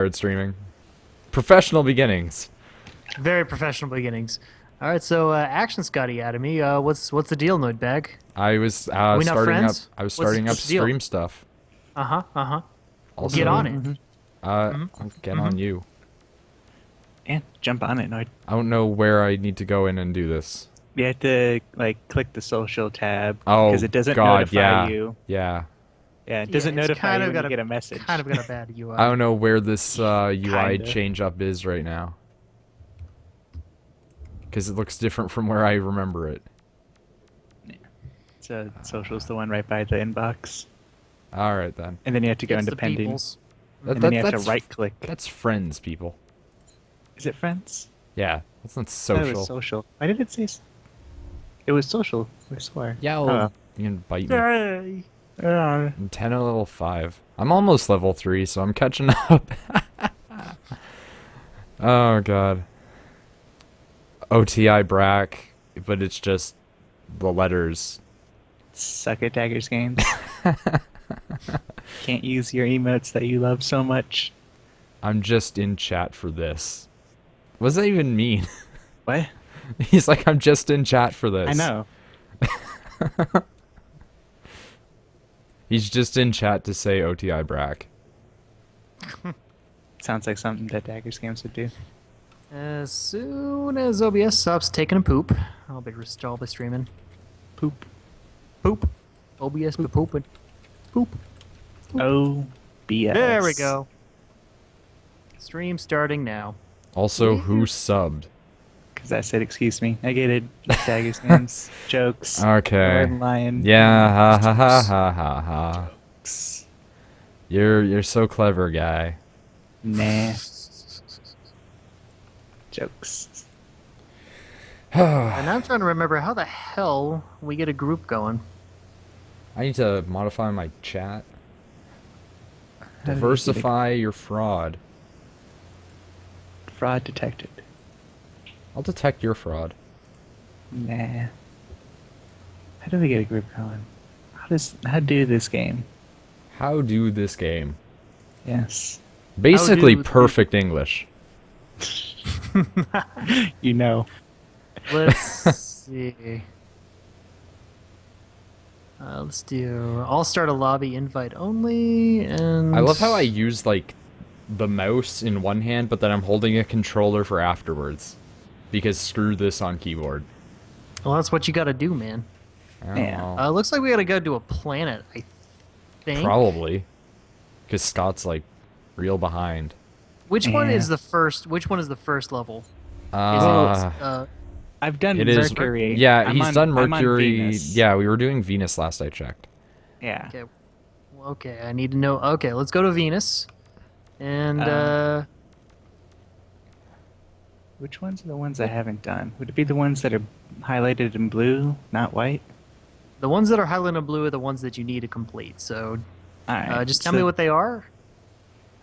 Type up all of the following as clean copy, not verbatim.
started streaming. Professional beginnings. Very professional beginnings. All right, so Action Scotty out of me. What's the deal, NoidBag? I was Are we not starting up. friends? I was starting up What's the deal? stream stuff. We'll Also, get on it. I'll get on you. And jump on it, Noid. I don't know where I need to go in and do this. You have to like click the social tab Oh, because it doesn't God, notify yeah. you. Yeah. Yeah, it doesn't it's notify kind you of when got you get a message. Kind of got a bad UI. I don't know where this UI Kinda. change up is right now. Because it looks different from where I remember it. So social's the one right by the inbox, Alright then. and then you have to go It's into the pending, people's. and then you have to right click. That's friends, people. Is it friends? Yeah, that's not That social. was social. Why did it say? It was social. I swear. Yeah, Oh, well, you can bite me. Yay. I'm 10 at level 5. I'm almost level 3, so I'm catching up. Oh god. OTI Brack, but it's just the letters. Suck at Daggers Games. Can't use your emotes that you love so much. I'm just in chat for this. What does that even mean? What? He's like, I'm just in chat for this. I know. He's just in chat to say OTI Brack. Sounds like something that Daggers Games would do. As soon as OBS stops taking a poop, I'll be streaming. Poop. Poop. OBS be pooping. Poop. Oh, BS. There we go. Stream starting now. Also, who subbed? Because I said, excuse me. I get it. Daggers Games. Jokes. Okay. Lord Lion. Yeah, ha ha ha ha ha ha. You're so clever, guy. Nah. Jokes. And I'm trying to remember how the hell we get a group going. I need to modify my chat. How do you Diversify your fraud. get fraud detected. I'll detect your fraud. Nah. How do we get a group going? How do this game? How do this game? Yes. Basically do- perfect English. You know. Let's see. Let's do. I'll start a lobby invite only, and I love how I use like the mouse in one hand, but then I'm holding a controller for afterwards. Because screw this on keyboard. Well, that's what you got to do, man. I don't Yeah. know. Looks like we got to go to a planet. I think. Probably. Because Scott's like real behind. Which one Yeah. is the first? Which one is the first level? Is Uh, it, I've done it is. Mercury. Yeah, I'm he's on- done I'm on Mercury. Venus. Yeah, we were doing Venus last I checked. Yeah. okay. Okay, I need to know. Okay, let's go to Venus. And Which ones are the ones I haven't done? Would it be the ones that are highlighted in blue, not white? the ones that are highlighted in blue are the ones that you need to complete. So Alright. just tell me what they are.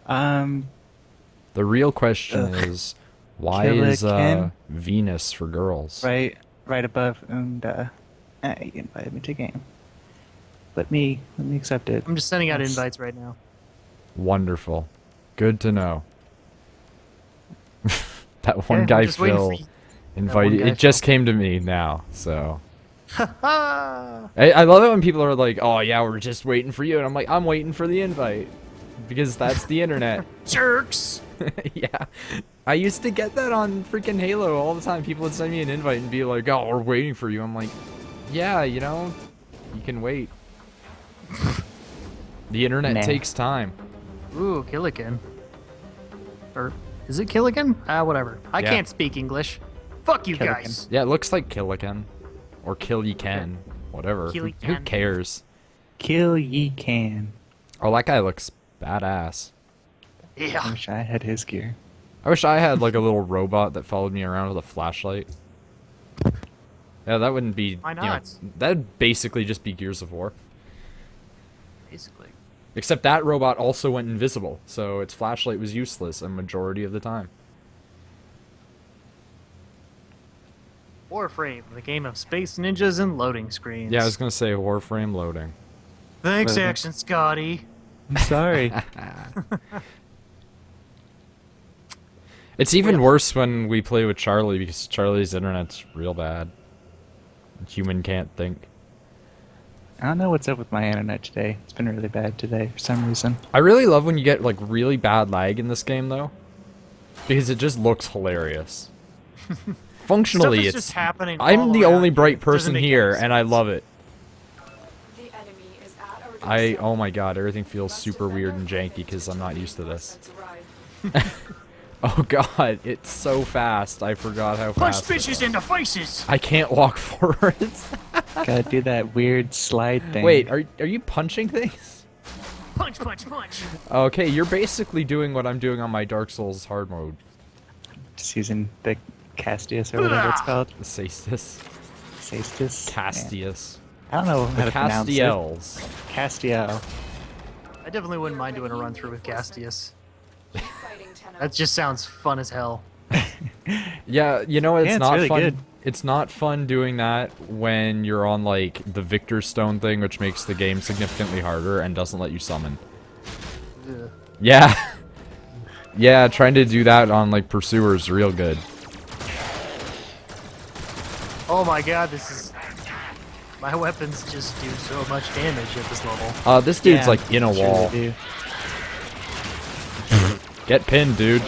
The real question is, why is Killican? Venus for girls? right above, and you invited me to game. Let me accept it. I'm just sending out Yes. invites right now. Wonderful. Good to know. That one Okay, guy I'm just waiting for Phil you. invited. guy, It just came to me now, so. Ah! I love it when people are like, "Oh yeah, we're just waiting for you," and I'm like, "I'm waiting for the invite," because that's the internet. Jerks! Yeah, I used to get that on freaking Halo all the time. People would send me an invite and be like, "Oh, we're waiting for you." I'm like, "Yeah, you know, you can wait." The internet Nah. takes time. Ooh, Killican. Or is it Killican? Whatever. I Yeah. can't speak English. Fuck you Killican. guys. Yeah, it looks like Killican, or Kill Ye Can, whatever. Who Killican. cares? Kill ye can. Oh, that guy looks badass. I Yeah. wish I had his gear. I wish I had like a little robot that followed me around with a flashlight. Yeah, that wouldn't be. Why you know, not? that'd basically just be Gears of War. Basically. Except that robot also went invisible, so its flashlight was useless a majority of the time. Warframe, the game of space ninjas and loading screens. Yeah, I was gonna say Warframe loading. Thanks, Loading. Action Scotty. I'm sorry. It's even worse when we play with Charlie because Charlie's internet's real bad. Human can't think. I don't know what's up with my internet today. It's been really bad today for some reason. I really love when you get like really bad lag in this game though, because it just looks hilarious. Functionally, Stuff is it's just happening I'm all the around only you. bright It doesn't person make here, any and I sense. love it. The enemy is at our Oh my god, everything feels super weird and janky because I'm not used to this. Oh god, it's so fast. I forgot how Punch fast. it bitches was. in the faces. I can't walk forwards. Gotta do that weird slide thing. Wait, are you punching things? Punch, punch, punch. Okay, you're basically doing what I'm doing on my Dark Souls hard mode. Just using the Castius or whatever it's called. The Sastus. Sastus? Castius. I don't know how The to pronounce it. Castiels. Castiel. I definitely wouldn't mind doing a run through with Castius. Fighting 10 That just sounds fun as hell. Yeah, you know it's Yeah, it's not really fun. good. It's not fun doing that when you're on like the Victor Stone thing, which makes the game significantly harder and doesn't let you summon. Ugh. Yeah. Yeah, trying to do that on like Pursuer's real good. Oh my god, this is... My weapons just do so much damage at this level. This dude's Yeah, like in a sure wall. they do. Get pinned, dude.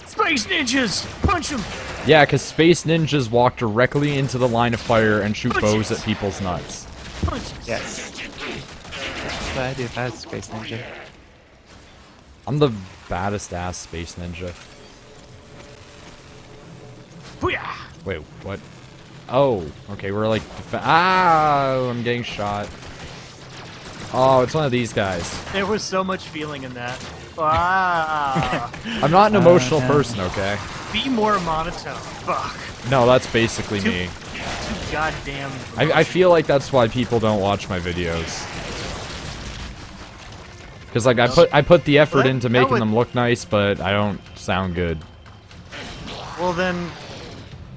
Space ninjas! Punch them! Yeah, because Space Ninjas walk directly into the line of fire and shoot Punches. bows at people's nuts. Punches! Yes. That's what I do if I was a Space Ninja. I'm the baddest ass Space Ninja. Booyah! Wait, what? Oh, okay, we're like... I'm getting shot. Oh, it's one of these guys. There was so much feeling in that. Ah! I'm not an emotional no. person, okay? Be more monotone. Fuck. No, that's basically Too- me. Too goddamn... I feel like that's why people don't watch my videos. Because like I put the effort Well, into that making would- them look nice, but I don't sound good. Well then...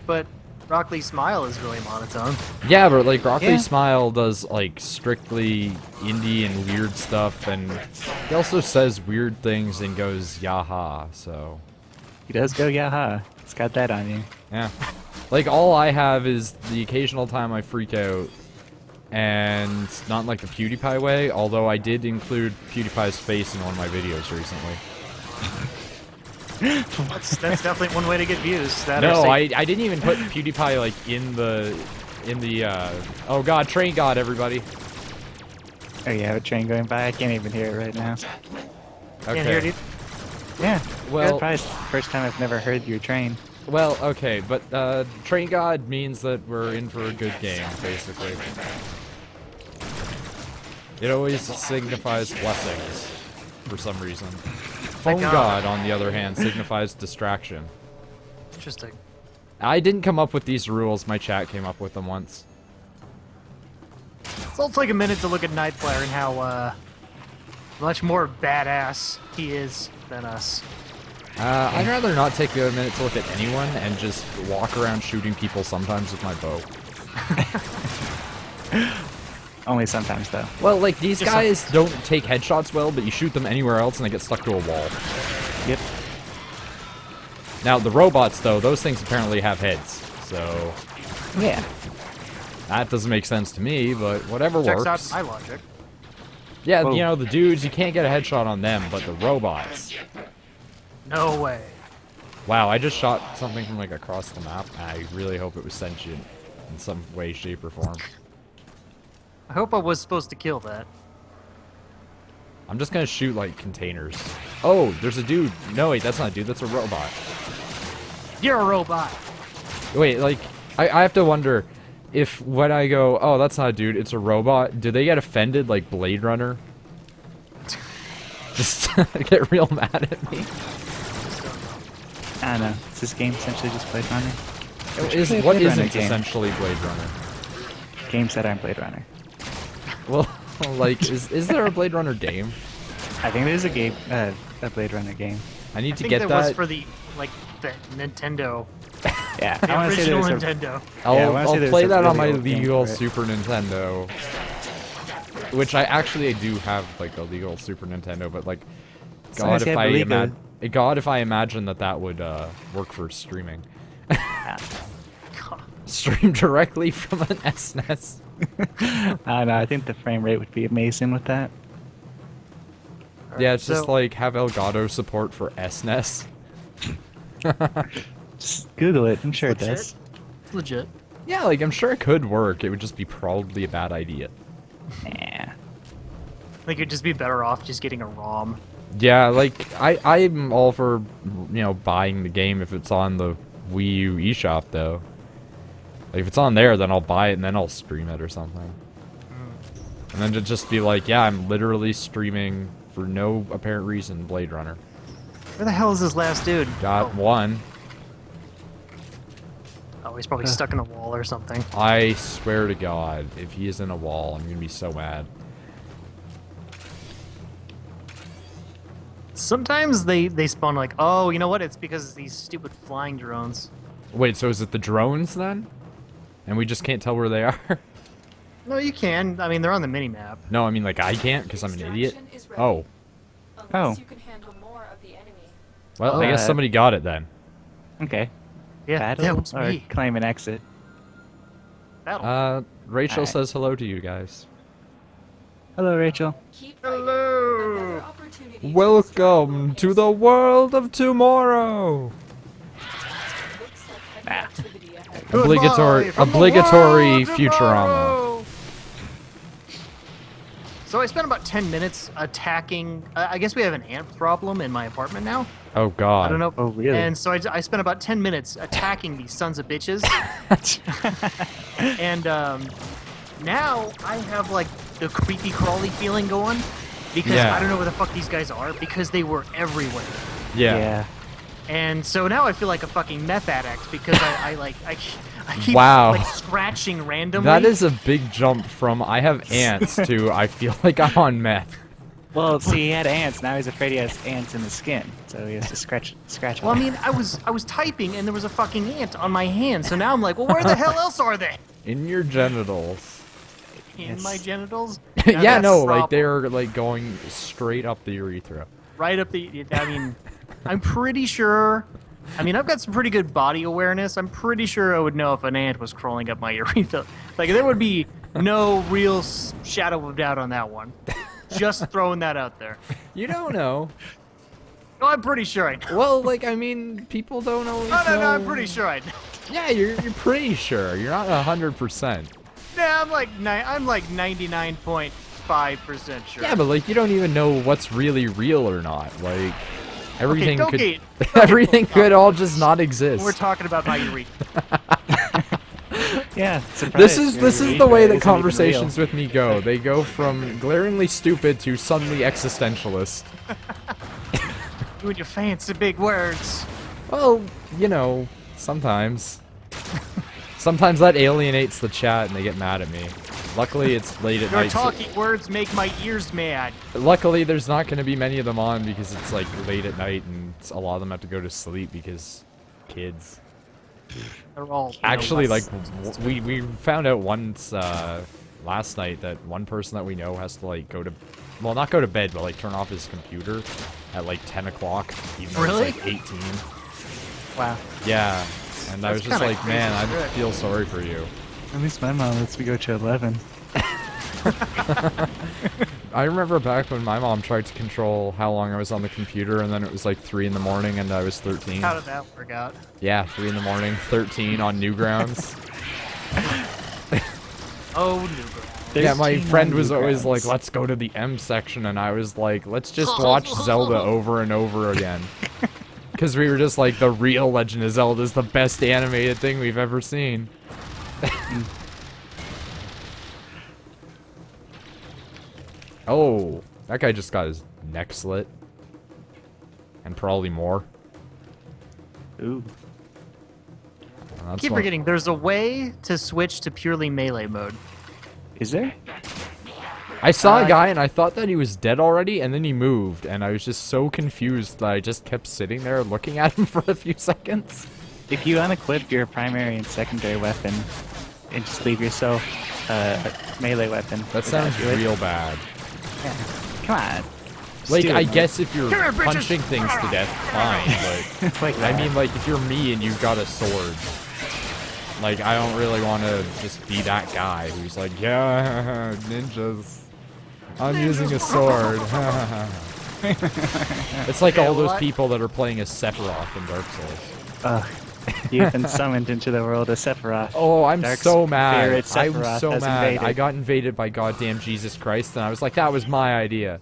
But Rock Lee Smile is really monotone. Yeah, but like Rock Lee Yeah. Smile does like strictly indie and weird stuff, and he also says weird things and goes yaha. So He does go yaha. It's got that on you. yeah, like all I have is the occasional time I freak out, and not in like the PewDiePie way. Although I did include PewDiePie's face in one of my videos recently. That's definitely one way to get views. That or No, say- I didn't even put PewDiePie like in the oh god, train god, everybody. Oh, you have a train going by? I can't even hear it right now. Okay. Can't hear it either. Yeah. Well- Well, probably the first time I've never heard your train. Well, okay, but train god means that we're in for a good game, basically. It always signifies blessings, for some reason. Phone God. god, on the other hand, signifies distraction. Interesting. I didn't come up with these rules, my chat came up with them once. So let's take a minute to look at Nightflare and how much more badass he is than us. I'd rather not take a minute to look at anyone and just walk around shooting people sometimes with my bow. Only sometimes, though. Well, like, these Just guys don't take headshots well, but you shoot them anywhere else and they get stuck to a wall. Yep. Now, the robots, though, those things apparently have heads, so Yeah. that doesn't make sense to me, but whatever Checks works. out my logic. Yeah, Whoa. you know, the dudes, you can't get a headshot on them, but the robots. No way. Wow, I just shot something from, like, across the map. I really hope it was sentient in some way, shape, or form. I hope I was supposed to kill that. I'm just gonna shoot, like, containers. Oh, there's a dude. No, wait, that's not a dude, that's a robot. You're a robot. Wait, like, I have to wonder if when I go, oh, that's not a dude, it's a robot, do they get offended like Blade Runner? Just get real mad at me? I don't know. Is this game essentially just Blade Runner? What play a Blade Runner isn't game. essentially Blade Runner? Games that aren't Blade Runner. Well, like, is there a Blade Runner game? I think there's a game, a Blade Runner game. I need I to think get that that. was for the Nintendo. Yeah, The I want to say original there's a... Nintendo. Yeah, I I'll, wanna say I'll there's play a that on my really old game legal for it. Super Nintendo. Which I do have, like, a legal Super Nintendo, but, like, As long as God, you if have I the imagine... legal, God, if I imagine that would work for streaming. Stream directly from an SNES. I don't know. I think the frame rate would be amazing with that. Yeah, it's just So- like have Elgato support for SNES. Just Google it. I'm sure it Legit. does. It's legit. Yeah, like I'm sure it could work. It would just be probably a bad idea. Yeah. Like you'd just be better off just getting a ROM. Yeah, like I'm all for buying the game if it's on the Wii U eShop though. Like if it's on there, then I'll buy it and then I'll stream it or something. And then to just be like, yeah, I'm literally streaming for no apparent reason Blade Runner. Where the hell is this last dude? Got one. Oh, he's probably stuck in a wall or something. I swear to God, if he is in a wall, I'm gonna be so mad. Sometimes they spawn like, oh, you know what? It's because these stupid flying drones. Wait, so is it the drones then? And we just can't tell where they are? No, you can. I mean, they're on the mini map. No, I mean like I can't because I'm an idiot. Extraction is ready. Oh, Unless Oh. you can handle more of the enemy. well, I guess somebody got it then. Okay. Yeah, that Battle was or me. claim an exit? Battle. Rachel Alright. says hello to you guys. Hello, Rachel. Keep fighting. Hello. Another opportunity to Welcome to the world of tomorrow. Looks like heavy activity ahead. Obligatory Goodbye from the world of Futurama. tomorrow. So I spent about 10 minutes attacking. I guess we have an ant problem in my apartment now. Oh God. I don't know. Oh, really? And so I spent about 10 minutes attacking these sons of bitches. And now I have like the creepy crawly feeling going because Yeah. I don't know where the fuck these guys are because they were everywhere. Yeah. And so now I feel like a fucking meth addict because I keep Wow. like scratching randomly. That is a big jump from I have ants to I feel like I'm on meth. Well, see, he had ants. Now he's afraid he has ants in the skin, so he has to scratch. Well, I them. mean, I was typing and there was a fucking ant on my hand. So now I'm like, well, where the hell else are they? In your genitals. In Yes. my genitals? Yeah, that's no, the like problem. they're like going straight up the urethra. Right up the. I mean, I'm pretty sure. I mean, I've got some pretty good body awareness. I'm pretty sure I would know if an ant was crawling up my urethra. Like, there would be no real shadow of doubt on that one. Just throwing that out there. You don't know. No, I'm pretty sure I know. Well, like I mean, people don't always No, know. I'm pretty sure I know. Yeah, you're pretty sure. You're not 100%. Yeah, I'm like 99.5% sure. Yeah, but like you don't even know what's really real or not. Like everything don't could get- everything could all just not exist. We're talking about my urethra. Yeah. This is the way that that conversations with me go. They go from glaringly stupid to suddenly existentialist. You and your fancy big words. Well, you know, sometimes. Sometimes that alienates the chat and they get mad at me. Luckily, it's late at Your night. so- talking words make my ears mad. Luckily, there's not going to be many of them on because it's like late at night and a lot of them have to go to sleep because kids. They're all Actually, like less- we found out once last night that one person that we know has to like go to, well, not go to bed, but like turn off his computer at like 10 o'clock, even though Really? it's like 18. Wow. Yeah, and I was That's just kinda like, man, I crazy shit. feel sorry for you. At least my mom lets me go to 11. I remember back when my mom tried to control how long I was on the computer, and then it was like 3 in the morning, and I was 13. How did that work out? Yeah, 3 in the morning, 13 on Newgrounds. Oh, Newgrounds. Yeah, my 13 friend on was always Newgrounds. like, let's go to the M section, and I was like, let's just watch Zelda over and over again. Because we were just like, the real Legend of Zelda is the best animated thing we've ever seen. Oh, that guy just got his neck slit. And probably more. Ooh. Well, I that's keep one- forgetting there's a way to switch to purely melee mode. Is there? I saw a guy and I thought that he was dead already, and then he moved, and I was just so confused that I just kept sitting there looking at him for a few seconds. If you unequip your primary and secondary weapon and just leave yourself a melee weapon. That sounds do it. real bad. Yeah. Come on. Like, Steal I it, guess if you're Come here, bitches! punching things to death, fine, but like I that. mean, like, if you're me and you've got a sword, like, I don't really want to just be that guy who's like, yeah, ninjas. I'm using a sword. It's like Okay, all those what? people that are playing as Sephiroth in Dark Souls. Ugh. You've been summoned into the world of Sephiroth. Oh, I'm Dark so mad. Spirit I'm Sephiroth so has mad. invaded. I got invaded by goddamn Jesus Christ, and I was like, that was my idea.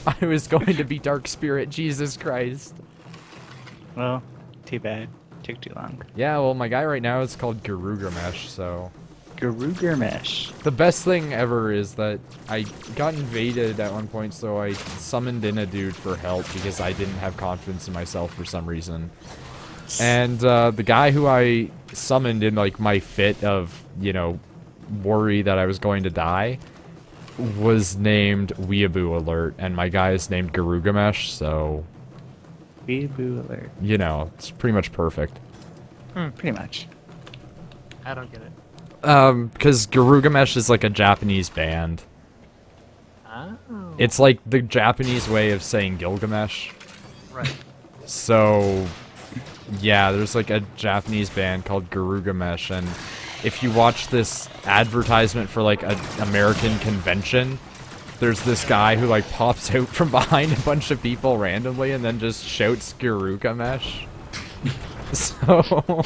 I was going to be Dark Spirit Jesus Christ. Well, too bad. Took too long. Yeah, well, my guy right now is called Garugamesh, so... Garugamesh. The best thing ever is that I got invaded at one point, so I summoned in a dude for help because I didn't have confidence in myself for some reason. And the guy who I summoned in, like, my fit of, you know, worry that I was going to die was named Weeaboo Alert, and my guy is named Garugamesh, so, Weeaboo alert. you know, it's pretty much perfect. Pretty much. I don't get it. Because Garugamesh is like a Japanese band. Oh. It's like the Japanese way of saying Gilgamesh. Right. So, yeah, there's like a Japanese band called Garugamesh, and if you watch this advertisement for like an American convention, there's this guy who like pops out from behind a bunch of people randomly and then just shouts Garugamesh. So,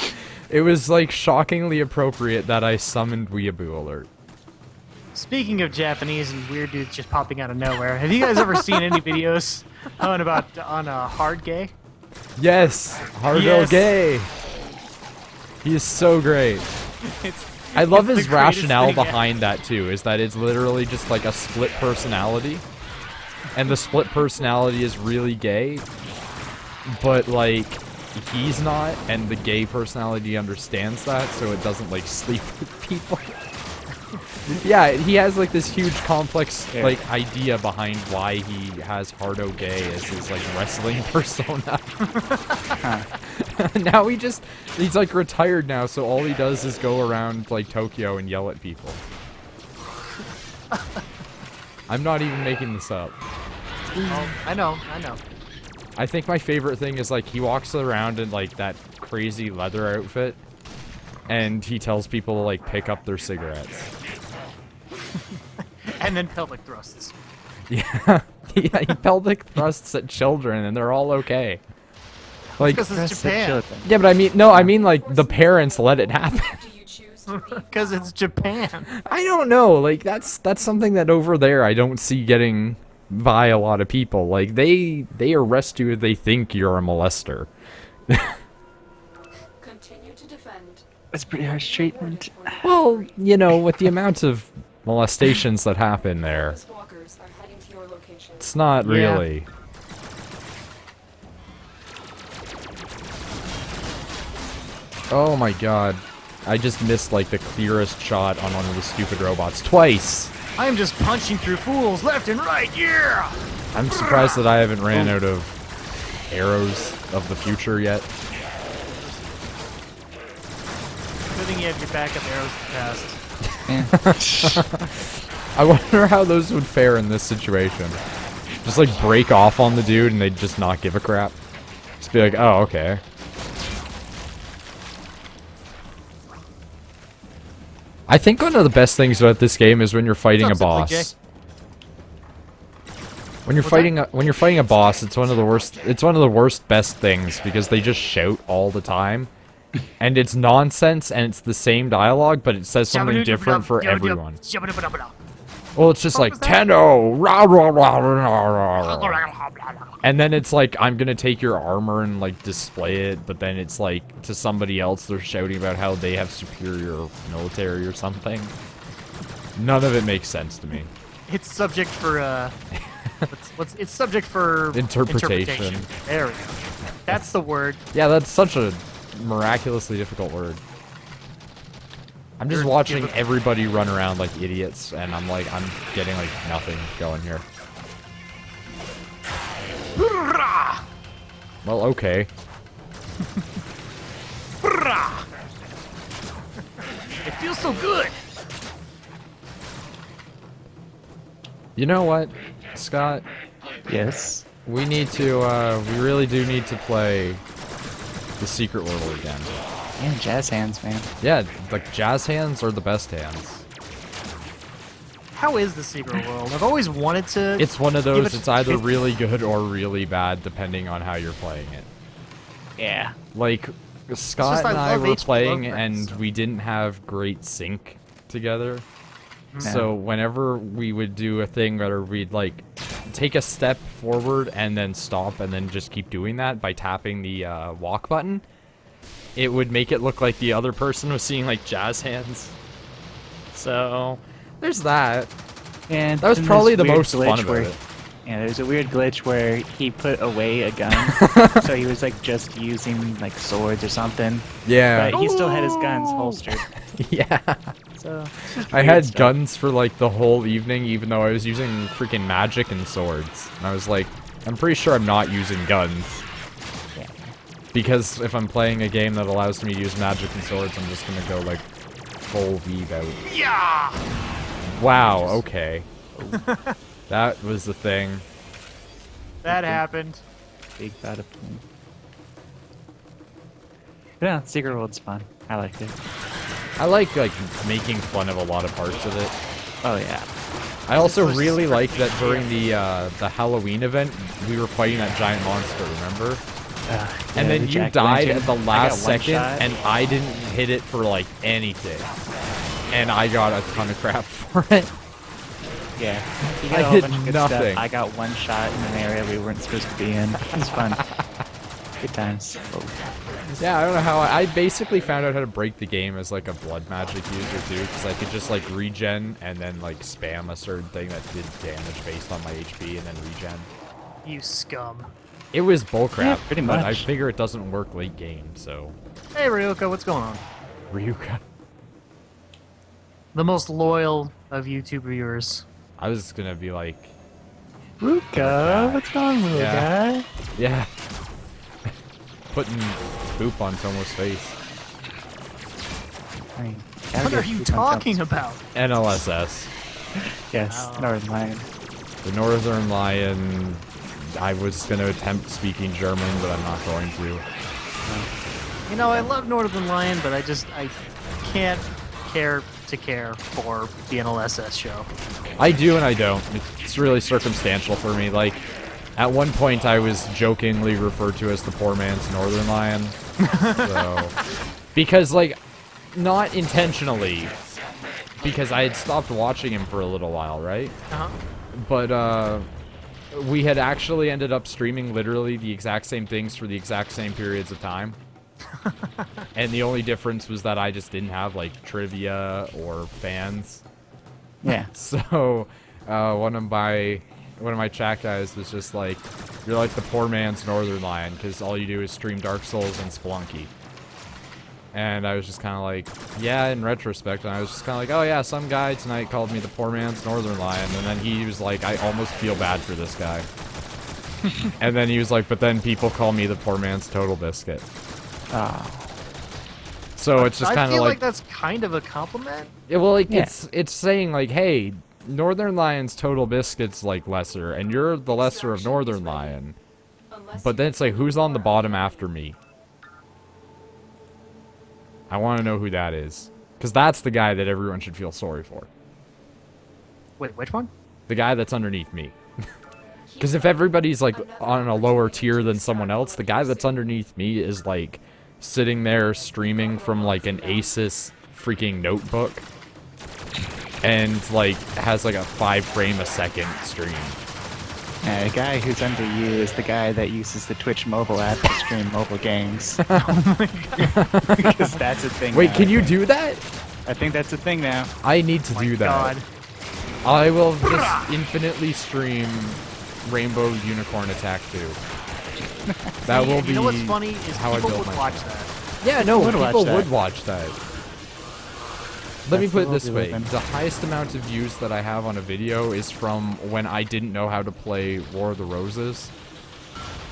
it was like shockingly appropriate that I summoned Weeaboo Alert. Speaking of Japanese and weird dudes just popping out of nowhere, have you guys ever seen any videos on hard gay? Yes, Hardo Yes. Gay. He is so great. It's, I love it's his the greatest rationale thing ever. behind that too, is that it's literally just like a split personality. And the split personality is really gay, but like he's not, and the gay personality understands that, so it doesn't like sleep with people. Yeah, he has like this huge complex like idea behind why he has Hardo Gay as his like wrestling persona. Now he's like retired now, so all he does is go around like Tokyo and yell at people. I'm not even making this up. Oh, I know. I think my favorite thing is like he walks around in like that crazy leather outfit and he tells people to like pick up their cigarettes. And then pelvic thrusts. Yeah, he pelvic thrusts at children and they're all okay. Like, Because it's Rest the Japan. children. yeah, but I mean, no, I mean like the parents let it happen. Do you choose to be Because it's Japan. I don't know, like that's something that over there I don't see getting by a lot of people. Like they arrest you if they think you're a molester. continue to defend? That's pretty harsh treatment. Well, you know, with the amount of molestations that happen there, Those walkers are heading to your location. it's not Yeah. really. Oh my god. I just missed like the clearest shot on one of the stupid robots twice. I'm just punching through fools left and right, yeah! I'm surprised that I haven't ran out of arrows of the future yet. Good thing you have your backup arrows to cast. Yeah. I wonder how those would fare in this situation. Just like break off on the dude and they'd just not give a crap. Just be like, oh, okay. I think one of the best things about this game is when you're fighting a What's up, boss. Simply Jay? When you're fighting a boss, it's one of the worst best things because they just shout all the time. And it's nonsense and it's the same dialogue, but it says something different for everyone. Well, it's just like Tenno, rah, rah, rah, rah, rah, rah. And then it's like I'm gonna take your armor and like display it, but then it's like to somebody else they're shouting about how they have superior military or something. None of it makes sense to me. It's subject for it's subject for Interpretation. There we go. That's the word. Yeah, that's such a miraculously difficult word. I'm just watching everybody run around like idiots, and I'm getting like nothing going here. Well, okay. It feels so good. You know what, Scott? Yes. We need to, we really do need to play the Secret World again. And jazz hands, man. Yeah, like jazz hands are the best hands. How is the Secret World? I've always wanted to. It's one of give those, it- it's either really good or really bad, depending on how you're playing it. Yeah. Like, Scott just I and I love were HP playing, Lovecraft, and so. we didn't have great sync together. No. So whenever we would do a thing where we'd like take a step forward and then stop and then just keep doing that by tapping the walk button, it would make it look like the other person was seeing like jazz hands. So there's that. And That was then probably there's the weird most fun glitch about where- it. Yeah, there's a weird glitch where he put away a gun, so he was like just using like swords or something. Yeah. But he still had his guns holstered. Yeah. So it's just I weird had stuff. guns for like the whole evening, even though I was using freaking magic and swords. And I was like, I'm pretty sure I'm not using guns. Yeah. Because if I'm playing a game that allows me to use magic and swords, I'm just gonna go like full weave out. Yeah. Wow, okay. That was the thing. That happened. Big bada boom. Yeah, Secret World's fun. I liked it. I like making fun of a lot of parts of it. Oh yeah. I also was really super like that during the Halloween event, we were fighting that giant monster, remember? And then you died at the last second, and I didn't hit it for like anything. And I got a ton of crap for it. Yeah. You I got a whole did bunch of good nothing. Stuff. I got one shot in an area we weren't supposed to be in. It was fun. Good times. Oh. Yeah, I don't know how I basically found out how to break the game as like a blood magic user too, because I could just like regen and then like spam a certain thing that did damage based on my HP and then regen. You scum. It was bullcrap, Yeah, pretty but I much. figure it doesn't work late game, so Hey Ryuka, what's going on? Ryuka. The most loyal of YouTube viewers. I was gonna be like, Ruka, what's going on, little Yeah. guy? yeah, putting poop on Tomo's face. I mean, What are you talking about? NLSS, Yes, Oh. Northern Lion. the Northern Lion. I was gonna attempt speaking German, but I'm not going to. You know, I love Northern Lion, but I can't care for the NLSS show. I do and I don't. It's really circumstantial for me. Like, at one point I was jokingly referred to as the poor man's Northern Lion. So, because, like, not intentionally, because I had stopped watching him for a little while, right? Uh-huh. But, we had actually ended up streaming literally the exact same things for the exact same periods of time. And the only difference was that I just didn't have like trivia or fans. Yeah. So one of my chat guys was just like, "You're like the poor man's Northern Lion because all you do is stream Dark Souls and Spelunky." And I was just kind of like, "Yeah." In retrospect, and I was just kind of like, "Oh yeah, some guy tonight called me the poor man's Northern Lion," and then he was like, "I almost feel bad for this guy." And then he was like, "But then people call me the poor man's Total Biscuit." Oh. So it's just I kind of feel like, like that's kind of a compliment. yeah, well, like Yeah. it's saying like, hey, Northern Lion's Total Biscuit's like lesser, and you're the lesser of Northern Lion. Unless But then it's like, who's on the bottom after me? I want to know who that is, because that's the guy that everyone should feel sorry for. Wait, which one? The guy that's underneath me. Because if everybody's like on a lower tier than someone else, the guy that's underneath me is like sitting there streaming from like an Asus freaking notebook and like has like a 5 frame a second stream. Yeah, the guy who's under you is the guy that uses the Twitch mobile app to stream mobile games. Because that's a thing. Wait, now. can you do that? I think that's a thing now. I need to My do that. God. I will just infinitely stream Rainbow Unicorn Attack 2. That See, will and be you know what's funny is how I people built would my watch channel. that. Yeah, no, would watch people that. would watch that. Let me That's put the it world this we way. live in. The highest amount of views that I have on a video is from when I didn't know how to play War of the Roses.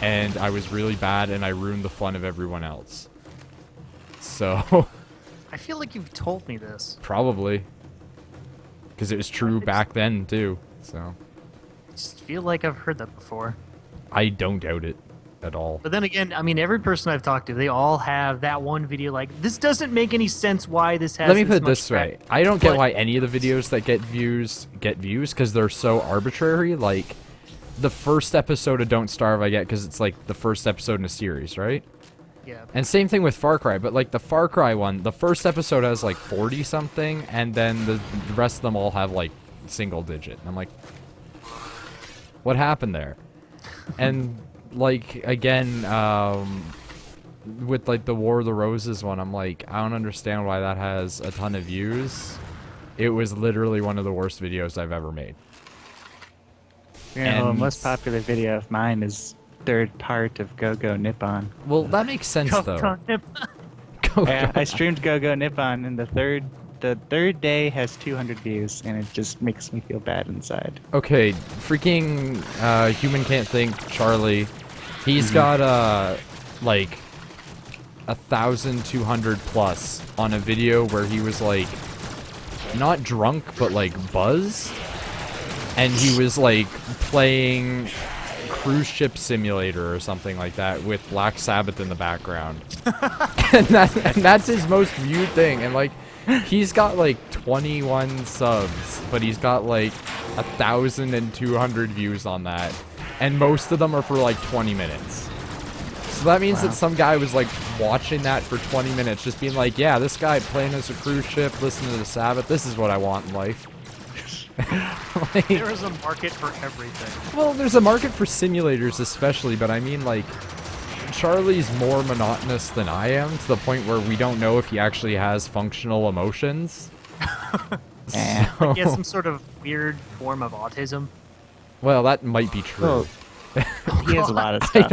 And I was really bad and I ruined the fun of everyone else. So, I feel like you've told me this. probably. Because it was true back then, too. So, just feel like I've heard that before. I don't doubt it at all. But then again, I mean, every person I've talked to, they all have that one video like, this doesn't make any sense why this has Let me this put it much this way. traffic." I don't get But- why any of the videos that get views because they're so arbitrary. Like, the first episode of Don't Starve I get because it's like the first episode in a series, right? Yeah. And same thing with Far Cry, but like the Far Cry one, the first episode has like 40 something, and then the rest of them all have like single digit. And I'm like, what happened there? And like again, with like the War of the Roses one, I'm like, I don't understand why that has a ton of views. It was literally one of the worst videos I've ever made. You know, the And- most popular video of mine is third part of Go Go Nippon. Well, that makes sense though. Yeah, I streamed Go Go Nippon, and the third day has 200 views, and it just makes me feel bad inside. Okay, freaking Human Can't Think, Charlie. He's got like 1,200 plus on a video where he was like not drunk but like buzzed, and he was like playing Cruise Ship Simulator or something like that with Black Sabbath in the background. and that's his most viewed thing, and like he's got like 21 subs, but he's got like 1,200 views on that, and most of them are for like 20 minutes. So that means that some guy was like watching that for 20 minutes, just being like, yeah, this guy playing as a cruise ship, listening to the Sabbath, this is what I want in life. Like, There is a market for everything. well, there's a market for simulators especially, but I mean like Charlie's more monotonous than I am, to the point where we don't know if he actually has functional emotions. Eh. So- He has some sort of weird form of autism. well, that might be true. Well, he has a lot of I stuff.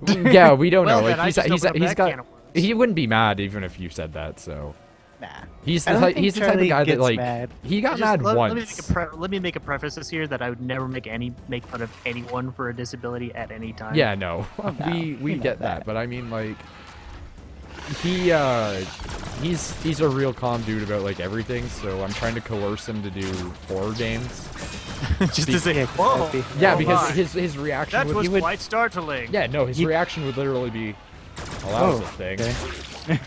don't- yeah, we don't Well, know. then I Like just he's opened up that got. can of worms. He wouldn't be mad even if you said that. So Nah. he's I the don't type, think he's the type of Charlie guy that gets like mad. he got Just mad let once. let me make a preface here that I would never make fun of anyone for a disability at any time. Yeah, no, no, we we know get that, that. but I mean like he's a real calm dude about like everything. So I'm trying to coerce him to do horror games. just to say, Yeah, whoa, Yeah, oh because my. his reaction that would, was he would quite startling. yeah no his reaction would literally be, well, that was a thing, okay.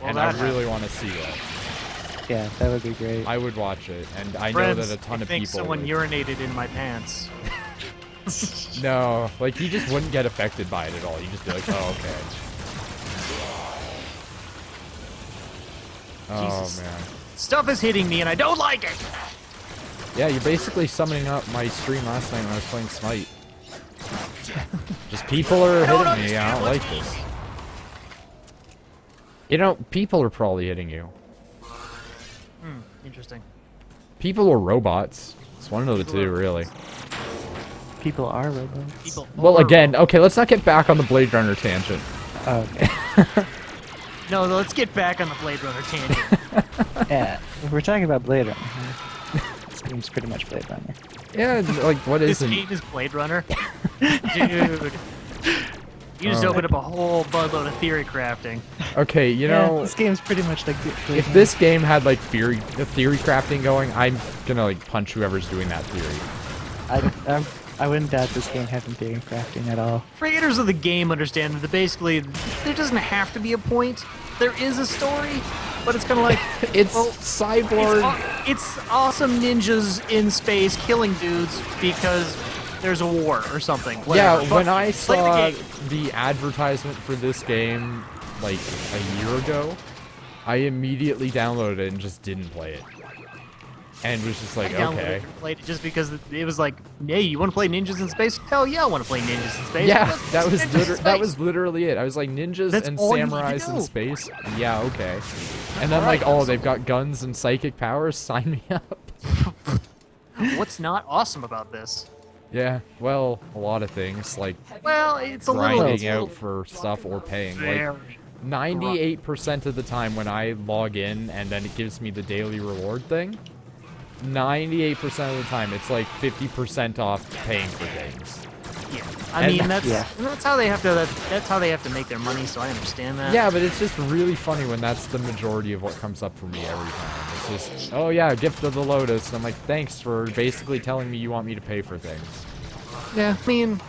Well, and that I really want to see that. Yeah, that would be great. I would watch it, and I Friends, know that a ton I of think people someone would. urinated in my pants. No, like he just wouldn't get affected by it at all. He'd just be like, oh, okay. Oh Jesus. man. Stuff is hitting me and I don't like it. Yeah, you're basically summing up my stream last night when I was playing Smite. Just people are don't hitting me. I don't understand like what's this. You know, people are probably hitting you. Interesting. People or robots. It's one of the two, really. People are robots. People. Well, are- again, okay, let's not get back on the Blade Runner tangent. Oh, okay. No, let's get back on the Blade Runner tangent. Yeah, if we're talking about Blade Runner, this game's pretty much Blade Runner. Yeah, like, what This isn't? game is Blade Runner. Dude. You just Oh. opened up a whole buttload of theory crafting. Okay, you Yeah, know, this game's pretty much like Blade if Runner. this game had, like, theory crafting going, I'm gonna, like, punch whoever's doing that theory. I wouldn't doubt this game having theory crafting at all. Creators of the game understand that basically there doesn't have to be a point. There is a story, but it's kind of like It's well, Cyborg. it's awesome ninjas in space killing dudes because there's a war or something. Yeah, Whatever. when I Play the saw game. the advertisement for this game, like, a year ago, I immediately downloaded it and just didn't play it. And was just like, I downloaded okay. it and played it just because it was like, hey, you want to play ninjas in space? Hell yeah, I want to play ninjas in space. Yeah, Let's that play was ninjas in that space. was literally it. I was like, ninjas That's and all you need to samurais in do. space. Yeah, okay. And then Alright, like, oh, so- they've got guns and psychic powers. Sign me up. What's not awesome about this? Yeah, well, a lot of things like Well, it's a little. grinding out for stuff or paying. Like, Very. 98% of the time when I log in and then it gives me the daily reward thing, 98% of the time it's like 50% off paying for things. Yeah, I mean that's yeah. that's how they have to that's how they have to make their money. So I understand that. Yeah, but it's just really funny when that's the majority of what comes up for me every time. It's just, oh yeah, gift of the Lotus. And I'm like, thanks for basically telling me you want me to pay for things. Yeah, I mean,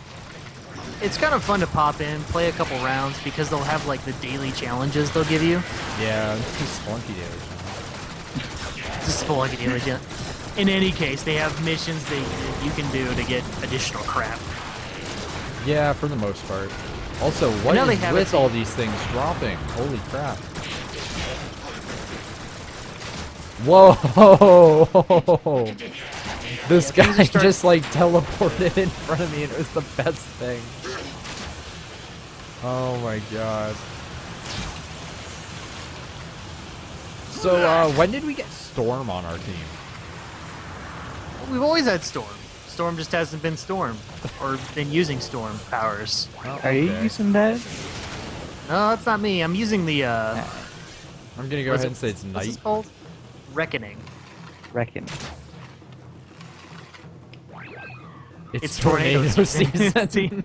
it's kind of fun to pop in, play a couple rounds because they'll have like the daily challenges they'll give you. Yeah, it's just Splunky daily. Just Spelunky daily challenge. In any case, they have missions that you can do to get additional crap. Yeah, for the most part. Also, what now they is have with it- all these things dropping? Holy crap. Whoa! This guy just like teleported in front of me and it was the best thing. Oh my god. So, when did we get Storm on our team? We've always had Storm. Storm just hasn't been Storm or been using Storm powers. Oh, Are you okay. using that? No, that's not me. I'm using the I'm gonna go what's ahead it- and say it's what's night. this called? Reckoning. Reckon. It's tornado tornado season. season.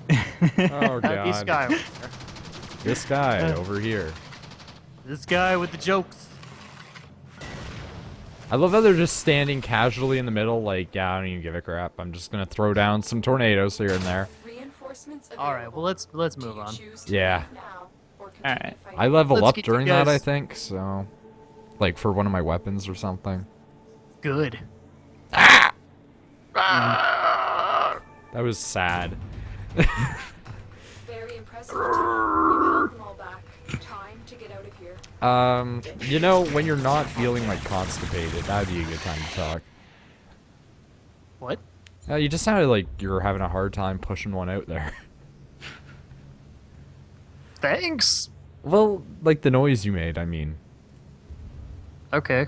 Oh Happy god. Sky. This guy over here. This guy with the jokes. I love how they're just standing casually in the middle, like, yeah, I don't even give a crap. I'm just gonna throw down some tornadoes here and there. Reinforcements All right, well available. let's Do move you on. choose to Yeah. leave now or continue Alright. fighting? I leveled Let's up get you during that, I guys- think, so... Like, for one of my weapons or something. Good. That was sad. Very impressive. You held them all back. Time to get out of here. You know, when you're not feeling, like, constipated, that'd be a good time to talk. What? You just sounded like you were having a hard time pushing one out there. Thanks. Well, like the noise you made, I mean. Okay.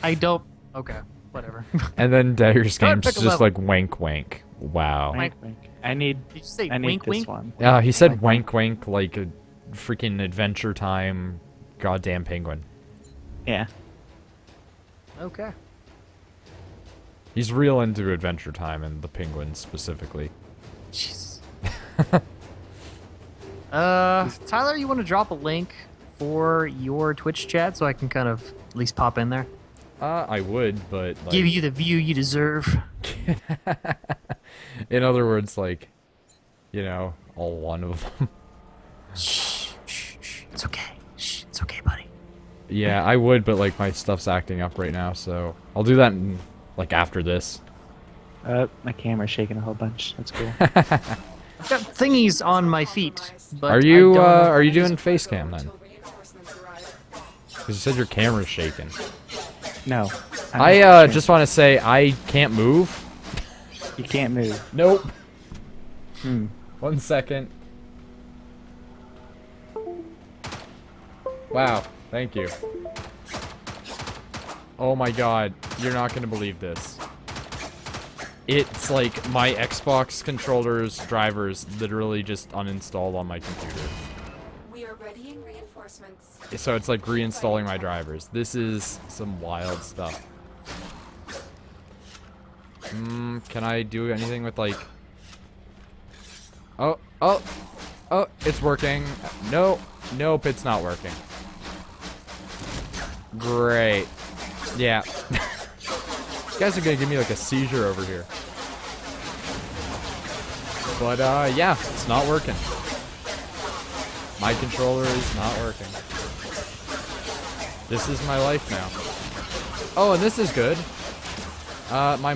I don't. Okay. Whatever. And then Daggers Go ahead, Games pick a just level. like wank wank. Wow. Wink, wink. I need. Did you say I need wink this wink? one. Yeah, he said Wank, wank wank like a freaking Adventure Time goddamn penguin. Yeah. Okay. He's real into Adventure Time and the penguins specifically. Jesus. Tyler, you want to drop a link for your Twitch chat so I can kind of at least pop in there? I would, but like, Give you the view you deserve. in other words, like, you know, all one of them. Shh, shh, shh. It's okay. Shh, it's okay, buddy. Yeah, I would, but like my stuff's acting up right now, so I'll do that in, like after this. My camera's shaking a whole bunch. That's cool. I've got thingies on my feet, but Are you I don't are you doing face cam then? Until reinforcements arrive. Because you said your camera's shaking. No. I'm I not just want to say I can't move. sure. You can't move. Nope. Hmm. 1 second. Wow, thank you. Oh my god, you're not gonna believe this. It's like my Xbox controller's drivers literally just uninstalled on my computer. We are readying reinforcements. So it's like reinstalling my drivers. This is some wild stuff. Can I do anything with like... Oh, it's working. No, nope, it's not working. Great. Yeah. You guys are gonna give me like a seizure over here. But, yeah, it's not working. My controller is not working. This is my life now. Oh, and this is good. My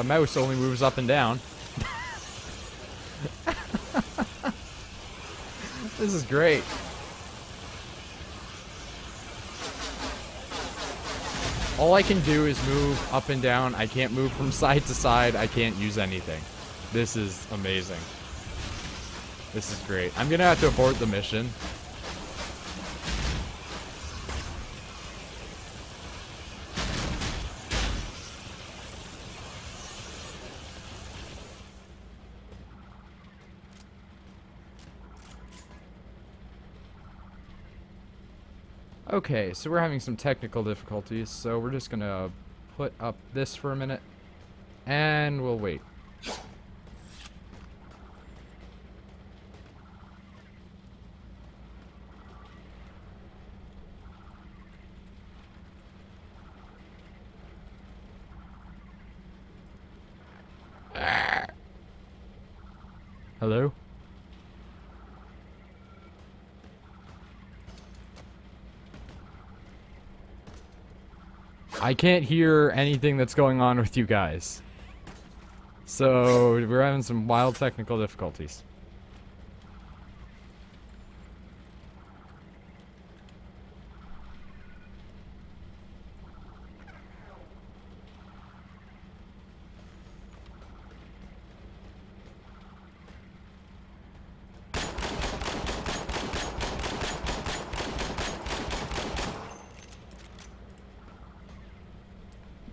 mouse only moves up and down. This is great. All I can do is move up and down. I can't move from side to side. I can't use anything. This is amazing. This is great. I'm gonna have to abort the mission. Okay, so we're having some technical difficulties, so we're just gonna put up this for a minute. And we'll wait. Hello? I can't hear anything that's going on with you guys. So, we're having some wild technical difficulties.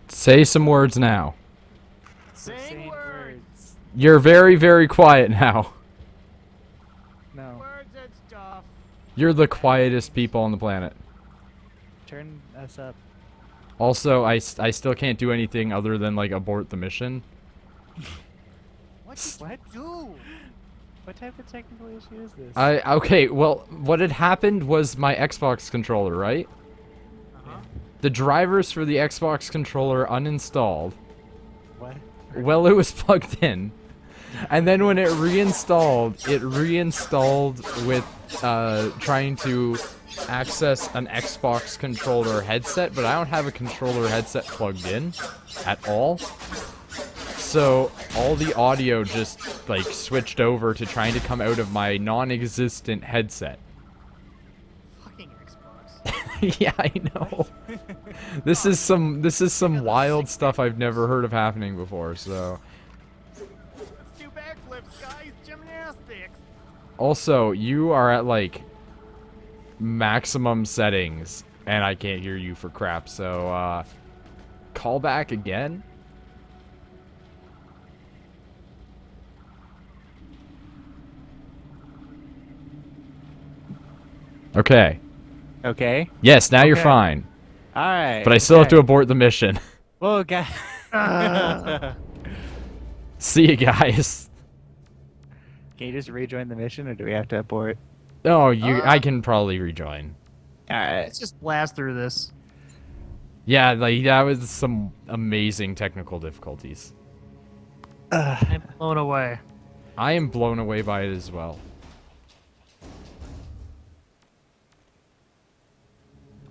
Say some words now. Saying words. You're very, very quiet now. No. Words and stuff. You're the quietest people on the planet. Turn us up. Also, I still can't do anything other than, like, abort the mission. What? Do. What type of technical issue is this? Okay, well, what had happened was my Xbox controller, right? The drivers for the Xbox controller uninstalled. What? Well, it was plugged in. And then when it reinstalled with trying to access an Xbox controller headset, but I don't have a controller headset plugged in at all. So all the audio just like switched over to trying to come out of my non-existent headset. Fucking Xbox. Yeah, I know. This is some wild stuff I've never heard of happening before, so. Let's do backflips, guys. Gymnastics. Also, you are at like maximum settings and I can't hear you for crap, so call back again. Okay. Okay. Yes, now you're Okay. fine. Alright. But I still have to abort the mission. Well, guys. See you guys. Can you just rejoin the mission, or do we have to abort? Oh, I can probably rejoin. Alright. Let's just blast through this. Yeah, like that was some amazing technical difficulties. I'm blown away. I am blown away by it as well.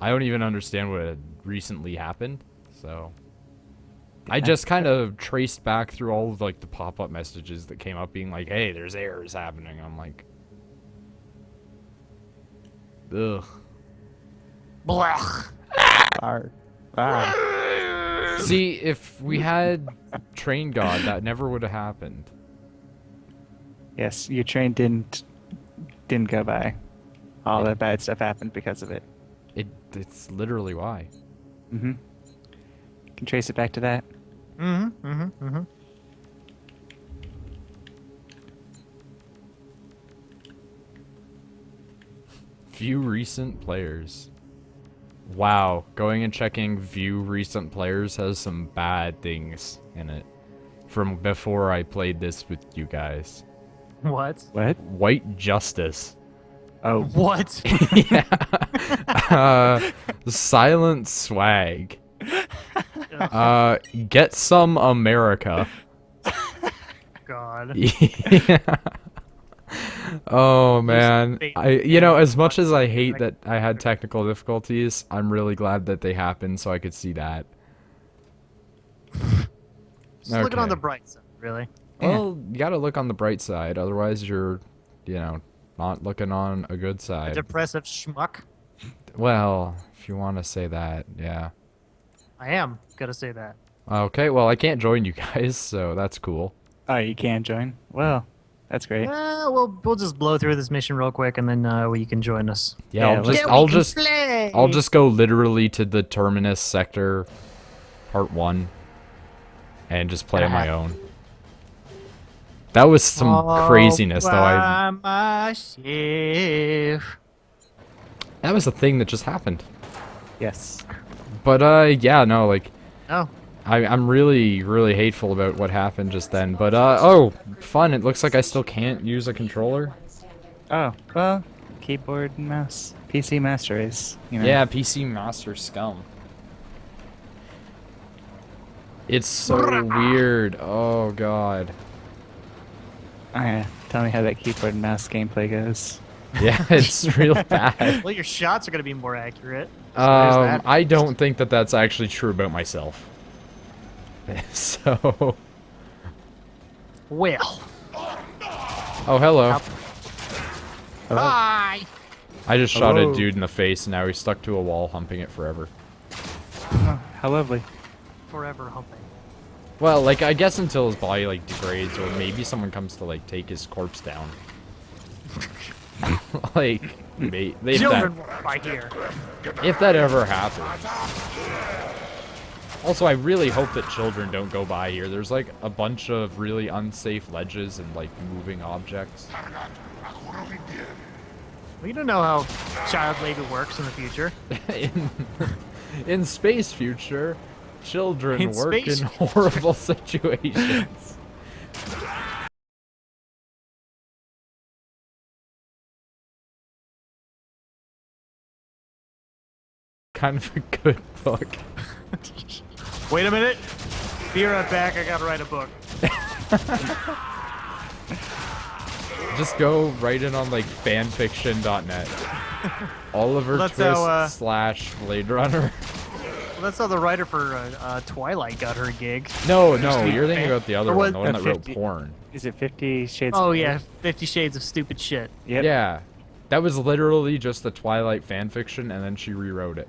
I don't even understand what had recently happened, so I just kind of traced back through all of like the pop-up messages that came up being like, "Hey, there's errors happening." I'm like, ugh. Blech. See, if we had Train God, that never would have happened. Yes, your train didn't go by. All the bad stuff happened because of it. It's literally why. Mm-hmm. Can trace it back to that. Mm-hmm. Mm-hmm. Mm-hmm. View recent players. Wow, going and checking view recent players has some bad things in it from before I played this with you guys. What? What? White Justice. Oh. What? Yeah. Silent Swag. Get some America. God. Yeah. Oh man, as much as I hate that I had technical difficulties, I'm really glad that they happened so I could see that. Just looking on Okay. the bright side, really. Well, you gotta look on the bright side, otherwise you're, not looking on a good A side. depressive schmuck. Well, if you want to say that, yeah. I am gonna say that. Okay, well I can't join you guys, so that's cool. Oh, you can join? Well, that's great. We'll just blow through this mission real quick, and then you can join us. Yeah, Yeah, I'll just go literally to the Terminus sector, part 1, and just play on my own. That was some craziness, though. Myself. That was a thing that just happened. Yes. But yeah, no, like Oh, I'm really, really hateful about what happened just then. But, oh, fun. It looks like I still can't use a controller. Oh, well, keyboard and mouse. PC Master Race, you know. Yeah, PC Master Scum. It's so weird. Oh, God. Oh, yeah. Tell me how that keyboard and mouse gameplay goes. Yeah, it's real bad. Well, your shots are gonna be more accurate. So there's that. I don't think that that's actually true about myself. So... Well. Oh, hello. Bye. I just shot a Hello. dude in the face, and now he's stuck to a wall, humping it forever. Oh, how lovely. Forever humping. Well, like, I guess until his body, like, degrades, or maybe someone comes to, like, take his corpse down. Like, if Children won't by here. if that ever happens. Also, I really hope that children don't go by here. There's, like, a bunch of really unsafe ledges and, like, moving objects. Well, you don't know how child labor works in the future. in space future, children In work space in horrible situations. Kind of a good book. Wait a minute. Be right back. I gotta write a book. Just go write it on like fanfiction.net. Oliver Well, that's Twist how, slash Blade Runner. Well, that's how the writer for Twilight got her gig. No, Used to be you're thinking fan- about the other or one, was- the one that wrote 50 porn. Is it 50 Shades Oh of yeah, Grey? 50 Shades of Stupid Shit. Yep. Yeah. That was literally just the Twilight fanfiction, and then she rewrote it.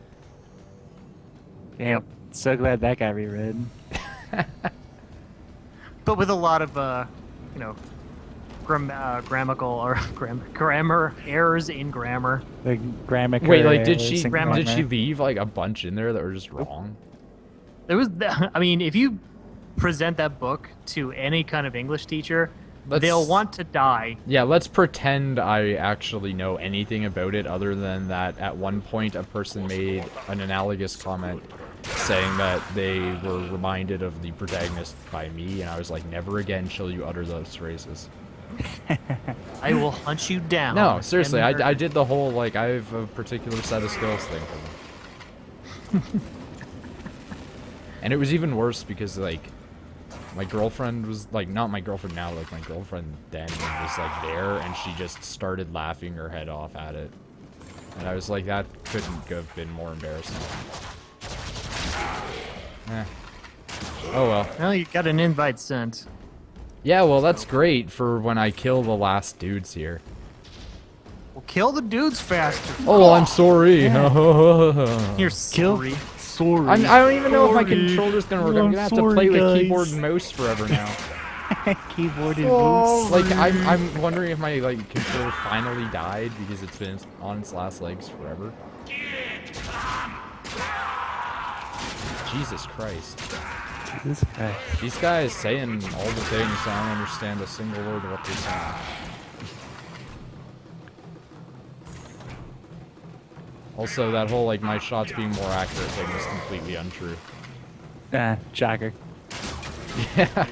Damn. So glad that got reread. But with a lot of you know, grammatical or grammar errors in grammar. The grammar. Wait, like, did she grammar. leave like a bunch in there that were just wrong? There was, I mean, if you present that book to any kind of English teacher, they'll want to die. Yeah, let's pretend I actually know anything about it other than that at one point a person made an analogous comment saying that they were reminded of the protagonist by me, and I was like, never again shall you utter those phrases. I will hunt you down. No, seriously, and I did the whole, like, I have a particular set of skills thing for them. And it was even worse because, like, my girlfriend was, like, not my girlfriend now, like, my girlfriend then was, like, there, and she just started laughing her head off at it. And I was like, that couldn't have been more embarrassing. Eh. Oh well. Well, you got an invite sent. Yeah, well, that's great for when I kill the last dudes here. Well, kill the dudes faster. Oh, I'm sorry. You're sorry. Sorry. I don't even know if my controller's gonna work. I'm gonna have to sorry, play with guys. keyboard and mouse forever now. Keyboard and mouse. Like, I'm wondering if my, like, controller finally died because it's been on its last legs forever. Jesus Christ. Jesus Christ. These guys saying all the things, I don't understand a single word of what they're saying. Also, that whole, like, my shots being more accurate thing is completely untrue. Shocker. Yeah.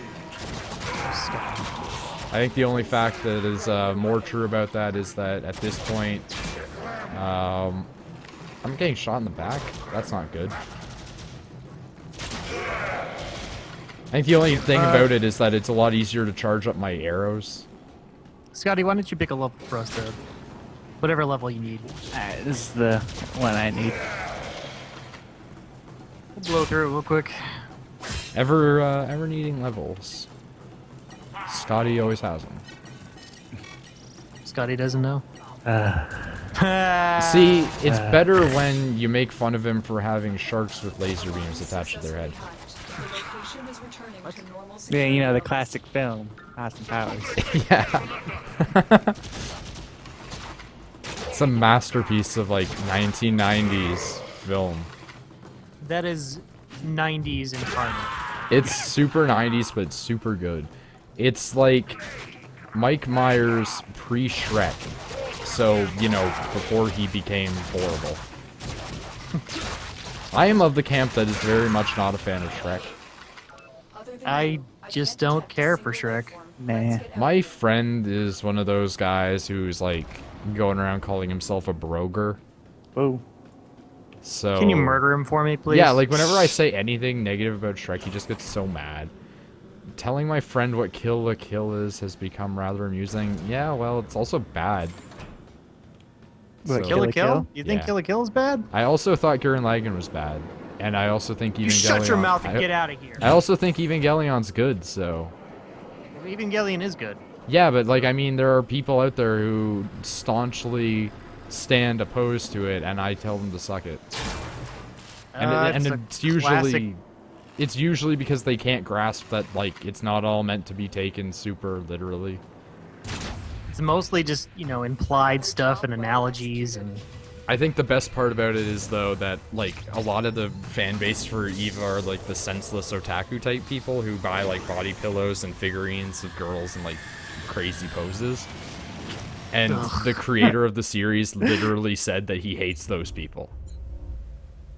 I think the only fact that is more true about that is that at this point, I'm getting shot in the back. That's not good. I think the only thing about it is that it's a lot easier to charge up my arrows. Scotty, why don't you pick a level for us to whatever level you need? Alright, this is the one I need. We'll blow through it real quick. Ever needing levels. Scotty always has them. Scotty doesn't know. See, it's better when you make fun of him for having sharks with laser beams attached to their head. The location is returning to normal Yeah, you know, the classic film, Austin Powers. Yeah. It's a masterpiece of, like, 1990s film. That is 90s incarnate. It's super 90s, but it's super good. It's like Mike Myers pre-Shrek. So, you know, before he became horrible. I am of the camp that is very much not a fan of Shrek. I just don't care for Shrek. Nah. My friend is one of those guys who's like going around calling himself a broger. Whoa. So Can you murder him for me, please? Yeah, like whenever I say anything negative about Shrek, he just gets so mad. Telling my friend what Kill la Kill is has become rather amusing. Yeah, well, it's also bad. What, So- Kill la Kill Kill? la Kill? You think Yeah. Kill la Kill is bad? I also thought Gurren Lagann was bad, and I also think Evangelion. You shut your mouth and get out of here. I also think Evangelion's good. So Evangelion is good. yeah, but like I mean, there are people out there who staunchly stand opposed to it, and I tell them to suck it. And It's it's a classic. usually because they can't grasp that like it's not all meant to be taken super literally. It's mostly just, implied stuff and analogies and... I think the best part about it is though that like a lot of the fan base for Eva are like the senseless otaku type people who buy like body pillows and figurines of girls in like crazy poses. And the creator of the series literally said that he hates those people.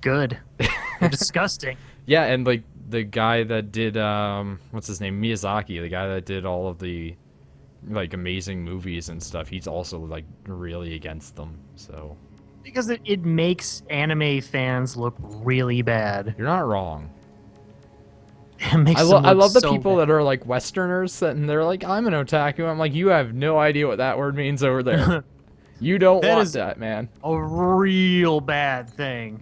Good. They're disgusting. Yeah, and like the guy that did what's his name? Miyazaki, the guy that did all of the like amazing movies and stuff, he's also like really against them. So Because it makes anime fans look really bad. you're not wrong. It makes I them look love the so people bad. that are like Westerners and they're like, I'm an otaku. I'm like, you have no idea what that word means over there. You don't That want is- that, man. A real bad thing.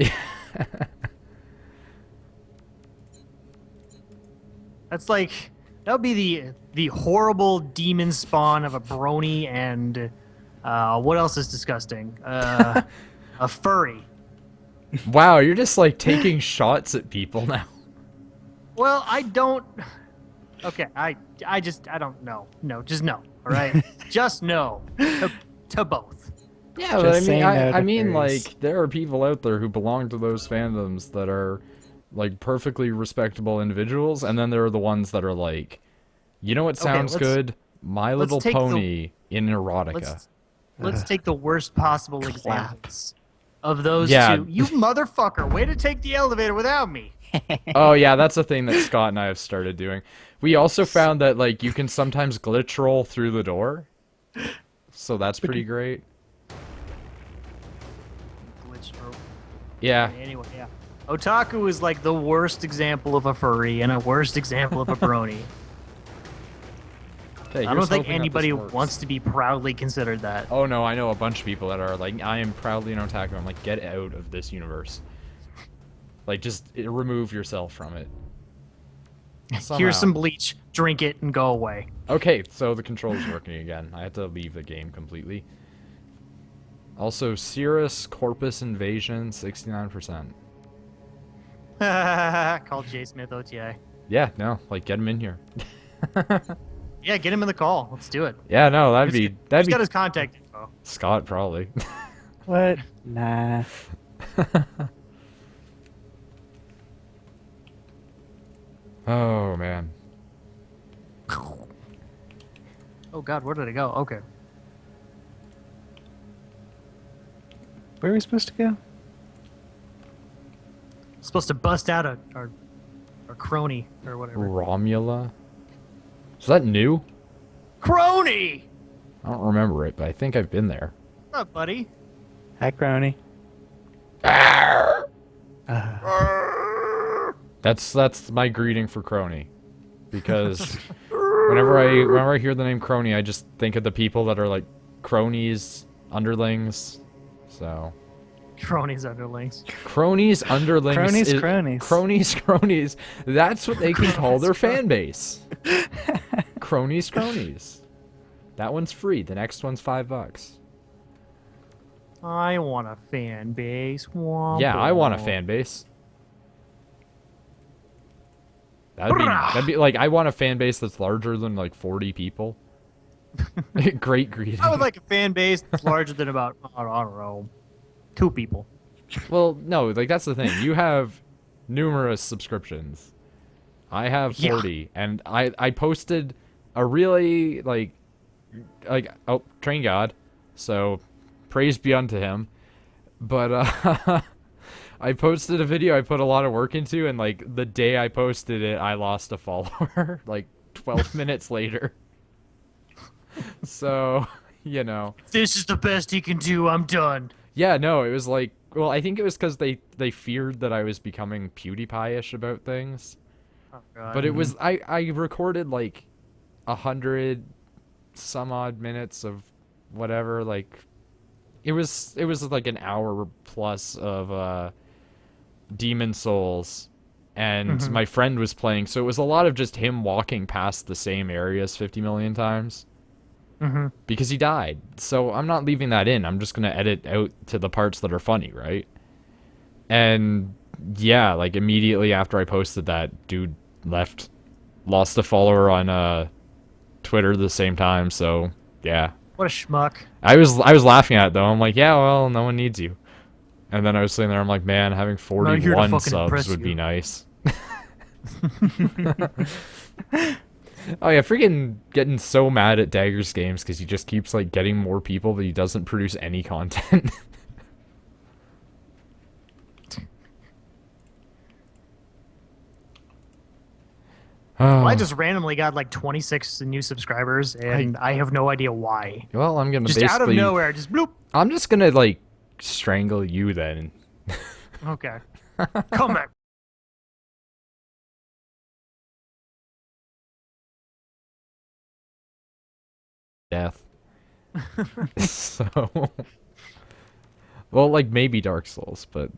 That's like that would be the horrible demon spawn of a brony and what else is disgusting? A furry. Wow, you're just like taking shots at people now. Well, I don't. Okay, I don't know. No, just no. All right, just no to both. Yeah, but I Just say mean, no I to mean, furries. like, there are people out there who belong to those fandoms that are, like, perfectly respectable individuals, and then there are the ones that are like, you know what sounds let's- good? My Little take the- Pony in erotica. Let's take the worst possible examples of those Yeah. two. You motherfucker! Way to take the elevator without me. Oh yeah, that's a thing that Scott and I have started doing. We also found that like you can sometimes glitch roll through the door, so that's pretty great. Glitch through. Yeah, Anyway, yeah. Otaku is like the worst example of a furry and a worst example of a brony. okay, I here's don't think hoping that anybody this works. wants to be proudly considered that. Oh no, I know a bunch of people that are like, I am proudly an otaku. I'm like, get out of this universe. Like, just remove yourself from it. Somehow. Here's some bleach. Drink it and go away. Okay, so the controller's working again. I have to leave the game completely. Also, Cirrus Corpus Invasion, 69%. Call J Smith OTA. Yeah, no, like, get him in here. Yeah, get him in the call. Let's do it. Yeah, no, that'd Who's be got his contact info? Scott, probably. What? Nah. Oh, man. Oh God, where did it go? Okay. Where are we supposed to go? Supposed to bust out our crony or whatever. Romula? Is that new? Crony! I don't remember it, but I think I've been there. What's up, buddy? Hi, Crony. That's my greeting for Crony, because whenever I hear the name Crony, I just think of the people that are like cronies, underlings. So Cronies underlings. cronies, underlings, Cronies, cronies. cronies. That's what they can call their fan base. Cronies. That one's free. The next one's $5. I want a fan base. Womp Yeah, I want a womp. fan base. That'd be like I want a fan base that's larger than like 40 people. Great greeting. I would like a fan base that's larger than about, I don't know, 2 people. Well, no, like that's the thing. You have numerous subscriptions. I have Yeah. 40, and I posted a really like oh, Train God, so praise be unto him. But I posted a video I put a lot of work into, and like the day I posted it, I lost a follower. Like 12 minutes later. So, you know. This is the best he can do. I'm done. Yeah, no, it was like, well, I think it was because they feared that I was becoming PewDiePie-ish about things. Oh, God. But it was I recorded like 100 some odd minutes of whatever, like it was like an hour plus of Demon Souls, and my friend was playing, so it was a lot of just him walking past the same areas 50 million times. Because he died. So I'm not leaving that in. I'm just going to edit out to the parts that are funny, right? And yeah, like immediately after I posted that, dude left. Lost a follower on Twitter the same time, so yeah. What a schmuck. I was laughing at it though. I'm like, yeah, well, no one needs you. And then I was sitting there, I'm like, man, having here to 41 fucking subs impress would be you. nice. Oh yeah, freaking getting so mad at Dagger's games because he just keeps like getting more people, but he doesn't produce any content. Well, I just randomly got like 26 new subscribers, and I have no idea why. Well, I'm gonna Just basically. out of nowhere, just bloop. I'm just gonna like strangle you then. Okay. Come back. Death. So. Well, like maybe Dark Souls, but.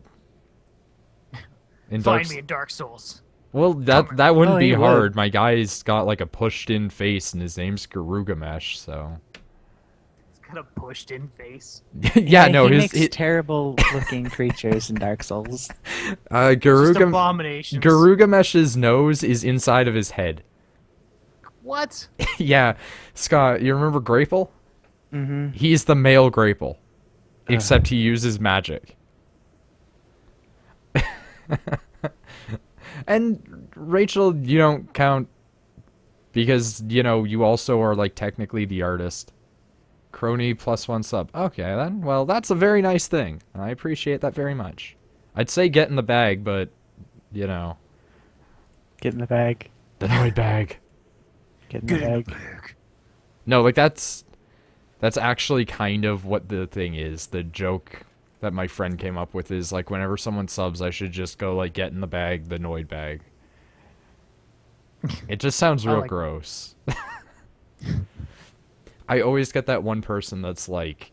In Find me in Dark Souls. Well, that wouldn't Oh, be he would. hard. My guy's got like a pushed-in face, and his name's Garugamesh, so. It's got a pushed-in face. Yeah, no, he his makes terrible-looking creatures in Dark Souls. Just Garugam abominations. Garugamesh's nose is inside of his head. What? Yeah, Scott, you remember Grapple? Mm-hmm. He's the male Grapple, except he uses magic. And Rachel, you don't count because, you know, you also are like technically the artist. Crony +1 sub. Okay, then. Well, that's a very nice thing. I appreciate that very much. I'd say get in the bag, but, you know. Get in the bag. TheNoidBag. Get in the bag. No, like that's actually kind of what the thing is. The joke that my friend came up with is like whenever someone subs, I should just go like get in the bag, TheNoidBag. It just sounds real like gross. I always get that one person that's like,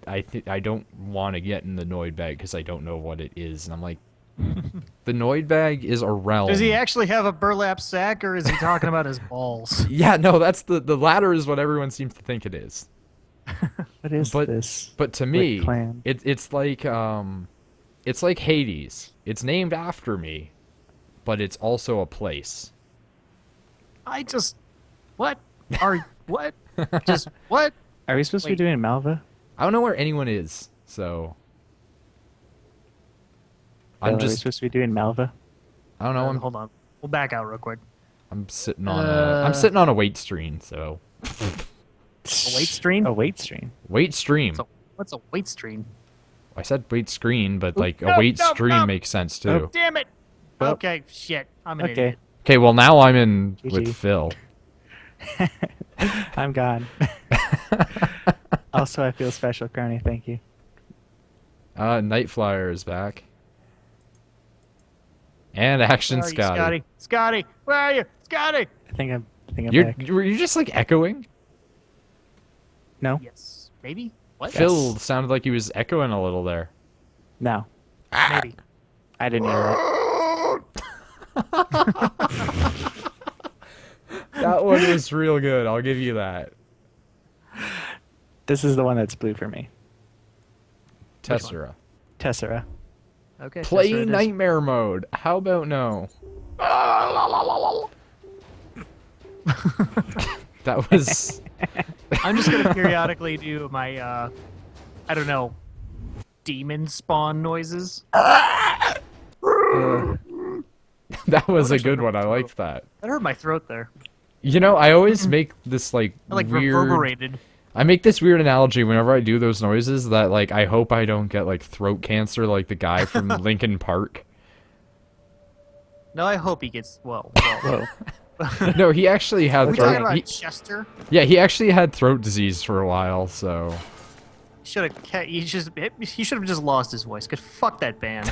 I don't want to get in the TheNoidBag because I don't know what it is, and I'm like, the TheNoidBag is a realm. Does he actually have a burlap sack, or is he talking about his balls? Yeah, no, that's the latter is what everyone seems to think it is. What is But this? but to me, clan? it's like Hades. It's named after me, but it's also a place. I just... What? What? Just... What? Are we supposed to be Wait. doing Malva? I don't know where anyone is, so Are I'm we just supposed to be doing Malva? I don't know. Hold on. We'll back out real quick. I'm sitting on a weight stream, so A weight stream? A weight stream. weight stream. What's a weight stream? I said weight screen, but like a no, weight no, stream no. makes sense Oh, too. damn it! Well, Okay, shit. I'm an Okay. idiot. Okay, well now I'm in with GG. Phil. I'm gone. Also, I feel special, Crony. Thank you. Night Flyer is back. And Action Where are you, Scotty. Scotty? Scotty, where are you? Scotty! I think I'm You're back. were you just like echoing? No? Yes. Maybe? What? Phil sounded like he was echoing a little there. No. Maybe. I didn't hear that. That one was real good. I'll give you that. This is the one that's blue for me. Tessera. Tessera. Okay. Play that's what it is. Nightmare Mode. How about no? That was... I'm just gonna periodically do my, I don't know, demon spawn noises. That was a good one. I liked that. That hurt my throat there. You know, I always make this like I like weird... reverberated. I make this weird analogy whenever I do those noises that, like, I hope I don't get, like, throat cancer like the guy from Linkin Park. No, I hope he gets whoa. No, he actually had Are we talking throat... about Chester? Yeah, he actually had throat disease for a while, so... He should have just lost his voice. Cause fuck that band.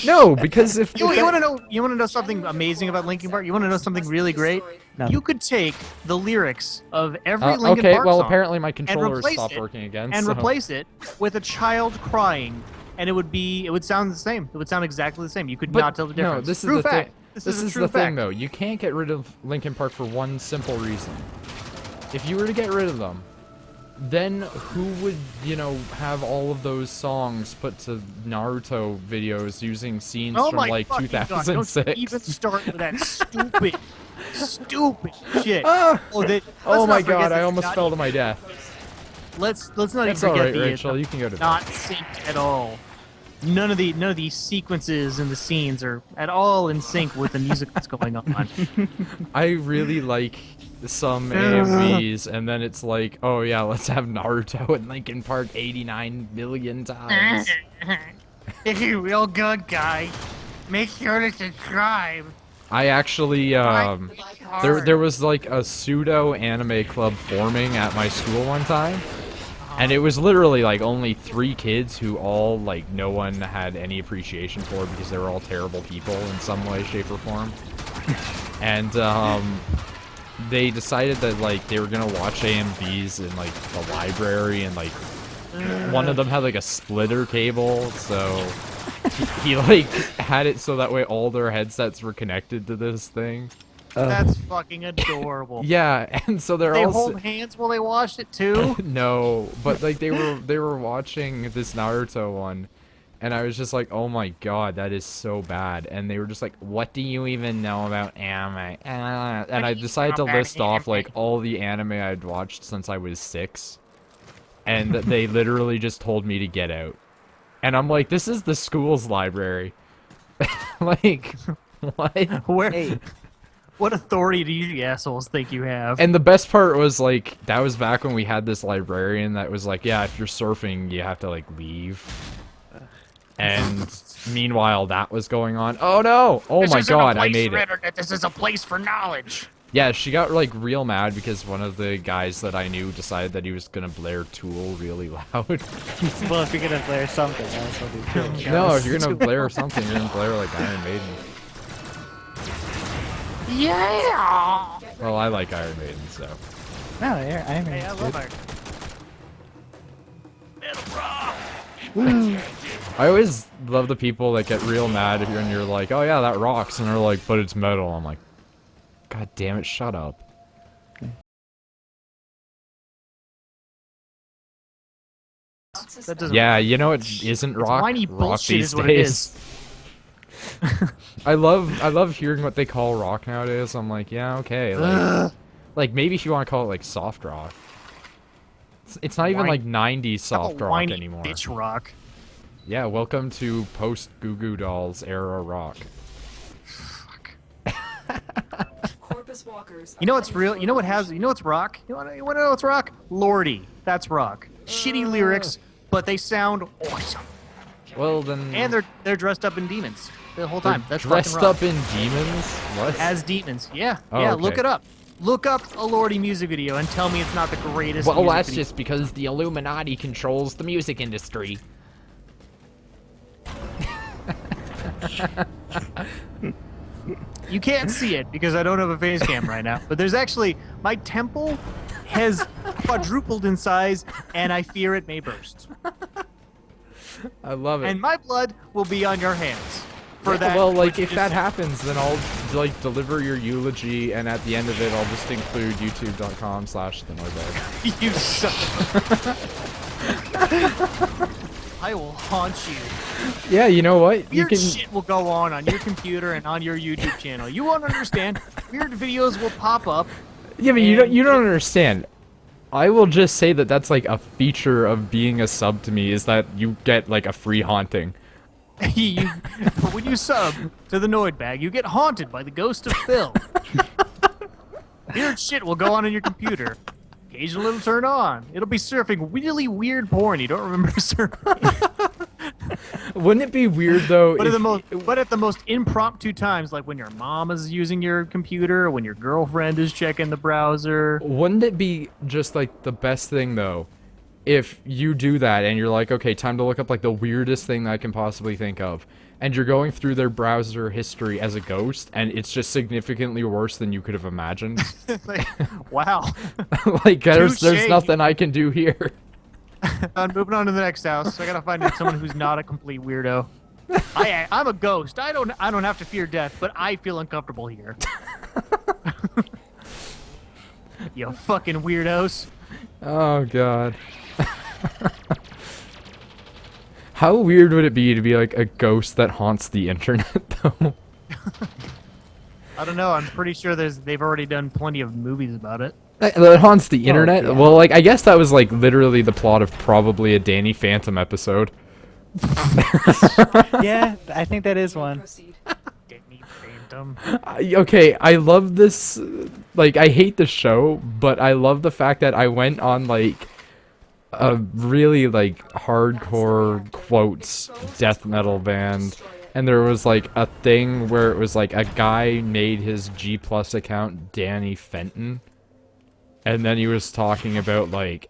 No, because if... You want to know something amazing about Linkin Park? You want to know something really great? No. You could take the lyrics of every Linkin okay, Park well, song apparently my controller replace stopped it- working again, and so... replace it with a child crying, and it would sound the same. It would sound exactly the same. You could But not tell the difference. no, this is True the fact. thing. This is is a the true thing, fact. though. You can't get rid of Linkin Park for one simple reason. If you were to get rid of them, then who would, you know, have all of those songs put to Naruto videos using scenes Oh from my like fucking God, 2006? don't even start with that stupid, stupid shit. Ah! Let's Oh not my forget God! that I it's almost not fell to even- my death. Let's not even It's all forget right, the Rachel. You can go to not synced at all. None of the sequences and the scenes are at all in sync with the music that's going on. I really like some AMVs, and then it's like, oh yeah, let's have Naruto and Linkin Park 89 million times. If you're a real good guy, make sure to subscribe. I actually, there was like a pseudo anime club forming at my school one time, and it was literally like only 3 kids who all like no one had any appreciation for because they were all terrible people in some way, shape, or form. And they decided that like they were gonna watch AMVs in like the library, and like one of them had like a splitter cable, so he like had it so that way all their headsets were connected to this thing. That's fucking adorable. Yeah, and so they're They all hold hands while they watched it too. no, but like they were watching this Naruto one, and I was just like, oh my God, that is so bad. And they were just like, what do you even know about anime? And I decided to list off like all the anime I'd watched since I was 6, and they literally just told me to get out. And I'm like, this is the school's library. Like, what? Where? What authority do you assholes think you have? And the best part was, like, that was back when we had this librarian that was like, yeah, if you're surfing, you have to, like, leave. And meanwhile, that was going on. Oh, no! Oh, my God, I made it. This is a place for knowledge. Yeah, she got, like, real mad because one of the guys that I knew decided that he was gonna blare Tool really loud. Well, if you're gonna blare something else, I'll do too. No, if you're gonna blare something, you're gonna blare, like, Iron Maiden. Yeah. Well, I like Iron Maiden, so. No, yeah, I mean, Hey, I it's love good. Iron. I always love the people that get real mad if you're like, oh yeah, that rocks, and they're like, but it's metal. I'm like, God damn it, shut up. That doesn't. Yeah, you know it isn't rock. whiny Rock bullshit these is what it days. is. I love hearing what they call rock nowadays. I'm like, yeah, okay. Like maybe if you want to call it like soft rock. It's not even like 90s soft rock whiny anymore. bitch rock. Yeah, welcome to post Goo Goo Dolls era rock. Corpus walkers. You know what's real? You know what has? You know what's rock? You want to know what's rock? Lordy. That's rock. Shitty lyrics, but they sound awesome. Well then. And they're dressed up in demons the whole they're time. That's dressed fucking rock. up in demons. What? As demons. Yeah. Oh, yeah. okay. Look it up. Look up a Lordy music video and tell me it's not the greatest. Well, music that's video. just because the Illuminati controls the music industry. You can't see it because I don't have a face cam right now. But there's actually my temple has quadrupled in size, and I fear it may burst. I love it. And my blood will be on your hands. For Yeah, that. well, like which if is- that happens, then I'll like deliver your eulogy, and at the end of it, I'll just include youtube.com/TheNoidBag. You son of I will haunt you. Yeah, you know what? You Weird can. shit will go on your computer and on your YouTube channel. You won't understand. Weird videos will pop up. Yeah, but you don't understand. I will just say that that's like a feature of being a sub to me is that you get like a free haunting. When you sub to the TheNoidBag, you get haunted by the ghost of Phil. Weird shit will go on in your computer. occasionally it'll turn on. It'll be surfing really weird porn you don't remember surfing. Wouldn't it be weird though? But if, at the most impromptu times, like when your mom is using your computer, or when your girlfriend is checking the browser. Wouldn't it be just like the best thing though, if you do that and you're like, okay, time to look up like the weirdest thing that I can possibly think of, and you're going through their browser history as a ghost, and it's just significantly worse than you could have imagined. Like, wow. Like there's Touche. nothing I can do here. I'm moving on to the next house. I gotta find someone who's not a complete weirdo. I'm a ghost. I don't have to fear death, but I feel uncomfortable here. You fucking weirdos. Oh god. How weird would it be to be like a ghost that haunts the internet though? I don't know. I'm pretty sure they've already done plenty of movies about it. That haunts the internet? yeah. Well, like, I guess that was, like, literally the plot of probably a Danny Phantom episode. Yeah, I think that is one. Proceed. Danny Phantom. Okay, I love this, like, I hate the show, but I love the fact that I went on, like, a really, like, hardcore, quotes, death metal band, and there was, like, a thing where it was, like, a guy made his G+ account Danny Fenton. And then he was talking about, like,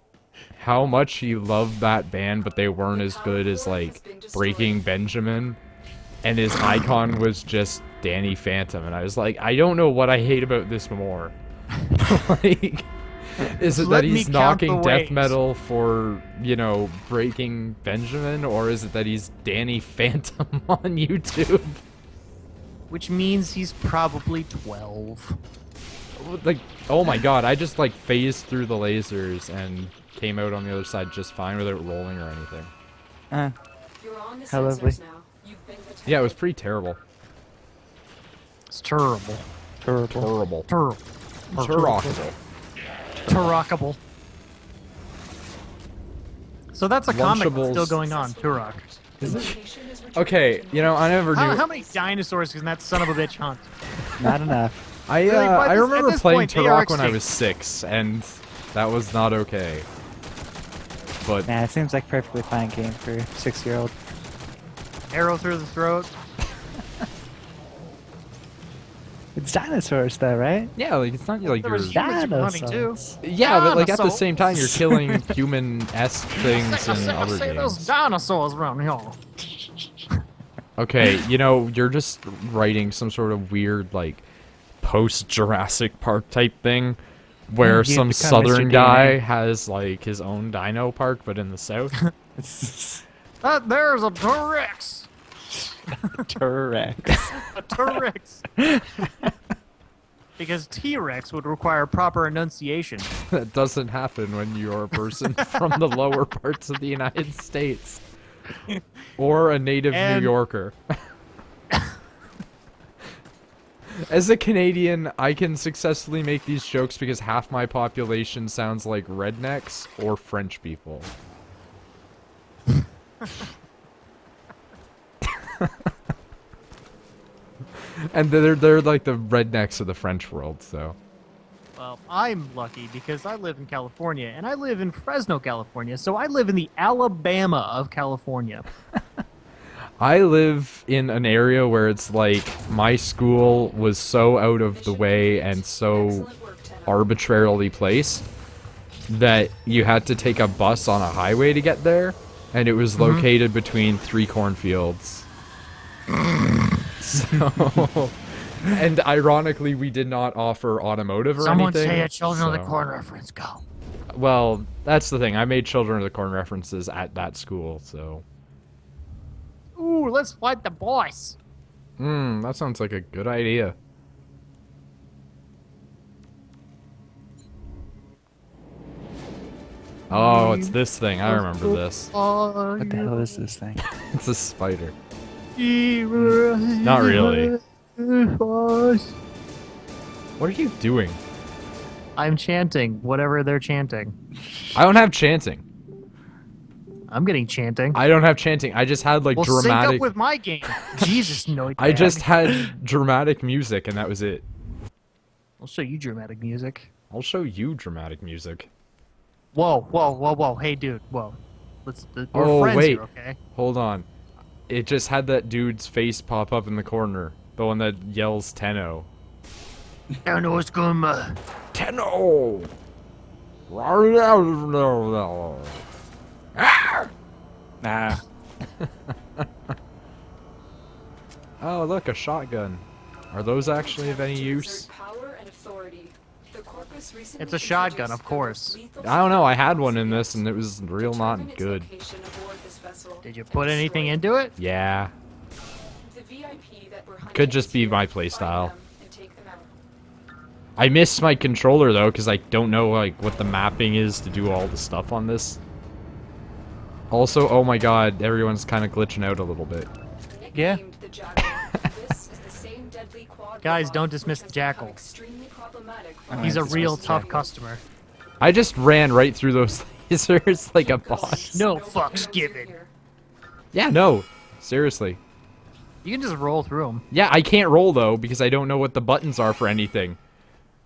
how much he loved that band, but they weren't as good as, like, Breaking Benjamin. And his icon was just Danny Phantom. And I was like, I don't know what I hate about this more. Like, is it Let that me he's count knocking the death ways. metal for, you know, Breaking Benjamin? Or is it that he's Danny Phantom on YouTube? Which means he's probably 12. Like, oh my god, I just, like, phased through the lasers and came out on the other side just fine without rolling or anything. You're on the How sensors lovely. now. You've been detected. Yeah, it was pretty terrible. It's terrible. Terrible. Terrible. Terrible. Terrible. Turokable. So that's a comic that's still Lunchables. going on, Turok. Location is returned Okay, to you know, I never knew. How many dinosaurs can that son of a bitch hunt? Not enough. I Really, but I at remember this playing point, they are Turok when I extinct. was 6, and that was not okay. But Nah, it seems like a perfectly fine game for a 6-year-old. Arrow through the throat. It's dinosaurs, though, right? yeah, like it's not like There you're. was humans you were hunting too. Dinosaurs. Yeah, but like at the Dinosaurs. same time, you're killing human-esque things in other Say those games. dinosaurs around here. Okay, you know, you're just writing some sort of weird, like, post-Jurassic Park type thing, where You've some become Mr. southern guy DNA. has, like, his own dino park, but in the south. There's a T-Rex. T-Rex. A T-Rex. Because T-Rex would require proper enunciation. That doesn't happen when you're a person from the lower parts of the United States. Or a native And- New Yorker. As a Canadian, I can successfully make these jokes because half my population sounds like rednecks or French people. And they're like the rednecks of the French world, so. Well, I'm lucky because I live in California, and I live in Fresno, California, so I live in the Alabama of California. I live in an area where it's like my school was so out of the way and so Excellent work, Tenno. arbitrarily placed that you had to take a bus on a highway to get there, and it was located between 3 cornfields. So, and ironically, we did not offer automotive or Someone anything. say a Children of the so- Corn reference. Go. Well, that's the thing. I made Children of the Corn references at that school, so. Ooh, let's fight the boss. That sounds like a good idea. Oh, it's this thing. I remember this. What the hell is this thing? It's a spider. Not Not really. What are you doing? I'm chanting whatever they're chanting. I don't have chanting. I'm getting chanting. I don't have chanting. I just had like Well, sync dramatic. up with my game. Jesus, no. I just had dramatic music, and that was it. I'll show you dramatic music. I'll show you dramatic music. Whoa. Hey, dude. Whoa. We're Oh, friends wait. here, okay? Hold on. It just had that dude's face pop up in the corner. The one that yells Tenno. I don't know what's going on. Tenno! Nah. Oh, look, a shotgun. Are those actually of any To use? exert power and authority. The corpus recently It's a shotgun, introduced of course. the lethal I don't know, I had weapons one in this and it unit. was real Determine not its good. location aboard this vessel Did you and put anything destroy it. into it? Yeah. The VIP that we're hunting Could just is be here. my Find playstyle. them and take them out. I missed my controller though, because I don't know like what the mapping is to do all the stuff on this. Also, oh my god, everyone's kind of glitching out a little bit. Yeah. Nicknamed the Jackal, this is the same deadly quad Guys, robot don't dismiss which the has Jackal. become extremely problematic for Oh, He's a Alright, real dismiss the tough Jackal. customer. I just ran right through those lasers like a boss. No fucks given. Yeah, no. Seriously. You can just roll through them. Yeah, I can't roll though, because I don't know what the buttons are for anything.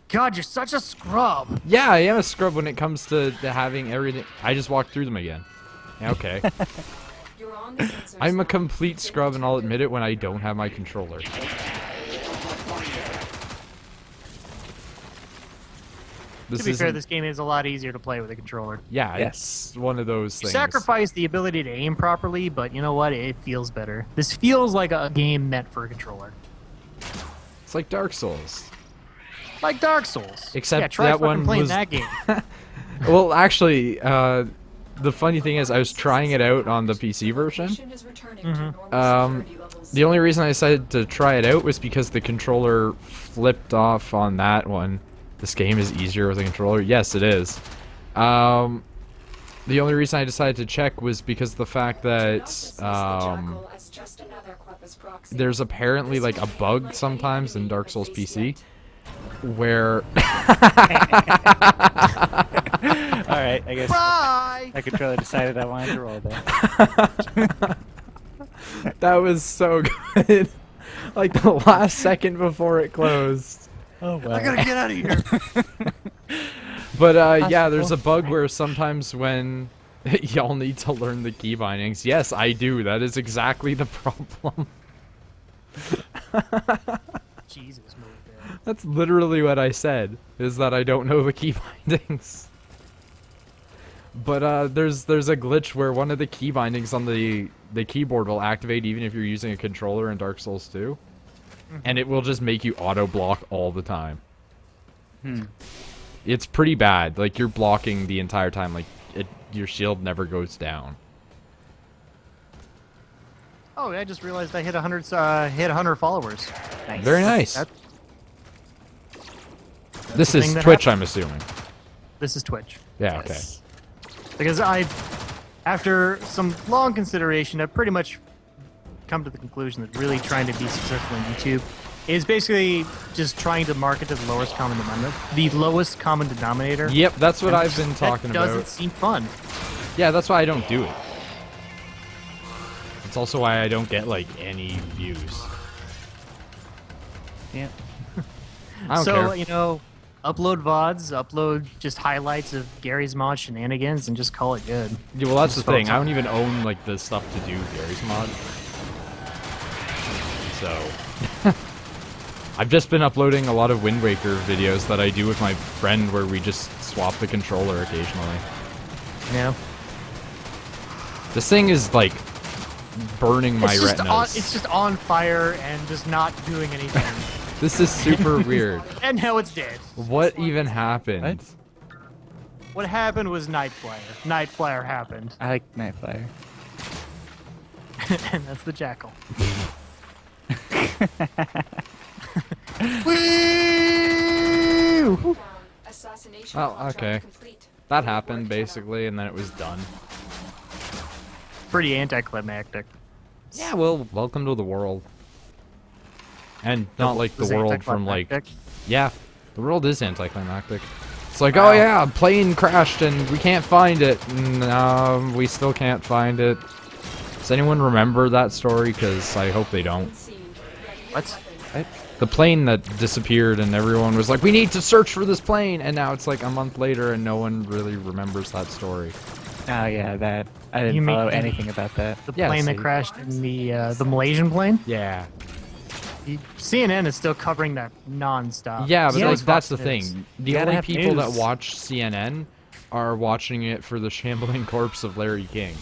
God, you're such a scrub. Yeah, I am a scrub when it comes to having everything. I just walked through them again. Yeah, okay. You're on the sensors I'm a now. complete scrub and I'll admit it when I don't have my controller. This To be fair, isn't- this game is a lot easier to play with a controller. Yeah, Yes. it's one of those You things. sacrifice the ability to aim properly, but you know what? It feels better. This feels like a game meant for a controller. It's like Dark Souls. Like Dark Souls. Except yeah, try that fucking one playing was- that game. Well, actually, the funny thing is I was trying it out on the PC version. Station is returning to normal security levels. The only reason I decided to try it out was because the controller flipped off on that one. This game is easier with a controller. Yes, it is. The only reason I decided to check was because the fact Now that dismiss the Jackal as just another Corpus proxy. there's apparently like a bug sometimes in Dark Souls PC where Alright, I guess Bye! my controller decided I wanted to roll there. that was so good. Like the last second before it closed. Oh well. I gotta get out of here. But yeah, there's a bug where sometimes when y'all need to learn the key bindings. Yes, I do. That is exactly the problem. Jesus, move there. That's literally what I said, is that I don't know the key bindings. But there's a glitch where one of the key bindings on the keyboard will activate even if you're using a controller in Dark Souls 2. And it will just make you auto block all the time. It's pretty bad. Like you're blocking the entire time. Like your shield never goes down. Oh, I just realized I hit 100 followers. Nice. Very nice. That- This the is thing that Twitch, happened. I'm assuming. This is Twitch. Yeah, okay. Yes. Because after some long consideration, I've pretty much come to the conclusion that really trying to be successful in YouTube is basically just trying to market to the lowest common denominator. The lowest common denominator. Yep, that's what And I've been talking that doesn't about. seem fun. Yeah, that's why I don't do it. It's also why I don't get like any views. Yeah. I don't So, care. you know, upload VODs, upload just highlights of Gary's mod shenanigans, and just call it good. Yeah, well, that's the Just thing. I Photoshop. don't even own like the stuff to do Gary's mod. So I've just been uploading a lot of Wind Waker videos that I do with my friend where we just swap the controller occasionally. You know? This thing is like burning my It's retinas. just on fire and just not doing anything. This is super weird. And now it's dead. What even happened? What happened was Night Flyer. Night Flyer happened. I like Night Flyer. And that's the Jackal. Woo! Assassination Oh, contract okay. complete. That happened basically, and then it was done. Pretty anticlimactic. Yeah, well, welcome to the world. And not like the Was world from like... anticlimactic? Yeah, the world is anticlimactic. It's like, oh yeah, plane crashed and we can't find it. No, we still can't find it. Does anyone remember that story? Because I hope they don't. Concede. Ready What? weapon. The plane that disappeared and everyone was like, we need to search for this plane, and now it's like a month later and no one really remembers that story. Oh yeah, that I didn't You mean- follow anything about that. The Yeah, plane that see. crashed in the Malaysian plane. Yeah. CNN is still covering that non-stop. Yeah, but So like, is that's the Fox News. thing. The gotta only have people that news. watch CNN are watching it for the shambling corpse of Larry King.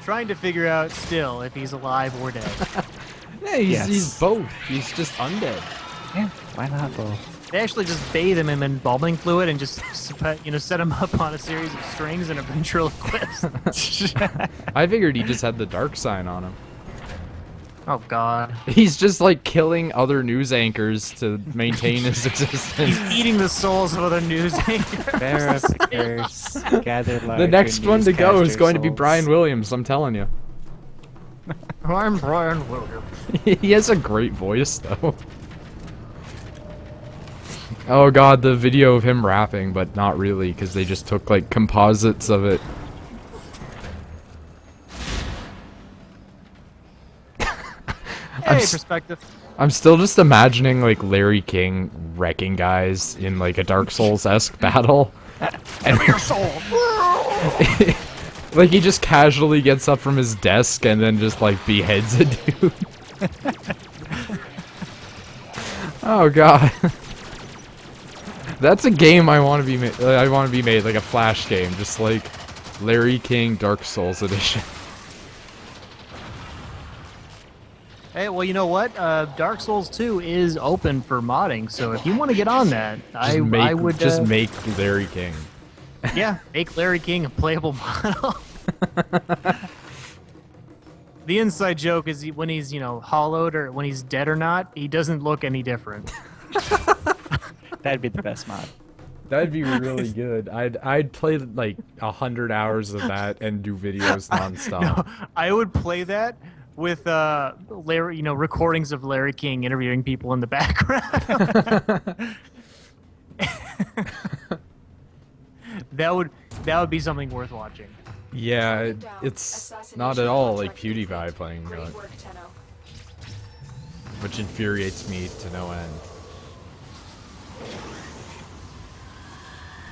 Trying to figure out still if he's alive or dead. Yeah, Yes. he's both. He's just undead. Yeah, why not both? They actually just bathe him in embalming fluid and just set him up on a series of strings and a ventriloquist. I figured he just had the dark sign on him. Oh God. He's just like killing other news anchors to maintain his existence. He's eating the souls of other news anchors. Bear of the curse, gather The larger next one to go is newscaster going to be souls. Brian Williams, I'm telling you. I'm Brian Williams. He has a great voice, though. Oh god, the video of him rapping, but not really, because they just took, like, composites of it. Hey, perspective. I'm still just imagining, like, Larry King wrecking guys in, like, a Dark Souls-esque battle. And Your soul. like, he just casually gets up from his desk and then just, like, beheads a dude. Oh god. That's a game I want to be made. I want to be made, like a Flash game, just like Larry King Dark Souls edition. Hey, well, you know what? Dark Souls 2 is open for modding, so if you want to get on that, I would just make Larry King. yeah, make Larry King a playable model. The inside joke is when he's, hollowed or when he's dead or not, he doesn't look any different. That'd be the best mod. That'd be really good. I'd play like 100 hours of that and do videos nonstop. No, I would play that with Larry, recordings of Larry King interviewing people in the background. That would be something worth watching. Yeah, it's not at all like PewDiePie playing Great that, work, Tenno. which infuriates me to no end.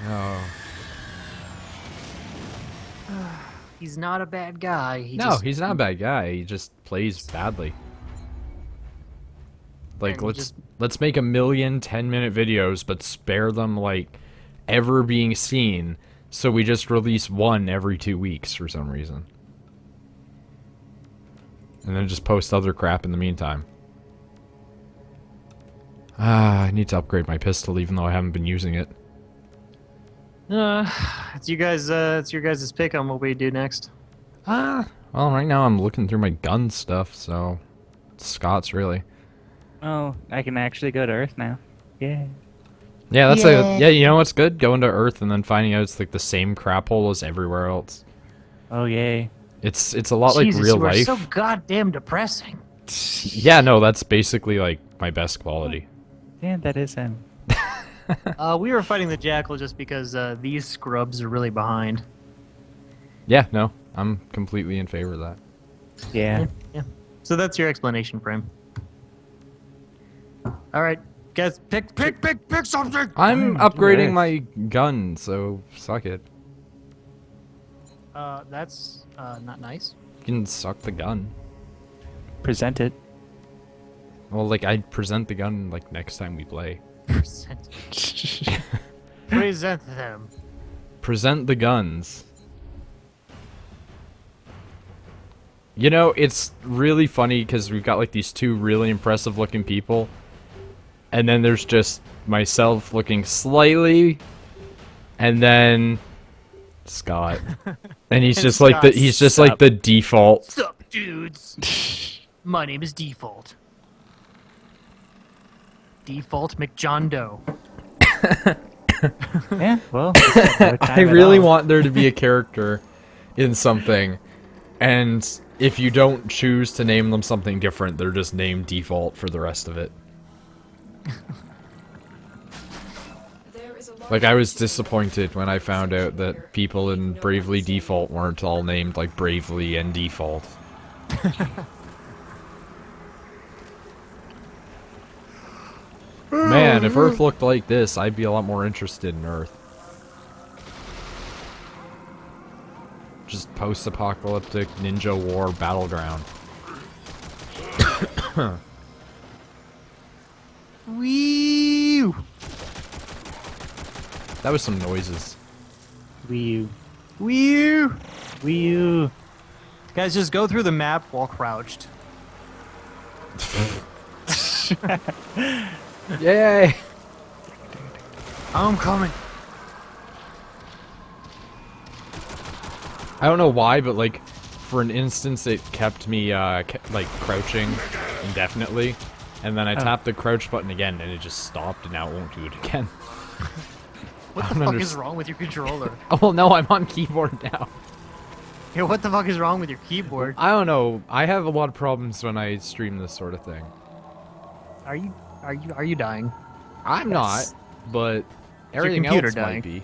Oh. He's not a bad guy. No, he's not a bad guy. He just plays badly. Like, And he let's make 1 million 10-minute videos, but spare them like ever being seen. So we just release one every 2 weeks for some reason, and then just post other crap in the meantime. I need to upgrade my pistol, even though I haven't been using it. It's you guys. It's your guys' pick on what we do next. Well, right now I'm looking through my gun stuff, so it's Scott's really. Oh, I can actually go to Earth now. Yeah. Yeah, that's yeah. You know what's good? Going to Earth and then finding out it's like the same crap hole as everywhere else. Oh yay. It's a lot like Jesus, real you are life. so goddamn depressing. Yeah, no, that's basically like my best quality. Yeah, that is him. We were fighting the jackal just because these scrubs are really behind. Yeah, no, I'm completely in favor of that. Yeah. Yeah. So that's your explanation, Frame. All right, guys, pick something. I'm do upgrading Earth. my gun, so suck it. That's not nice. You can suck the gun. Present it. Well, like I'd present the gun like next time we play. Present them. Present the guns. You know, it's really funny because we've got like these two really impressive looking people, and then there's just myself looking slightly, and then Scott, and he's And just like Scott, he's just like the default. Sup, dudes? My name is Default. Default McJohn Doe. Yeah, well. I really want there to be a character in something, and if you don't choose to name them something different, they're just named default for the rest of it. There is a large Like, I was disappointed when I found out that people in Bravely Default weren't all named like Bravely and Default. man, if Earth looked like this, I'd be a lot more interested in Earth. Just post-apocalyptic ninja war battleground. Wee. That was some noises. Wii U. Wee. Wii U. Guys, just go through the map while crouched. Yay! I'm coming. I don't know why, but like, for an instance, it kept me like crouching indefinitely, and then I tapped the crouch button again, and it just stopped, and now it won't do it again. What the fuck is wrong with your controller? Oh well, no, I'm on keyboard now. Yeah, what the fuck is wrong with your keyboard? I don't know. I have a lot of problems when I stream this sort of thing. Are you dying? I'm not, but everything computer else dying? might be.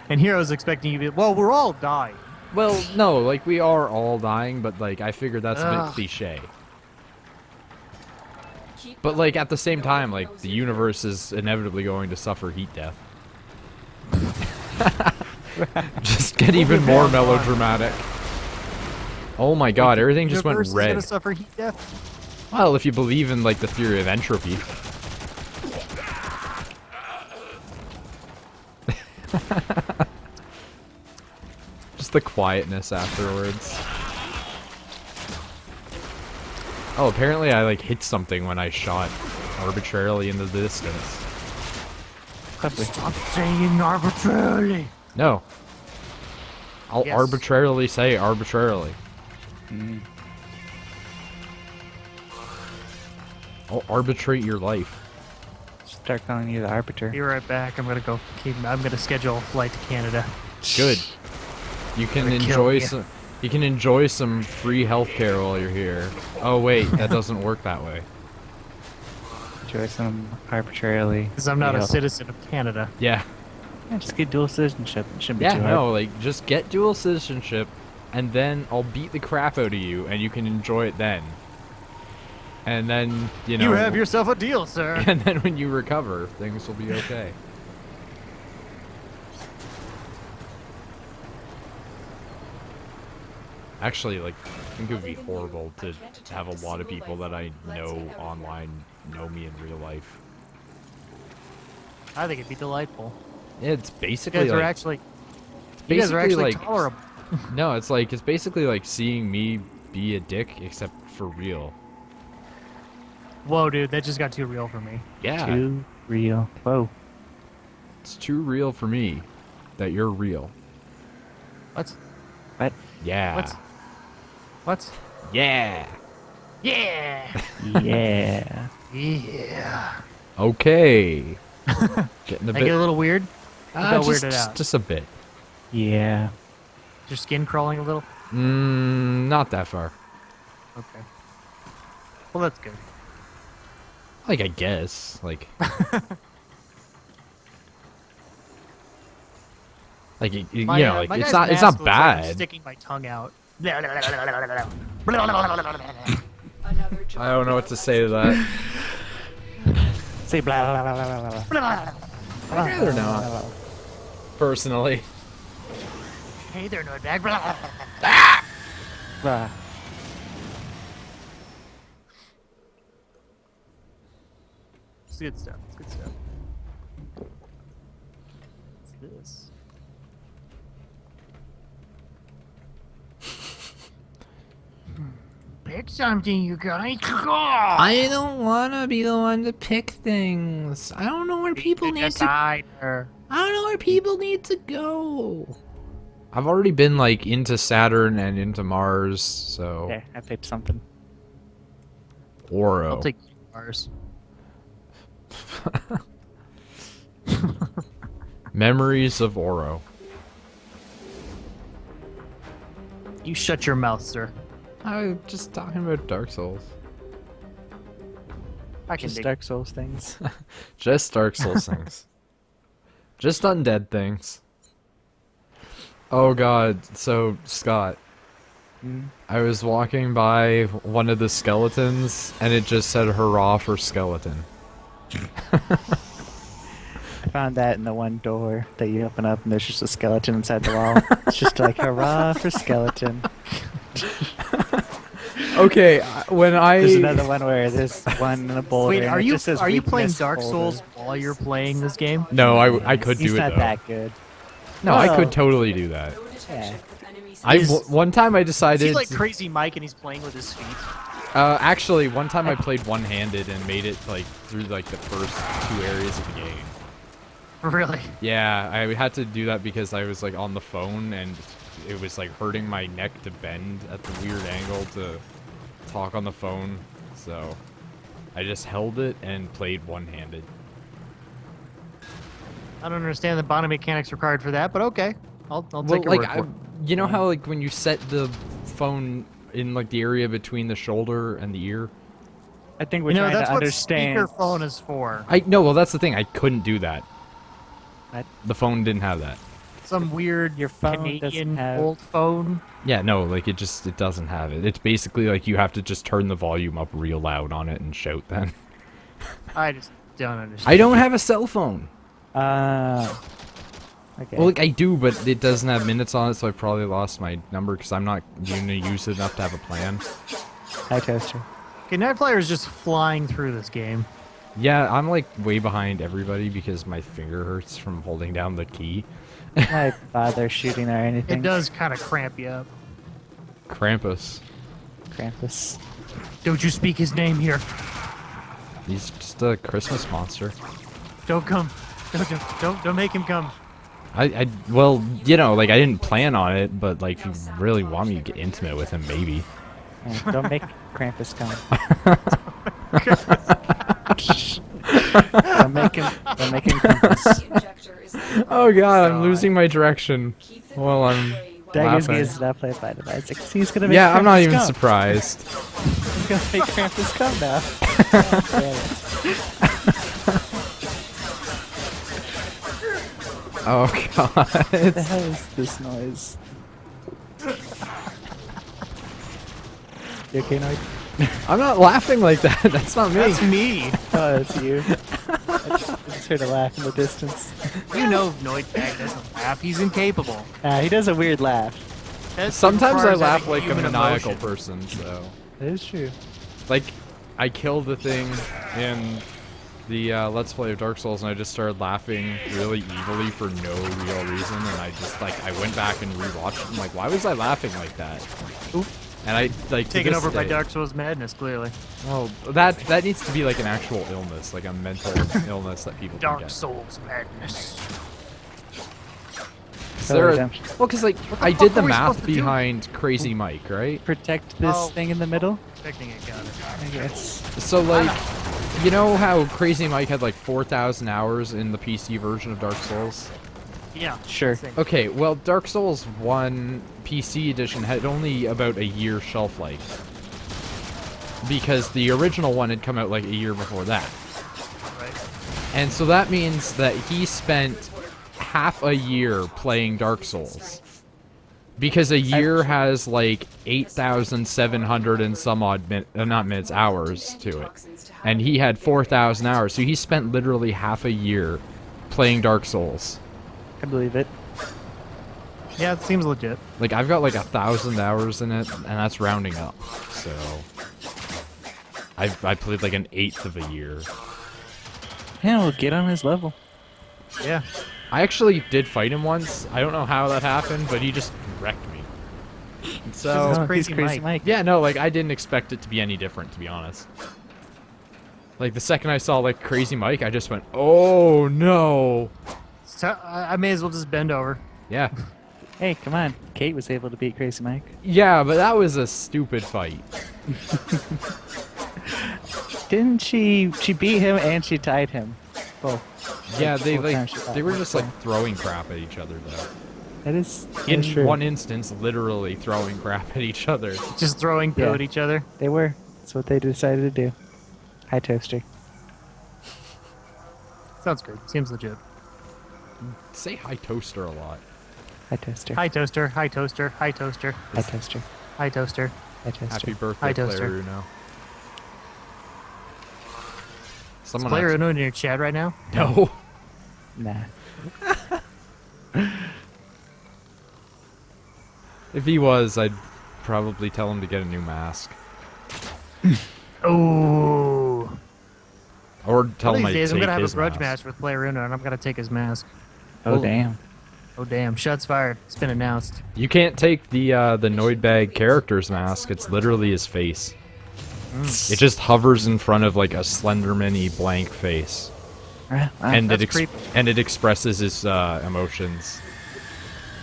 And here I was expecting you to be, well, we're all dying. Well, no, like we are all dying, but like I figured that's a bit Ugh. cliche. Keep But up. like at the same No time, one like knows the it. universe is inevitably going to suffer heat death. Just get even more melodramatic. Oh my god, everything just went Universe is red. gonna suffer heat death? Well, if you believe in like the theory of entropy. Just the quietness afterwards. Oh, apparently I like hit something when I shot arbitrarily into the distance. Stop saying arbitrarily. No. I'll Yes. arbitrarily say arbitrarily. I'll arbitrate your life. Start calling you the arbiter. Be right back. I'm gonna schedule a flight to Canada. Good. You can Gonna kill enjoy you. some. You can enjoy some free healthcare while you're here. Oh wait, that doesn't work that way. Enjoy some arbitrarily. Because I'm not a real- citizen of Canada. Yeah. Yeah, just get dual citizenship. It shouldn't be Yeah. too hard. No, like just get dual citizenship, and then I'll beat the crap out of you, and you can enjoy it then. And then you know. You have yourself a deal, sir. And then when you recover, things will be okay. Actually, like, I think it would be horrible to have a lot of people that I know online know me in real life. I think it'd be delightful. It's You basically guys are like, actually, you guys are actually like tolerable. no, it's basically like seeing me be a dick, except for real. Whoa, dude, that just got too real for me. Yeah, Too real. Whoa. it's too real for me that you're real. What? What? Yeah. What? What? Yeah. Yeah. Yeah. Yeah. Okay. Getting a Did I get a bit. little weird? I felt weirded Just, out. just a bit. Yeah. Is your skin crawling a little? Not that far. Okay. Well, that's good. Like, I guess. Like. Like, you My, know, my like, guy's it's mask not looks like I'm bad. sticking my tongue out. Another I don't know what to say to that. Say blah blah blah blah blah blah. I'd rather not. Personally. Hey there, NoidBag. Blah. It's good stuff. It's good stuff. What's this? Pick something, you guys. I don't want to be the one to pick things. I don't know where people need to. I don't know where people need to go. I've already been like into Saturn and into Mars, so There, I picked something. Oro. I'll take ours. Memories of Oro. You shut your mouth, sir. I'm just talking about Dark Souls. I can Just dig Dark Souls things. Just Dark Souls things. Just undead things. Oh god, so Scott, I was walking by one of the skeletons, and it just said "Hurrah for skeleton." I found that in the one door that you open up and there's just a skeleton inside the wall. It's just like, hurrah for skeleton. Okay, when There's I another one where there's one in a boulder. Wait, and are it you just says playing weakness Dark boulder. Souls while you're playing this game? no, I could He's do it not though. that good. No, I Oh. could totally do that. No detection of enemy One time I Is decided. he like Crazy Mike and he's playing with his feet? Actually, one time I played one-handed and made it like through like the first 2 areas of the game. Really? Yeah, I had to do that because I was like on the phone and it was like hurting my neck to bend at the weird angle to talk on the phone. So I just held it and played one-handed. I don't understand the bonding mechanics required for that, but okay. I'll Well, take your like word for it. you know how like when you set the phone in like the area between the shoulder and the ear? I think we're You know, trying that's to what understand. speakerphone is for. Well, that's the thing. I couldn't do that. What? The phone didn't have that. Some weird Your phone Canadian doesn't have- old phone. Yeah, no, like it doesn't have it. It's basically like you have to just turn the volume up real loud on it and shout then. I just don't understand. I don't have a cell phone. Okay. Well, like I do, but it doesn't have minutes on it, so I probably lost my number because I'm not going to use it enough to have a plan. Hi, Toaster. Okay, Night Flyer is just flying through this game. Yeah, I'm like way behind everybody because my finger hurts from holding down the key. Not bother shooting or anything. It does kind of cramp you up. Krampus. Krampus. Don't you speak his name here. He's just a Christmas monster. Don't come. Don't make him come. Well, you know, like I didn't plan on it, but like if you really want me to get intimate with him, maybe. Yeah, don't make Krampus come. Don't make him Krampus. The injector is Oh god, I'm God. losing my direction keep them while I'm away while That gives me laughing. his not play by device. He's gonna make Yeah, I'm not Krampus even come. surprised. He's gonna make Krampus come now. Damn it. Oh god. What the hell is this noise? You okay, Noid? I'm not laughing like that. That's not me. That's me. Oh, it's you. I just heard a laugh in the distance. You know NoidBag doesn't laugh. He's incapable. He does a weird laugh. That Sometimes I requires laugh having like a human maniacal emotion. person, so. That is true. Like, I killed the thing in the Let's Play of Dark Souls, and I just started laughing really evilly for no real reason, and I just, like, I went back and rewatched it, and like, why was I laughing like that? Oop. And I, like, to Taken this over by day- Dark Souls madness, clearly. Well, that needs to be like an actual illness, like a mental illness that people can Dark get. Souls madness. Is Oh, there a- redemption. well, because like the I fuck did the are we math supposed to do? behind Crazy Mike, right? Protect this Oh. thing in the middle, Protecting it, got it. I guess. So like, you know how Crazy Mike had like 4,000 hours in the PC version of Dark Souls? Yeah. Sure. same. Okay, well, Dark Souls 1 PC edition had only about a year shelf life. Because the original one had come out like a year before that. Right. And so that means that he spent half a year playing Dark Souls. Because a year has like 8,700 and some odd not minutes, hours to it. And he had 4,000 hours. So he spent literally half a year playing Dark Souls. I believe it. Yeah, it seems legit. Like I've got like 1,000 hours in it, and that's rounding up. So I played like an eighth of a year. Yeah, we'll get on his level. Yeah. I actually did fight him once. I don't know how that happened, but he just wrecked me. So It's Oh, Crazy he's Crazy Mike. Mike. yeah, no, like I didn't expect it to be any different, to be honest. Like the second I saw like Crazy Mike, I just went, "Oh no!" So I may as well just bend over. Yeah, Hey, come on. Kate was able to beat Crazy Mike. yeah, but that was a stupid fight. Didn't she? She beat him and she tied him. Both. Yeah, they both times she like fought they were him, just so- like throwing crap at each other though. That is In true. one instance, literally throwing crap at each other. Just throwing poo Yeah. at each other. They were. That's what they decided to do. Hi, Toaster. Sounds good. Seems legit. Say hi toaster a lot. Hi, Toaster. Hi, Toaster. Hi, Toaster. Hi, Toaster. Hi, Toaster. Hi, Toaster. Happy birthday, Hi, Toaster. Player Uno. Is Someone Player else- Uno in your chat right now? No. Nah. If he was, I'd probably tell him to get a new mask. Oh. Or tell One him of these I'd days, I'm take gonna have a his grudge mask. match with Player Uno, and I'm gonna take his mask. Oh, Well- damn. Oh damn! Shots fired. It's been announced. You can't take the TheNoidBag character's mask. It's literally his face. It just hovers in front of like a Slenderman-y blank face, and That's it creepy. and it expresses his emotions.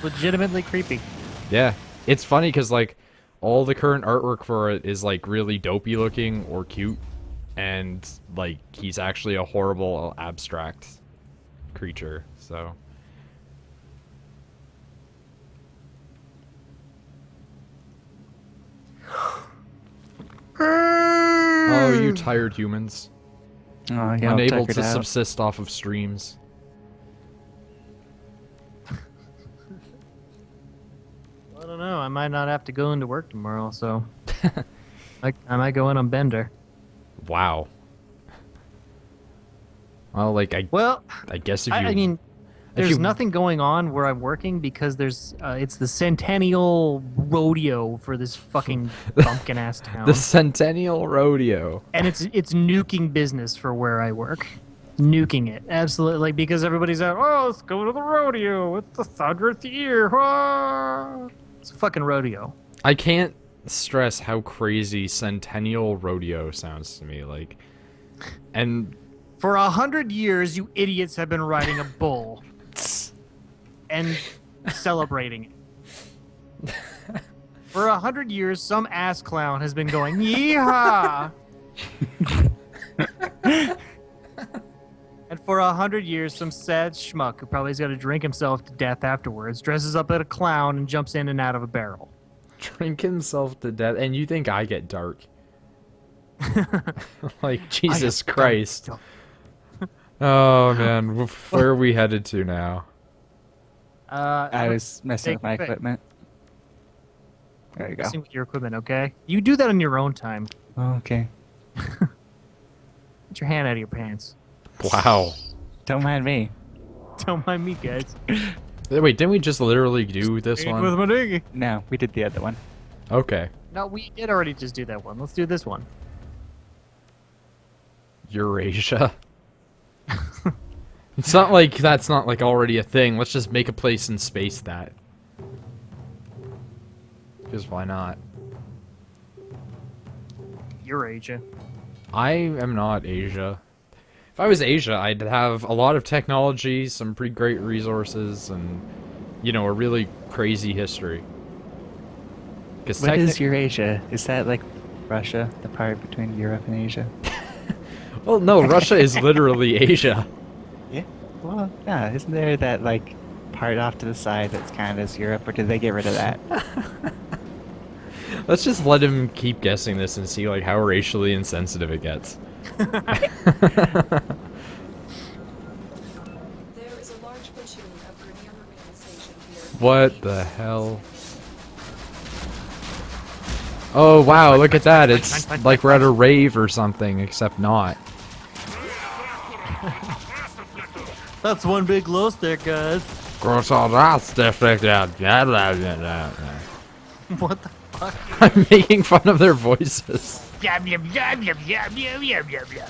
Legitimately creepy. Yeah, it's funny because like all the current artwork for it is like really dopey looking or cute, and like he's actually a horrible abstract creature. So. Oh, you tired humans. Oh, yeah, Unable tuckered to out. subsist off of streams. I don't know. I might not have to go into work tomorrow, so I might go in on Bender. Wow. Well, like, Well, I guess if you... I mean, if there's you- nothing going on where I'm working because there's it's the centennial rodeo for this fucking bumpkin ass town, The Centennial Rodeo. and it's nuking business for where I work. Nuking it, absolutely, like because everybody's out. Oh, let's go to the rodeo. It's the 100th year. Ah." It's a fucking rodeo. I can't stress how crazy Centennial Rodeo sounds to me, like... And... For 100 years, you idiots have been riding a bull and celebrating it. For 100 years, some ass clown has been going, yeehaw! And for 100 years, some sad schmuck who probably has got to drink himself to death afterwards dresses up as a clown and jumps in and out of a barrel. drink himself to death, and you think I get dark. Like, Jesus Christ. Oh, man. Where are we headed to now? I was messing with my Take- equipment. There you go. Messing with your equipment, okay? You do that on your own time. Okay. Get your hand out of your pants. Wow. Don't mind me. Don't mind me, guys. Wait, didn't we just literally do this With one? my dinghy. No, we did the other one. Okay. No, we did already just do that one. Let's do this one. Eurasia. It's not like that's not like already a thing. Let's just make a place in space that. Because why not? Eurasia. I am not Asia. If I was Asia, I'd have a lot of technology, some pretty great resources, and, you know, a really crazy history. Because What is Eurasia? Is that like Russia, the part between Europe and Asia? Well, no, Russia is literally Asia. Yeah. Well, yeah. Isn't there that like part off to the side that's kind of as Europe, or did they get rid of that? Let's just let him keep guessing this and see like how racially insensitive it gets. There is a large platoon of Grenier Marine Station here. What the hell? Oh wow, look at that. It's like we're at a rave or something, except not. That's one big glow stick, guys. What What the fuck? I'm making fun of their voices. Yum, yum, yum, yum, yum, yum, yum, yum, yum.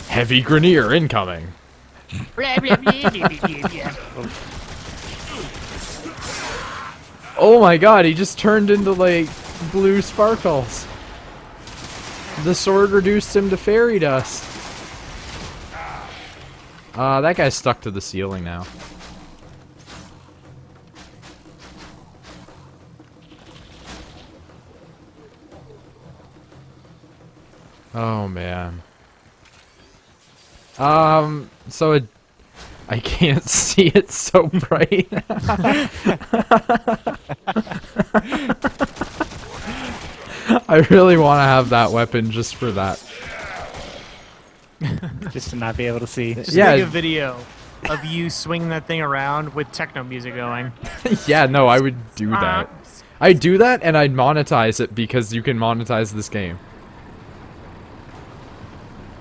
Heavy Grenier incoming. Blah, blah, blah, blah, blah, blah. Oh my god, he just turned into like blue sparkles. The sword reduced him to fairy dust. That guy's stuck to the ceiling now. Oh man. So it, I can't see it so bright. I really want to have that weapon just for that. Just to not be able to see. Just Yeah. make a video of you swinging that thing around with techno music going. Yeah, no, I would do that. I'd do that and I'd monetize it because you can monetize this game.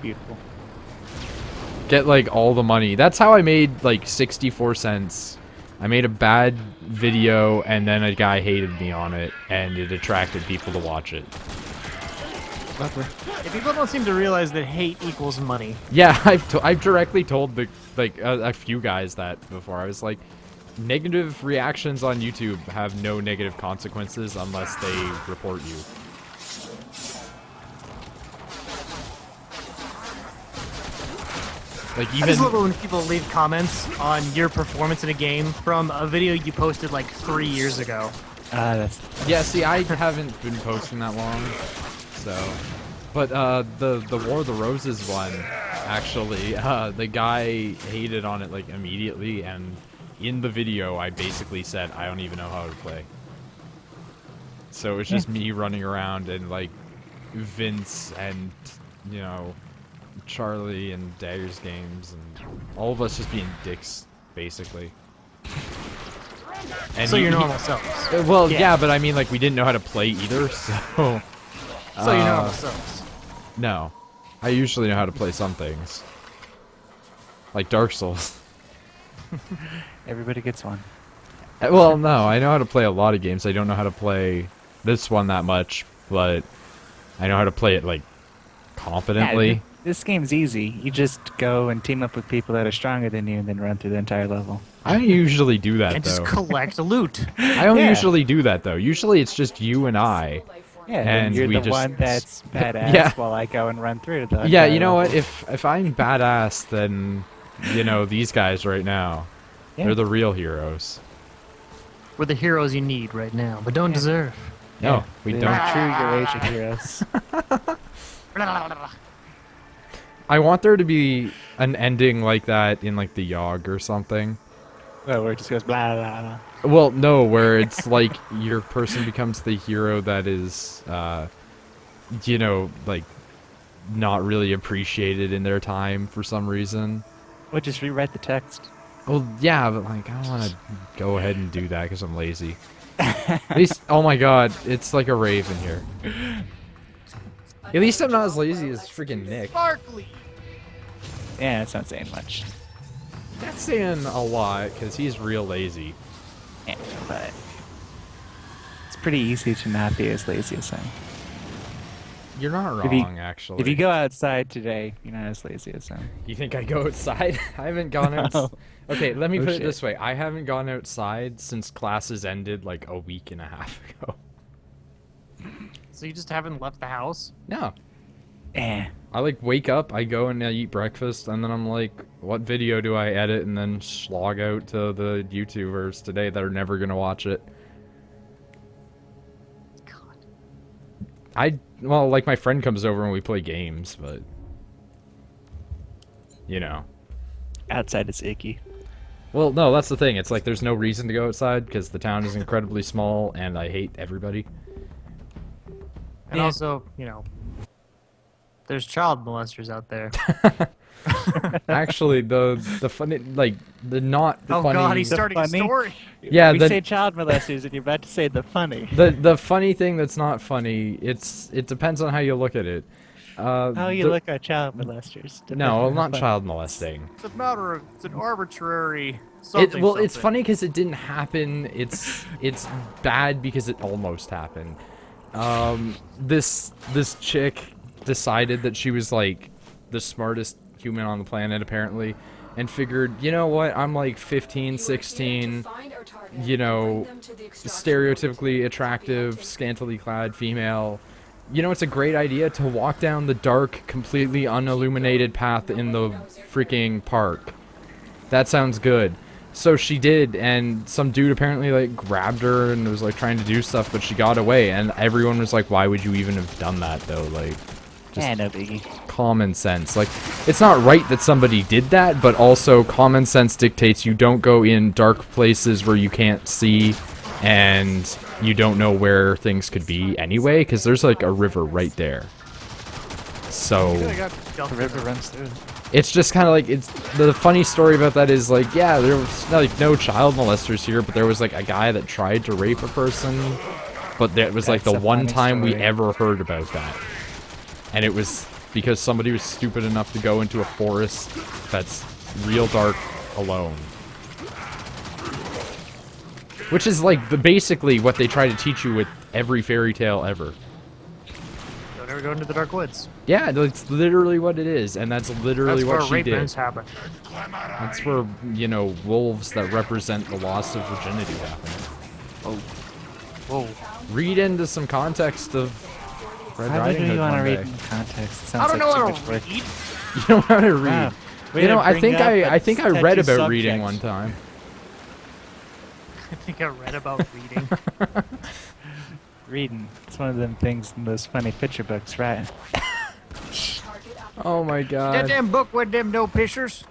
Beautiful. Get like all the money. That's how I made like 64 cents. I made a bad video and then a guy hated me on it and it attracted people to watch it. Lovely. If people don't seem to realize that hate equals money. Yeah, I've directly told the a few guys that before. I was like, negative reactions on YouTube have no negative consequences unless they report you. Like I just love even it when people leave comments on your performance in a game from a video you posted like 3 years ago. That's yeah. See, I haven't been posting that long, so. But the War of the Roses one, actually, the guy hated on it like immediately, and in the video I basically said I don't even know how to play. So it was just me running around and like Vince and you know Charlie and Dagger's games and all of us just being dicks basically. And So your normal selves. well, yeah, but I mean like we didn't know how to play either, so. So your normal selves. No. I usually know how to play some things. Like Dark Souls. everybody gets one. Well, no, I know how to play a lot of games. I don't know how to play this one that much, but I know how to play it, like, competently. Yeah, this game's easy. You just go and team up with people that are stronger than you and then run through the entire level. I don't usually do that, And though. just collect loot. I don't Yeah. usually do that, though. Usually it's just you and I. Yeah, And and you're we the just one that's badass Yeah. while I go and run through the Yeah, entire you know what? level. If I'm badass, then, you know, these guys right now, Yeah. they're the real heroes. We're the heroes you need right now, but don't deserve. No, we They're don't. true Eurasian heroes. I want there to be an ending like that in, like, the Yogg or something. Well, where it just goes blah blah blah. Well, no, where it's like your person becomes the hero that is, you know, like, not really appreciated in their time for some reason. We'll just rewrite the text. Well, yeah, but, like, I don't want to go ahead and do that because I'm lazy. At least, oh my god, it's like a rave in here. At least I'm not as lazy as freaking Nick. Sparkly. Yeah, that's not saying much. That's saying a lot because he's real lazy. Yeah, but it's pretty easy to not be as lazy as him. You're not If you- wrong, actually. If you go outside today, you're not as lazy as him. You think I go outside? I haven't gone out. No. Okay, let me Oh, put it shit. this way. I haven't gone outside since classes ended like a week and a half ago. So you just haven't left the house? No. Eh. I like wake up, I go and I eat breakfast, and then I'm like, what video do I edit and then slog out to the YouTubers today that are never gonna watch it? God. Well, like my friend comes over and we play games, but you know. Outside is icky. Well, no, that's the thing. It's like there's no reason to go outside because the town is incredibly small and I hate everybody. And Yeah. also, you know, there's child molesters out there. Actually, the funny, like, the not the Oh funny... God, he's The starting a funny- story. Yeah, we the- say child molesters, and you're about to say the funny. The funny thing that's not funny, it depends on how you look at it. How you look at child molesters. depending No, on not funny. child molesting. It's a matter of, it's an arbitrary something. Well, it's something. funny because it didn't happen. It's bad because it almost happened. This chick decided that she was like the smartest human on the planet apparently, and figured, you know what? I'm like 15, 16, you know, stereotypically attractive, scantily clad female. You know, it's a great idea to walk down the dark, completely unilluminated path in the freaking park. That sounds good. So she did, and some dude apparently like grabbed her and was like trying to do stuff, but she got away, and everyone was like, why would you even have done that though? Like, Yeah, no biggie. common sense. Like, it's not right that somebody did that, but also common sense dictates you don't go in dark places where you can't see and you don't know where things could be anyway, because there's like a river right there. So The river runs through. it's just kind of like, it's the funny story about that is like, yeah, there was like no child molesters here, but there was like a guy that tried to rape a person But that was like That's the a one funny time we story. ever heard about that. And it was because somebody was stupid enough to go into a forest that's real dark alone. Which is like basically what they try to teach you with every fairy tale ever. Don't ever go into the dark woods. Yeah, that's literally what it is, and that's literally That's what where she did. rape happen. That's where, you know, wolves that represent the loss of virginity happen. Whoa. Read into some context of Red How Riding do Hood you want to one read day. in context? It I sounds don't know like too how much to work. read. You don't know how to read. Wow. Way You to know, I bring think up a I read touchy about reading subject. one time. I think I read about reading. Reading. It's one of them things in those funny picture books, right? Oh my that god. damn book with them no pictures.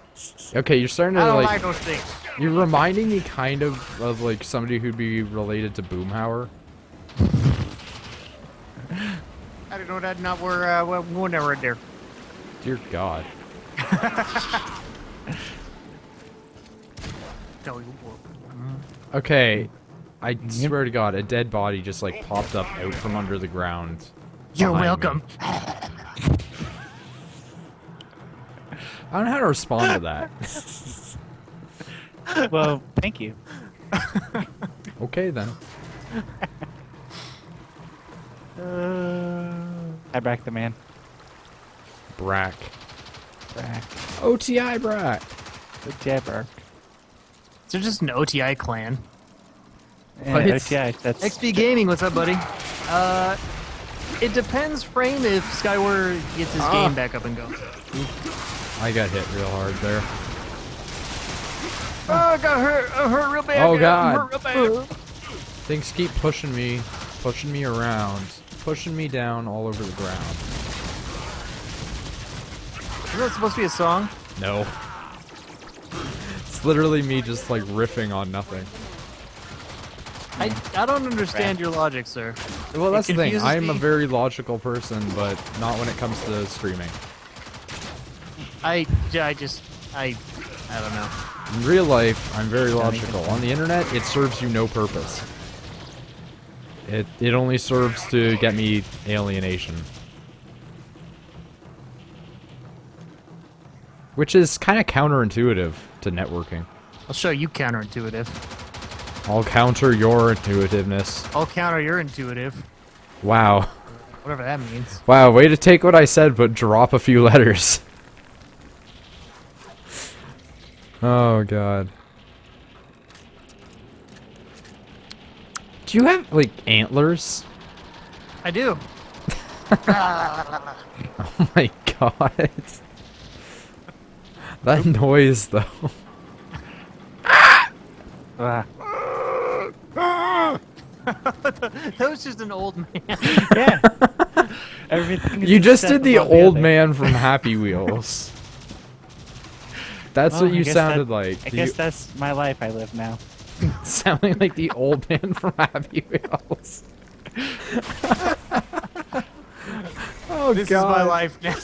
Okay, you're starting I to don't like. like those things. You're reminding me kind of like somebody who'd be related to Boomhauer. I don't know that not where we're never in there. Dear God. No, you won't. Okay, I swear to God, a dead body just like popped up out from under the ground. You're behind me. welcome. I don't know how to respond to that. Well, thank you. Okay then. I back the man. Brack. Back. OTI Brack. The jabber. Is there just an OTI clan? Yeah, What? OTI, that's XP Gaming, what's up, buddy? It depends, Frame, if Skyward gets his game back up and going. I got hit real hard there. Oh, I got hurt. I hurt real bad. Oh, I'm God. hurt real bad. Things keep pushing me around, pushing me down all over the ground. Is that supposed to be a song? No. It's literally me just like riffing on nothing. I don't understand your logic, sir. Well, that's the thing. confuses I'm a me. very logical person, but not when it comes to streaming. I don't know. In real life, I'm very logical. On the internet, it serves you no purpose. It only serves to get me alienation. Which is kind of counterintuitive to networking. I'll show you counterintuitive. I'll counter your intuitiveness. I'll counter your intuitive. Wow. Whatever that means. Wow, way to take what I said but drop a few letters. Oh god. Do you have, like, antlers? I do. Oh my god. That noise, though. Ah. That was just an old man. Yeah. Everything is You a just step did the above old other. man from Happy Wheels. That's Well, what I you guess sounded that- like. I Do guess you- that's my life I live now. sounding like the old man from Happy Wheels. Oh This god. is my life now.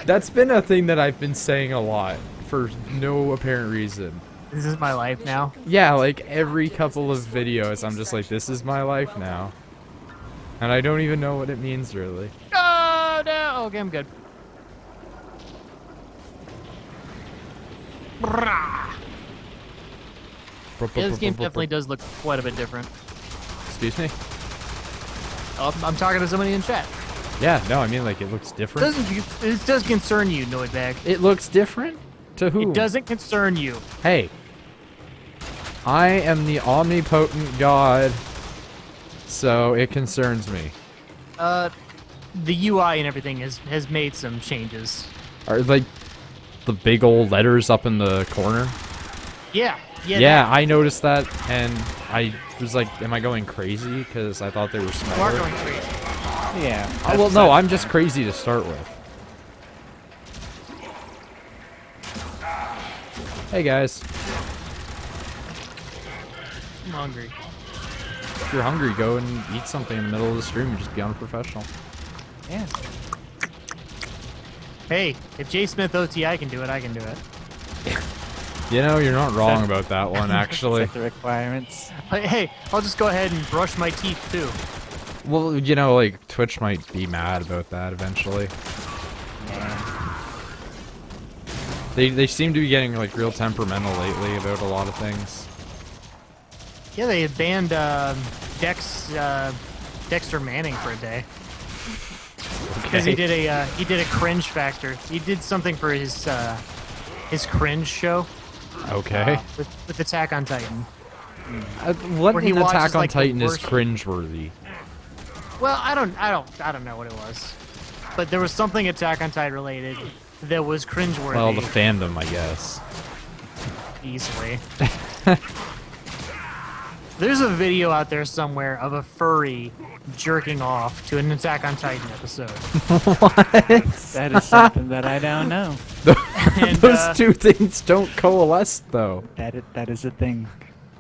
That's been a thing that I've been saying a lot for no apparent reason. This is my life now. Yeah, like every couple of videos I'm just like, this is my life now. And I don't even know what it means really. Oh, no. Okay, I'm good. Brah. Yeah, this game definitely does look quite a bit different. Excuse me? Oh, I'm talking to somebody in chat. Yeah, no, I mean like it looks different. It does concern you, NoidBag. It looks different? To who? It doesn't concern you. Hey. I am the omnipotent god, so it concerns me. The UI and everything has made some changes. Are like the big old letters up in the corner? Yeah. Yeah, I noticed that, and I was like, am I going crazy? Because I thought they were You are smaller. going crazy. Yeah. Oh, well, no, I'm just crazy to start with. Hey, guys. I'm hungry. If you're hungry, go and eat something in the middle of the stream and just be unprofessional. Yeah. Hey, if J Smith OTI can do it, I can do it. You know, you're not wrong about that one, actually. Set the requirements. Hey, I'll just go ahead and brush my teeth too. Well, you know, like, Twitch might be mad about that eventually. Yeah. They seem to be getting, like, real temperamental lately about a lot of things. Yeah, they had banned Dexter Manning for a day because he did a cringe factor. He did something for his cringe show. Okay. With Attack on Titan. What Where he in Attack watches, on like, the Titan is worst- cringeworthy? Well, I don't know what it was, but there was something Attack on Titan related that was cringeworthy. Well, the fandom, I guess. Easily. There's a video out there somewhere of a furry jerking off to an Attack on Titan episode. What? That is something that I don't know. And, Those two things don't coalesce, though. That is a thing.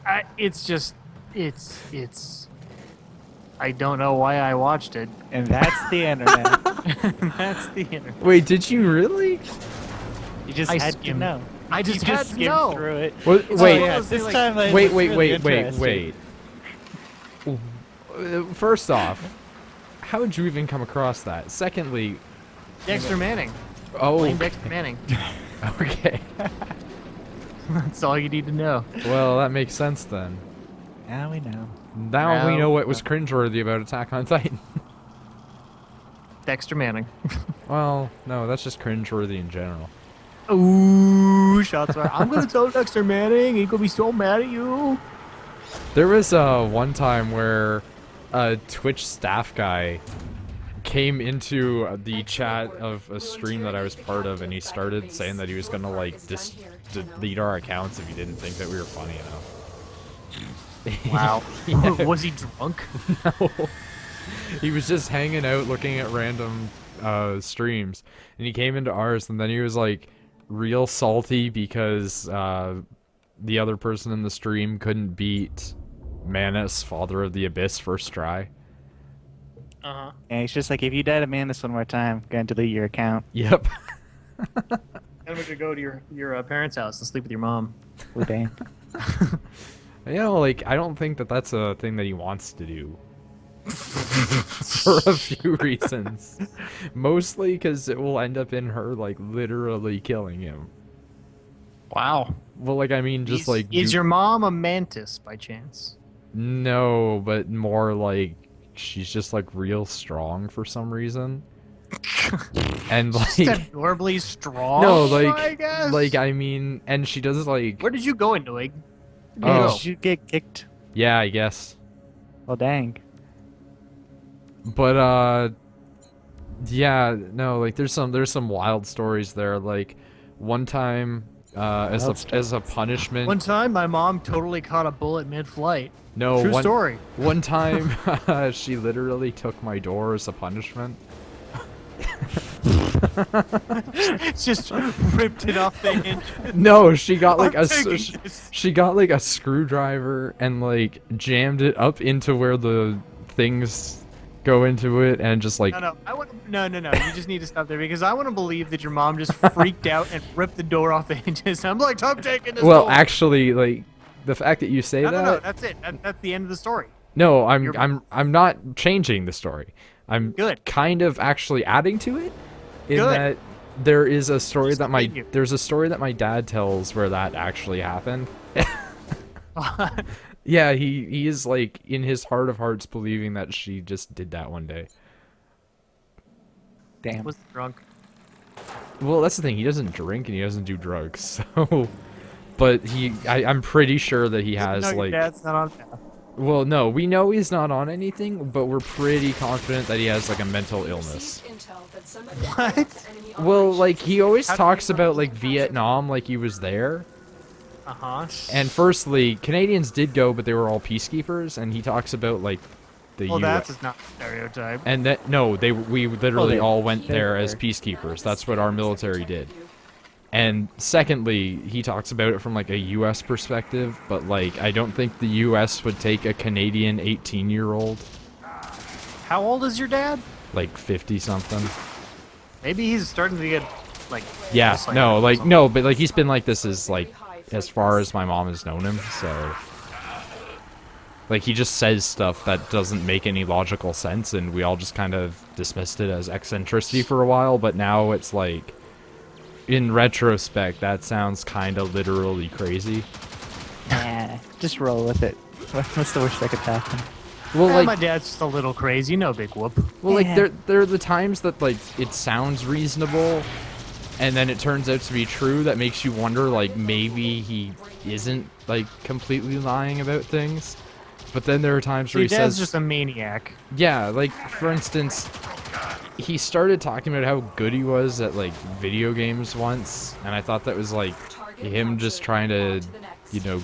it's I don't know why I watched it. And that's the internet. That's the internet. Wait, did you really? You just I had to skimmed. know. I just You had just to skimmed know. through it. Wait, Oh, wait, yeah, Like- this time I wait, looked wait, really wait, interested. First off, how would you even come across that? Secondly, Dexter Manning. oh, Blame Dexter Manning. okay. That's all you need to know. Well, that makes sense then. Now we know. Now we Now- know what was cringeworthy about Attack on Titan. Dexter Manning. Well, no, that's just cringeworthy in general. Ooh, shots fired. I'm gonna tell Dexter Manning. He's gonna be so mad at you. There was one time where a Twitch staff guy came into the chat of a stream that I was part of, and he started saying that he was gonna like delete our accounts if he didn't think that we were funny enough. Wow. Yeah. Was he drunk? No. He was just hanging out looking at random streams, and he came into ours, and then he was like real salty because the other person in the stream couldn't beat Manus, Father of the Abyss, first try. Uh-huh. And it's just like, if you die to man this one more time, I'm gonna delete your account. Yep. Then we should go to your parents' house and sleep with your mom. We're dang. You know, like, I don't think that that's a thing that he wants to do. For a few reasons. Mostly because it will end up in her, like, literally killing him. Wow. Well, like, I mean, just like... Is your mom a mantis by chance? No, but more like she's just, like, real strong for some reason. And, Just like... adorably strong. No, I guess. I mean, and she does, like... Where did you go into it? Oh. Did you get kicked? Yeah, I guess. Well, dang. But yeah, no, like there's some wild stories there. Like one time, as a punishment. One time, my mom totally caught a bullet mid-flight. No, True one story. One time, she literally took my door as a punishment. Just ripped it off the hinge. No, she got like I'm taking this. she got like a screwdriver and like jammed it up into where the things go into it and just like No. You just need to stop there because I want to believe that your mom just freaked out and ripped the door off the hinges. I'm like, I'm taking this. well, door. actually, like the fact that you say No, that. no, that's it. That's the end of the story. No, You're- I'm not changing the story. I'm Good. kind of actually adding to it in Good. that there is a story Just that my continue. there's a story that my dad tells where that actually happened. Yeah, he is like in his heart of hearts believing that she just did that one day. Damn. Was drunk. Well, that's the thing. He doesn't drink and he doesn't do drugs. So but I'm pretty sure that he has No, your like dad's not on path. well, no, we know he's not on anything, but we're pretty confident that he has like a mental illness. What? Well, like he always How- talks about like Vietnam like he was there. Uh-huh. And firstly, Canadians did go, but they were all peacekeepers, and he talks about like the Well, US. that's not a stereotype. And that no, we literally they- all went they there as were. peacekeepers. That's what our military did. And secondly, he talks about it from like a US perspective, but like I don't think the US would take a Canadian 18-year-old How old is your dad? like 50 something. Maybe he's starting to get like. Yeah, just no, that or like something. no, but like he's been like this is like as far as my mom has known him, so... Like, he just says stuff that doesn't make any logical sense, and we all just kind of dismissed it as eccentricity for a while, but now it's like... In retrospect, that sounds kind of literally crazy. Nah, just roll with it. What's the worst that could happen? Well, my like, dad's just a little crazy, no big whoop. well, like, Yeah. there are the times that, like, it sounds reasonable, and then it turns out to be true that makes you wonder, like, maybe he isn't, like, completely lying about things. But then there are times where Your he dad's says... just a maniac. Yeah, like, for instance, he started talking about how good he was at, like, video games once, and I thought that was, like, him just trying to, you know,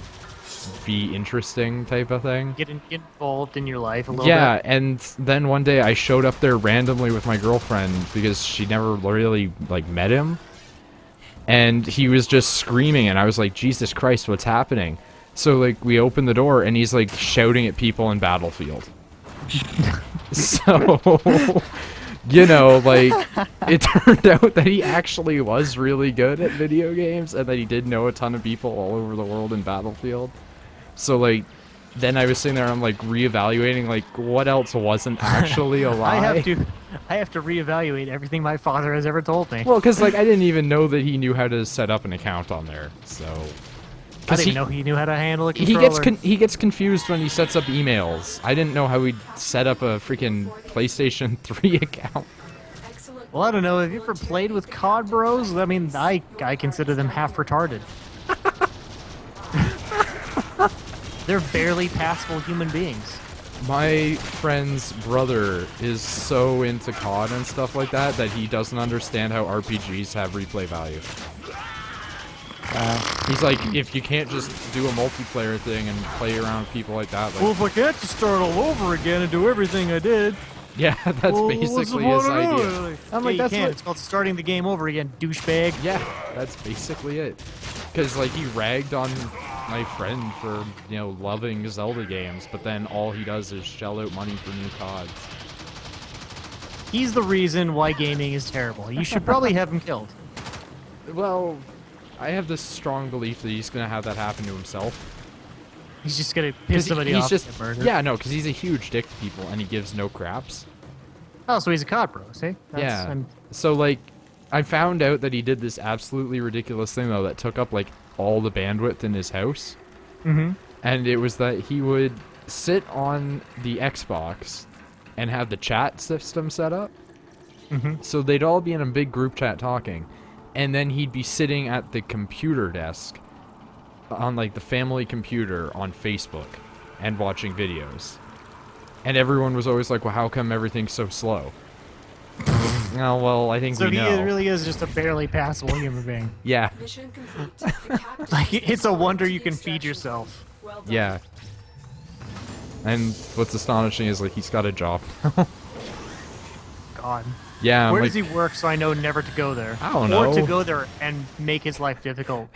be interesting type of thing. Get involved in your life a little Yeah, bit. and then one day I showed up there randomly with my girlfriend because she never really, like, met him. And he was just screaming, and I was like, Jesus Christ, what's happening? So, like, we opened the door, and he's, like, shouting at people in Battlefield. So, you know, like, it turned out that he actually was really good at video games, and that he did know a ton of people all over the world in Battlefield. So, like, then I was sitting there, I'm, like, reevaluating, like, what else wasn't actually a lie? I have to reevaluate everything my father has ever told me. Well, because, like, I didn't even know that he knew how to set up an account on there, so... I didn't know he knew how to handle a He controller. he gets confused when he sets up emails. I didn't know how he'd set up a freaking PlayStation 3 account. Excellent. Well, I don't know. Have you ever played with COD bros? I mean, I consider them half retarded. They're barely passable human beings. My friend's brother is so into COD and stuff like that that he doesn't understand how RPGs have replay value. He's like, if you can't just do a multiplayer thing and play around with people like that, like, Well, if I get to start all over again and do everything I did, yeah, that's well, what's the basically point his of idea. doing it? I'm Yeah, like, you that's can. what- It's called starting the game over again, douchebag. Yeah, that's basically it. Because, like, he ragged on my friend for, you know, loving Zelda games, but then all he does is shell out money for new CODs. He's the reason why gaming is terrible. You should probably have him killed. Well, I have this strong belief that he's going to have that happen to himself. He's just gonna piss somebody he's off just, and get murdered. yeah, no, because he's a huge dick to people, and he gives no craps. Oh, so he's a COD bro, see? Yeah. I'm- So, like, I found out that he did this absolutely ridiculous thing, though, that took up, like, all the bandwidth in his house. Mhm. And it was that he would sit on the Xbox and have the chat system set up. Mhm. So they'd all be in a big group chat talking. And then he'd be sitting at the computer desk on, like, the family computer on Facebook and watching videos. And everyone was always like, well, how come everything's so slow? Oh, well, I think So we he know. really is just a barely passable human being. Yeah, Mission complete. The captain Like, it's a is wonder to you the can feed extraction. yourself. Well done. yeah. And what's astonishing is, like, he's got a job. God. Yeah, I'm Where like, does he work so I know never to go there? I don't Or know. to go there and make his life difficult.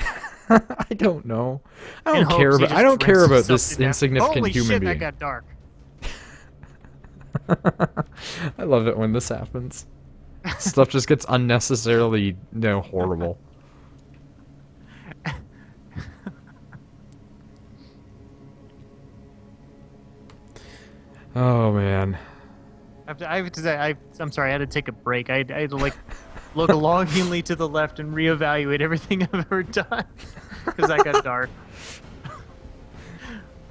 I don't know. I in don't care hopes he about. just I don't care drinks about himself this to death. insignificant Holy human shit, being. that got dark. I love it when this happens. Stuff just gets unnecessarily, you know, horrible. Oh man. I have to say, I'm sorry, I had to take a break. I had to, like, look longingly to the left and reevaluate everything I've ever done. Because that got dark.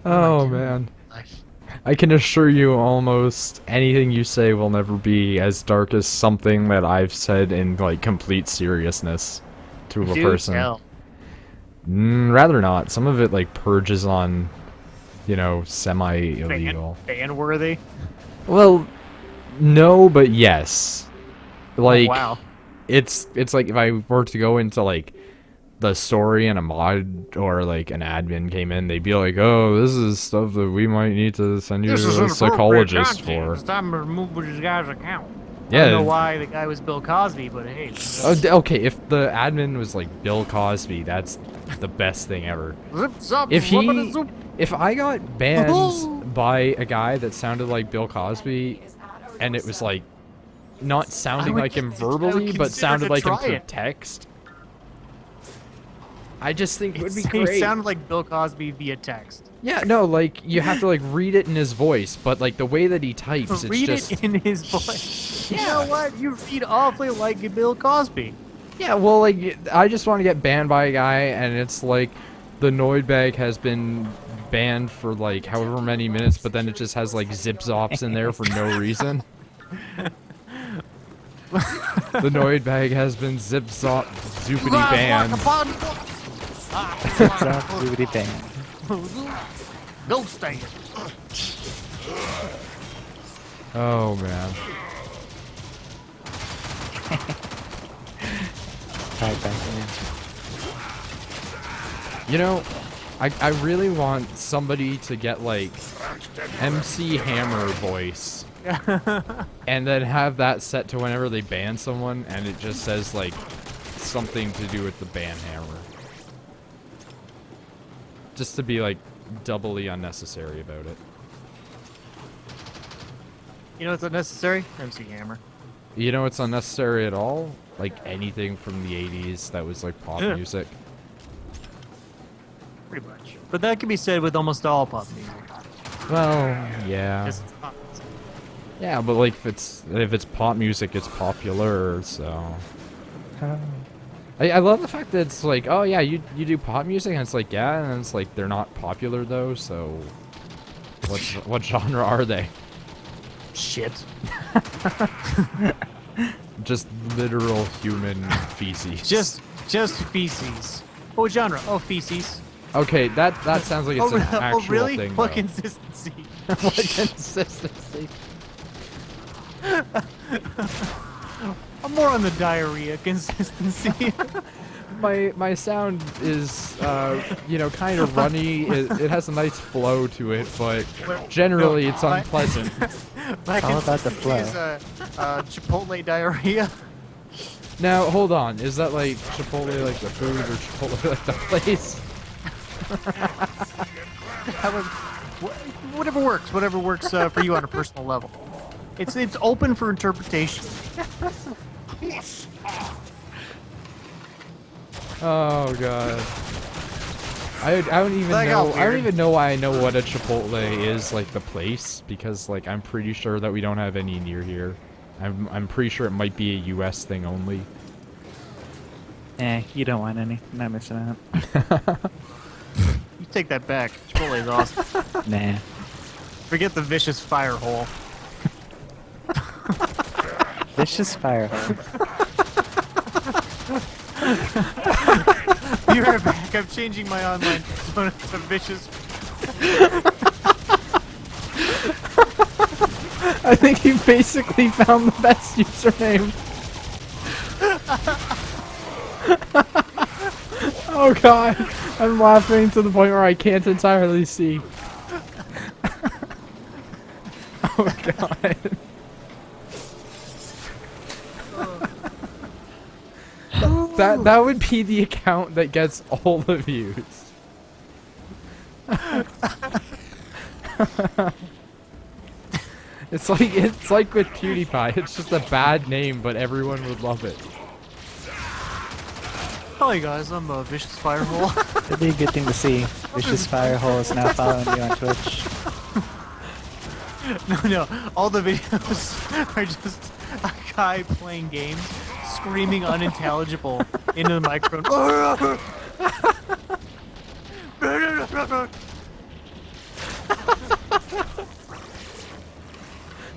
Oh man. Life. I can assure you almost anything you say will never be as dark as something that I've said in, like, complete seriousness to a Do person. tell. Rather not. Some of it, like, purges on, you know, semi-illegal. Ban-worthy? Well, no, but yes. Like, Wow. it's like if I were to go into, like, the story and a mod or, like, an admin came in, they'd be like, oh, this is stuff that we might need to send you to a psychologist for. It's time to remove this guy's account. I Yeah. don't know why the guy was Bill Cosby, but hey. Oh, okay, if the admin was, like, Bill Cosby, that's the best thing ever. Zip, zop, If zwippity, he, zoop. if I got banned by a guy that sounded like Bill Cosby, and it was, like, not sounding would like him I would verbally, but consider sounded to like him try through it. text, I just think it would be He great. sounded like Bill Cosby via text. Yeah, no, like you have to like read it in his voice, but like the way that he types, it's Read just it in his voice. You know what? You read awfully like Bill Cosby. yeah. Well, like I just want to get banned by a guy, and it's like the TheNoidBag has been banned for like however many minutes, but then it just has like zip zops in there for no reason. The TheNoidBag has been zip zop zoopity banned. Zap, zoobity bang. Go stay. Oh man. Right back in. You know, I really want somebody to get like MC Hammer voice and then have that set to whenever they ban someone and it just says like something to do with the ban hammer. Just to be like doubly unnecessary about it. You know what's unnecessary? MC Hammer. You know what's unnecessary at all? Like anything from the 80s that was like pop Yeah. music. Pretty much. But that can be said with almost all pop music. Well, yeah. Just pop music. Yeah, but like if it's pop music, it's popular, so. I love the fact that it's like, oh yeah, you do pop music, and it's like, yeah, and it's like they're not popular though, so what genre are they? Shit. Just literal human feces. Just feces. What genre? Oh, feces. Okay, that sounds like it's an actual oh really? thing. What though. consistency? What consistency? I'm more on the diarrhea consistency. My sound is you know, kind of runny. It has a nice flow to it, but generally it's unpleasant. My all about the consistency is, Chipotle diarrhea. Now hold on, is that like Chipotle like the food or Chipotle like the place? Whatever works. Whatever works for you on a personal level. It's open for interpretation. Oh god. I don't even That know. got I don't weird. even know why I know what a Chipotle is, like the place, because like I'm pretty sure that we don't have any near here. I'm pretty sure it might be a U.S. thing only. You don't want any. Not missing out. You take that back. Chipotle is awesome. Nah. Forget the vicious fire hole. Vicious fire hole. Be right back. I'm changing my online persona to vicious. I think you basically found the best username. Oh god, I'm laughing to the point where I can't entirely see. Oh god. That would be the account that gets all the views. It's like with PewDiePie. It's just a bad name, but everyone would love it. Hi guys, I'm a vicious fire hole. It'd be a good thing to see. Vicious fire hole is now following you on Twitch. No, all the videos are just a guy playing games, screaming unintelligible into the microphone.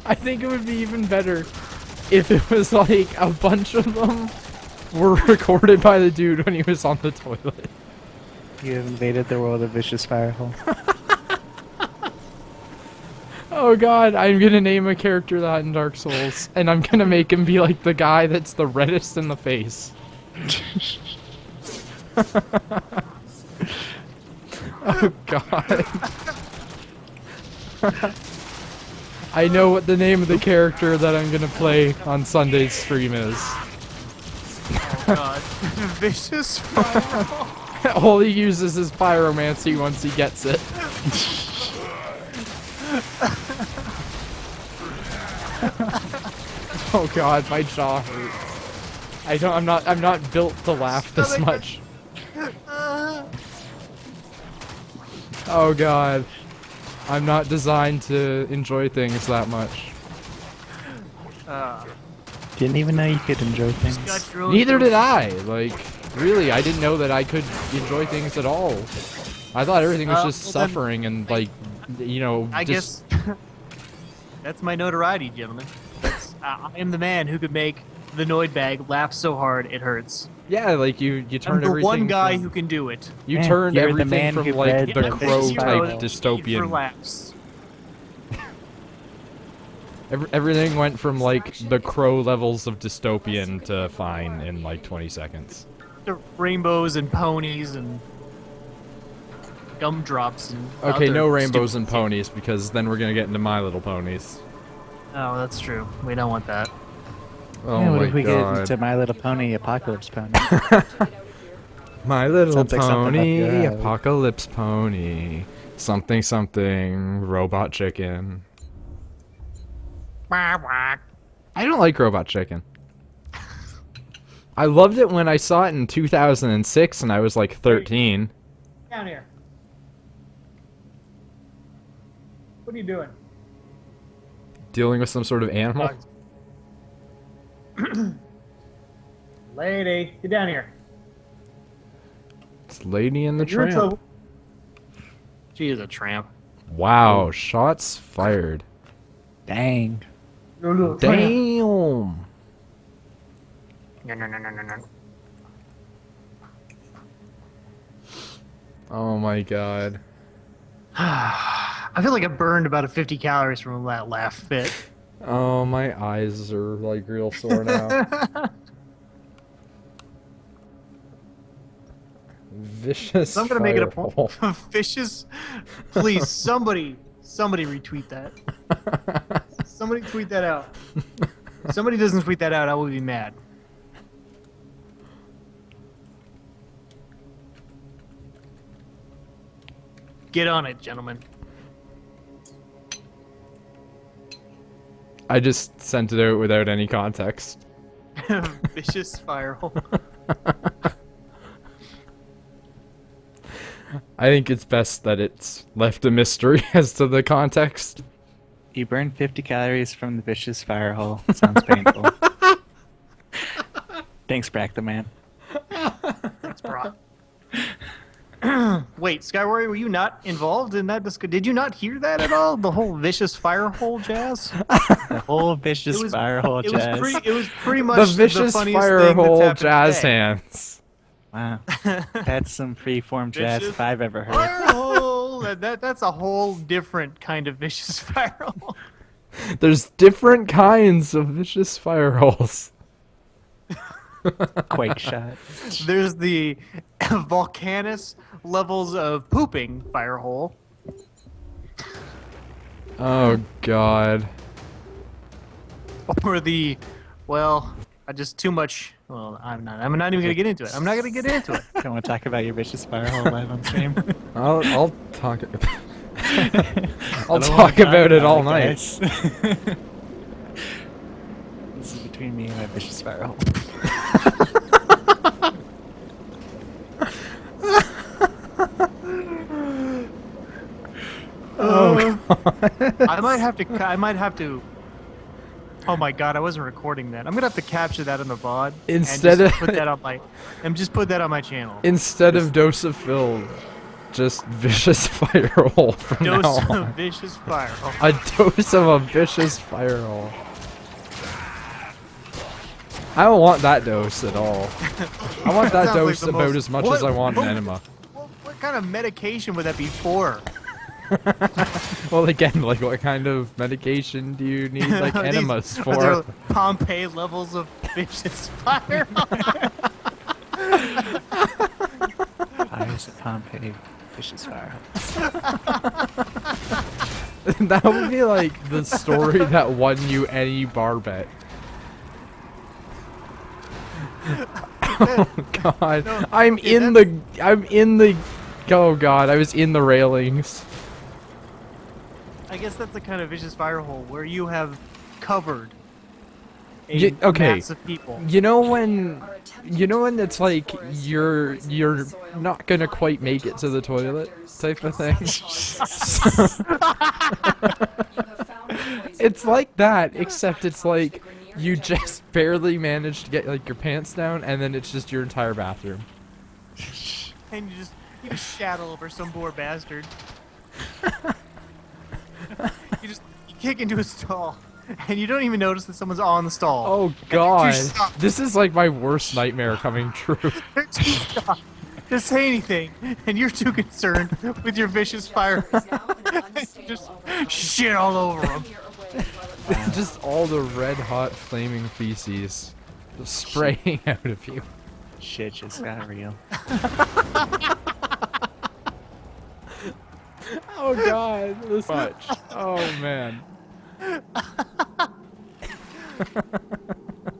I think it would be even better if it was like a bunch of them were recorded by the dude when he was on the toilet. You have invaded the world of Vicious fire hole. Oh god, I'm gonna name a character that in Dark Souls, and I'm gonna make him be like the guy that's the reddest in the face. Oh god. I know what the name of the character that I'm gonna play on Sunday's stream is. Oh god. Vicious fire hole. All he uses is pyromancy once he gets it. Oh god, my jaw hurts. I'm not built to laugh this much. Oh god. I'm not designed to enjoy things that much. Didn't even know you could enjoy things. Got your own Neither did dose. I. Like, really, I didn't know that I could enjoy things at all. I thought everything was just well then, suffering and, like, you know, I just... guess that's my notoriety, gentlemen. I am the man who could make the TheNoidBag laugh so hard it hurts. Yeah, like, you I'm turn the everything one guy from- who can do it. You Yeah, turned you're the everything man from, who like, bred the the crow vicious type fire hole. For dystopian. laughs. Everything went from, like, the crow levels of dystopian to fine in, like, 20 seconds. The rainbows and ponies and gumdrops and Okay, other no rainbows stupid and ponies, because then we're gonna get into My Little Ponies. Oh, that's true. We don't want that. Oh Yeah, what my if we god. get into My Little Pony Apocalypse Pony? My Little Sounds like something up Pony, your alley. Apocalypse Pony, something something, Robot Chicken. I don't like Robot Chicken. I loved it when I saw it in 2006 and I was like 13. Down here. What are you doing? Dealing with some sort of animal. Lady, get down here. It's Lady and the You're in Tramp. trouble. She is a tramp. Wow, shots fired. Dang. You're a little tramp. Damn. No. Oh my god. I feel like I burned about 50 calories from that laugh fit. Oh, my eyes are like real sore now. Vicious. So I'm gonna make it a firehole. point. Vicious. Please, somebody retweet that. Somebody tweet that out. If somebody doesn't tweet that out, I will be mad. Get on it, gentlemen. I just sent it out without any context. Vicious firehole. I think it's best that it's left a mystery as to the context. You burned 50 calories from the vicious fire hole. Sounds painful. Thanks, Brack the Man. Thanks, Brock. Wait, Skywary, were you not involved in that? Did you not hear that at all? The whole vicious firehole jazz? The whole vicious fire hole It jazz. was pretty much The vicious funniest fire thing that's hole happened jazz today. Wow. hands. That's some freeform jazz Vicious if I've ever heard. Firehole! That's a whole different kind of vicious firehole. There's different kinds of vicious fire holes. Quake shot. There's the volcanous levels of pooping firehole. Oh god. Or the, well, I just too much. Well, I'm not even gonna get into it. I'm not gonna get into it. Don't want to talk about your vicious fire hole live on stream. I'll talk. I I'll don't talk wanna about it all it, night. guys. This is between me and my vicious fire hole. Oh god. I might have to. Oh my god, I wasn't recording that. I'm gonna have to capture that on the VOD. Instead and just of- put that on my, and just put that on my channel. Instead of dose of filled, just vicious fire hole from Dose now on. of vicious fire. Oh, A dose of a vicious fire hole. I don't want that dose at all. I want that Sounds like dose the about most- as much what- as I want an what- enema. what kind of medication would that be for? Well, again, like, what kind of medication do you need, like, These- enemas are for? there Pompeii levels of vicious fire. Fires at Pompeii. Vicious fire hole. That would be like the story that won you any bar bet. Oh god. No, I'm okay, in the oh god, I was in the railings. I guess that's the kind of vicious fire hole where you have covered a Okay. mass of people. You know when it's like you're not gonna quite make it to the toilet type of thing. It's like that, except it's like you just barely managed to get like your pants down, and then it's just your entire bathroom. And you just shadow over some poor bastard. you kick into a stall, and you don't even notice that someone's on the stall. Oh And god, you stop this is like my worst nightmare coming true. to say anything, and you're too concerned with your vicious fire. just shit all over them. It's just all the red hot flaming feces just spraying out of you. Shit just got real. Oh god, this much. Oh man.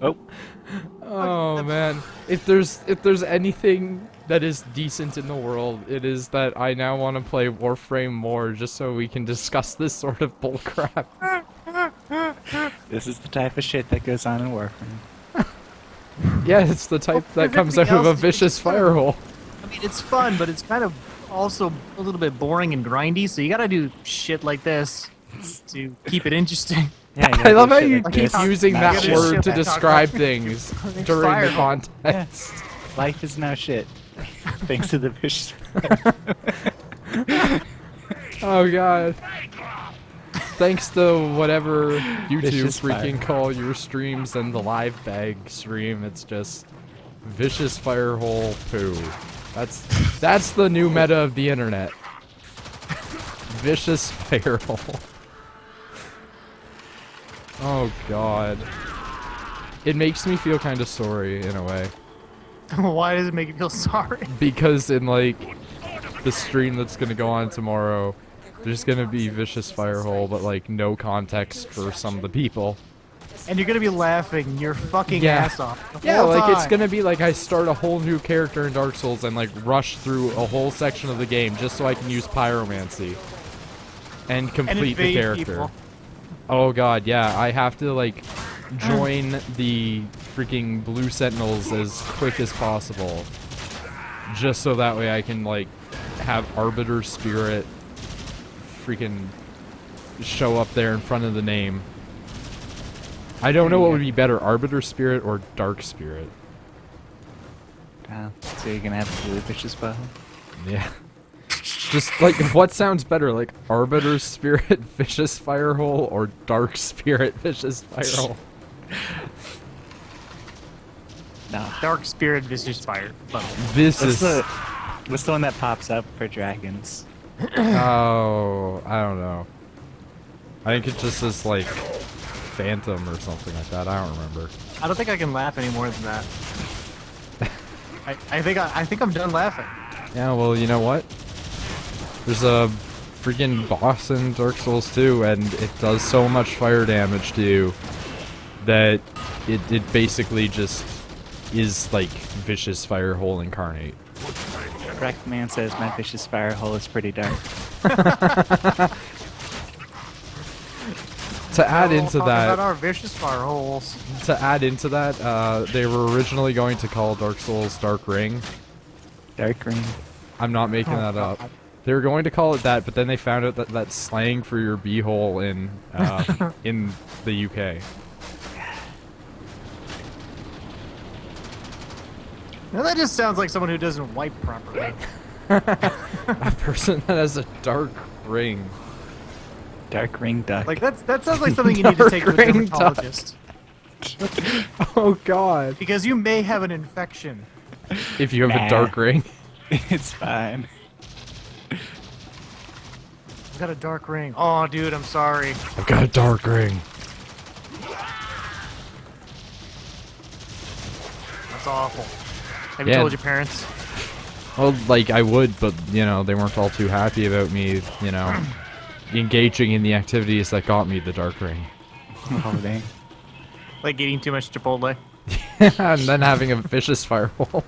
Oh. Oh man. If there's anything that is decent in the world, it is that I now want to play Warframe more just so we can discuss this sort of bullcrap. This is the type of shit that goes on in Warframe. Yeah, it's the type that there's comes out everything of a else you vicious can do. firehole. I mean, it's fun, but it's kind of also a little bit boring and grindy, so you gotta do shit like this to keep it interesting. Yeah, I love how you like keep this. using Not that shit. word to Shit. describe things during the Fireball. context. Life is now shit. Thanks to the vicious. Oh god. Thanks to whatever you two Vicious freaking fire. call your streams and the LiveBag stream, it's just vicious firehole poo. That's the new meta of the internet. Vicious firehole. Oh god. It makes me feel kind of sorry in a way. Why does it make you feel sorry? Because in like the stream that's gonna go on tomorrow, there's gonna be vicious firehole, but like no context for some of the people. And you're gonna be laughing your fucking Yeah. ass off. The Yeah, whole like it's time. gonna be like I start a whole new character in Dark Souls and like rush through a whole section of the game just so I can use pyromancy and complete the invade character. people. Oh god, yeah, I have to like join the freaking blue sentinels as quick as possible. Just so that way I can like have Arbiter Spirit freaking show up there in front of the name. I don't know what would be better, Arbiter Spirit or Dark Spirit. So you're gonna have blue vicious bow. Yeah. Just like what sounds better, like Arbiter Spirit Vicious Firehole or Dark Spirit Vicious Firehole? No. Dark Spirit Vicious Fire. This What's is what's the one that pops up for dragons? oh, I don't know. I think it just says like Phantom or something like that. I don't remember. I don't think I can laugh any more than that. I think I'm done laughing. Yeah, well, you know what? There's a freaking boss in Dark Souls 2, and it does so much fire damage to you that it basically just is like Vicious Firehole incarnate. Correct man says my vicious fire hole is pretty dark. To add into Talk about that, our vicious fire holes. they were originally going to call Dark Souls Dark Ring. Dark green. I'm not making that up. They were going to call it that, but then they found out that that's slang for your beehole in the UK. Now that just sounds like someone who doesn't wipe properly. A person that has a dark ring. Dark ring duck. Like that sounds like something you need to take to a Dark ring duck. dermatologist. Oh god. Because you may have an infection. If you have Nah. a dark ring. It's fine. I've got a dark ring. Oh, dude, I'm sorry. I've got a dark ring. That's awful. Have you Yeah. told your parents? Well, like, I would, but, you know, they weren't all too happy about me, you know, engaging in the activities that got me the dark ring. Oh dang. Like eating too much Chipotle? And then having a vicious firehole.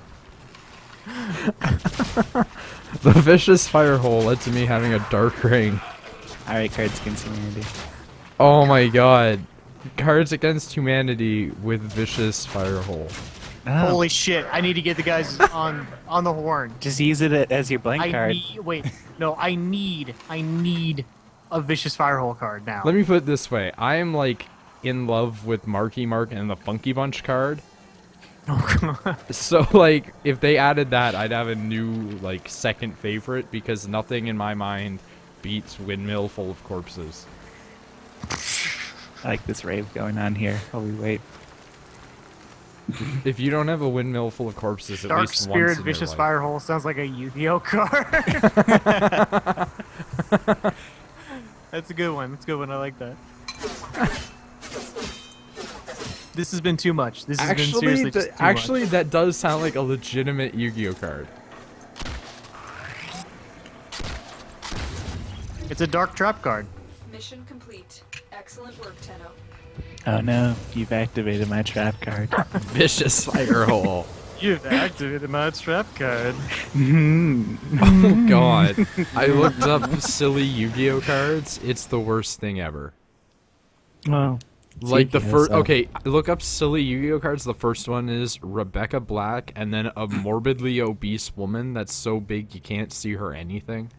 The vicious firehole led to me having a dark ring. Alright, Card Skin Community. Oh my god. Cards Against Humanity with Vicious Firehole. Oh, Holy shit! I need to get the guys on the horn. just use it as your blank card. I need a vicious firehole card now. Let me put it this way. I am like in love with Marky Mark and the Funky Bunch card. So like if they added that, I'd have a new like second favorite because nothing in my mind beats Windmill Full of Corpses. I like this rave going on here while we wait. If you don't have a Windmill Full of Corpses at Dark least Spirit once in Vicious your life. Firehole sounds like a Yu-Gi-Oh card. That's a good one. That's a good one. I like that. This has been too much. This has been seriously just too Actually, much. that does sound like a legitimate Yu-Gi-Oh card. It's a Dark Trap card. Mission complete. Excellent work, Tenno. Oh no, you've activated my trap card. Vicious Firehole. You've activated my trap card. Oh god. I looked up silly Yu-Gi-Oh cards. It's the worst thing ever. Well, Like the Yu-Gi-Oh, first, so- okay, look up silly Yu-Gi-Oh cards. The first one is Rebecca Black, and then a morbidly obese woman that's so big you can't see her anything.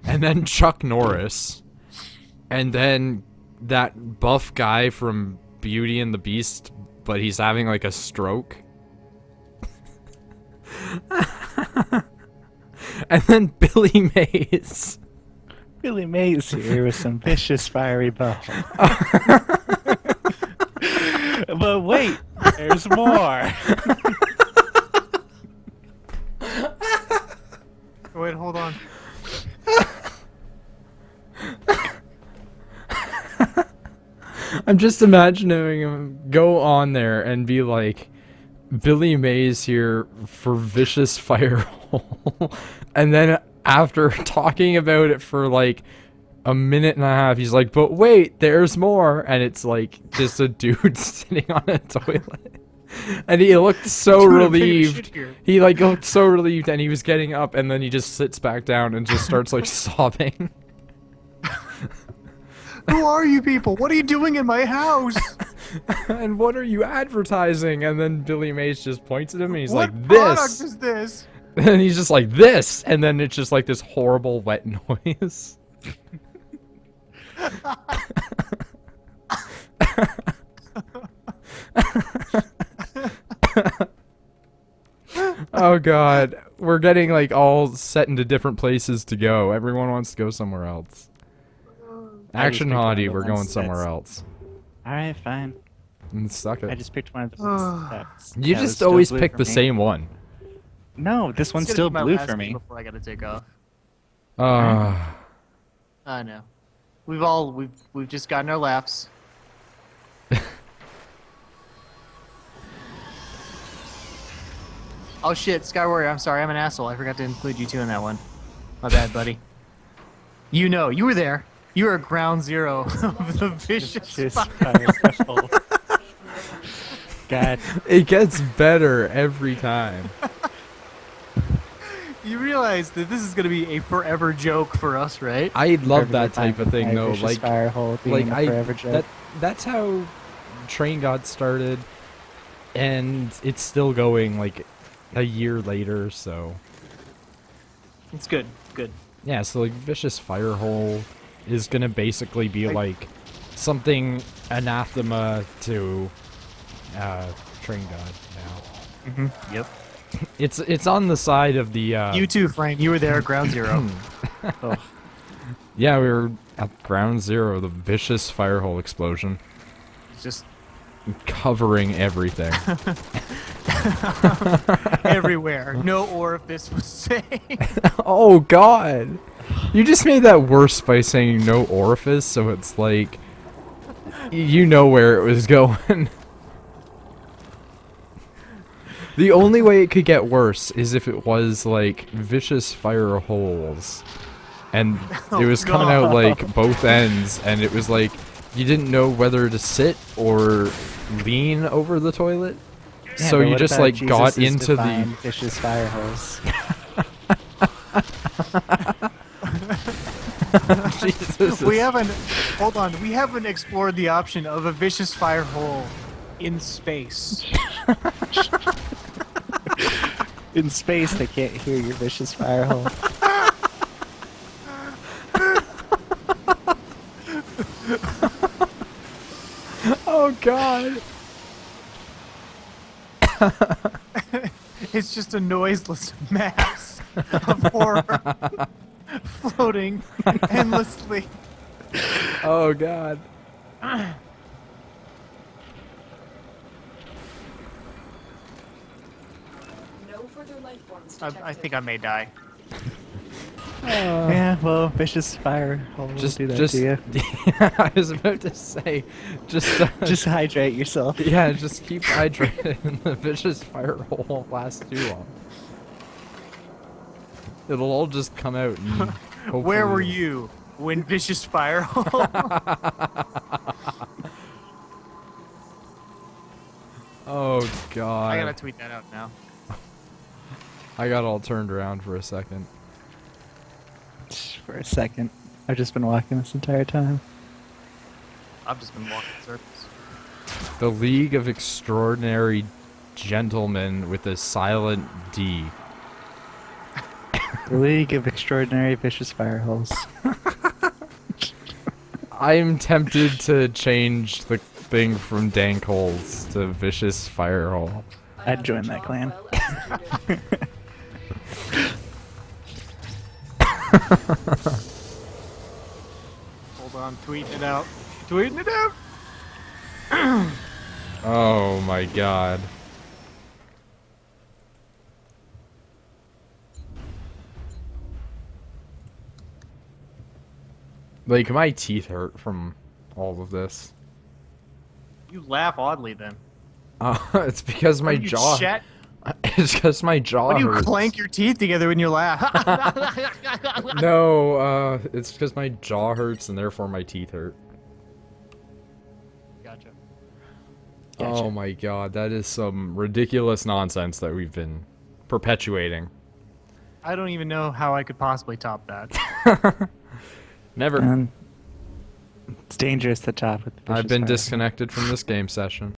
And then Chuck Norris, and then that buff guy from Beauty and the Beast, but he's having like a stroke. And then Billy Mays. Billy Mays here with some vicious fiery ball. But wait, there's more. Wait, hold on. I'm just imagining him go on there and be like, Billy Mays here for Vicious Firehole. And then after talking about it for like a minute and a half, he's like, but wait, there's more. And it's like just a dude sitting on a toilet. And he looked so Dude, I'm taking a relieved. shit here. He like looked so relieved and he was getting up and then he just sits back down and just starts like sobbing. Who are you people? What are you doing in my house? And what are you advertising? And then Billy Mays just points at him and he's What like, product this. is this? And he's just like, this. And then it's just like this horrible wet noise. Oh god. We're getting like all set into different places to go. Everyone wants to go somewhere else. I just Action picked one of Hottie, the we're ones going that's- somewhere else. Alright, fine. Suck I it. just picked one of the ones that's... You that was just still always blue pick for the me. same one. No, this one's It's still gonna be my blue last for game me. Before I gotta take off. Ah. I know. We've just gotten our laughs. Oh shit, Sky Warrior, I'm sorry, I'm an asshole. I forgot to include you too in that one. My bad, buddy. You know, you were there. You were ground zero of the vicious Vicious fire. fire ball. God. It gets better every time. You realize that this is gonna be a forever joke for us, right? I love Forever that type of thing my though. vicious Like, fire hole being a forever joke. that's how Train got started, and it's still going like a year later. So It's good, good. yeah, so like Vicious Firehole is gonna basically be like something anathema to Train God now. Yep. It's on the side of the You too, Frank. You were there at ground zero. Oh, yeah, we were at ground zero, the Vicious Firehole explosion, It's just covering everything. everywhere. No orifice was safe. Oh god. You just made that worse by saying no orifice, so it's like you know where it was going. The only way it could get worse is if it was like Vicious Fire Holes and it was coming out like both ends and it was like you didn't know whether to sit or lean over the toilet. yeah, So but you what just about like got Jesus' into divine the vicious fire holes. Jesus. We haven't. Hold on. We haven't explored the option of a vicious fire hole in space. In space, they can't hear your vicious fire hole. Oh god. It's just a noiseless mass of horror floating endlessly. Oh god. No further life forms I detected. think I may die. Yeah, well, vicious fire hole will Just do that to you. I was about to say Just hydrate yourself. yeah, just keep hydrated. The vicious fire hole won't last too long. It'll all just come out and Where were hopefully- you when vicious fire hole? Oh god. I gotta tweet that out now. I got all turned around for a second. For a second. I've just been walking this entire time. I've just been walking in circles. The League of Extraordinary Gentlemen with a silent D. The League of Extraordinary Vicious Fire Holes. I'm tempted to change the thing from dank holes to vicious fire hole. I I'd have join the that job clan. well executed. Hold on, tweeting it out. Tweeting it out. Oh my god. Like, my teeth hurt from all of this. You laugh oddly then. It's because my What do you jaw. chat- It's because my jaw What do you hurts. clank your teeth together when you laugh? No, it's because my jaw hurts and therefore my teeth hurt. Gotcha. Oh my god, that is some ridiculous nonsense that we've been perpetuating. I don't even know how I could possibly top that. Never. And it's dangerous to top with the I've vicious been fire. disconnected from this game session.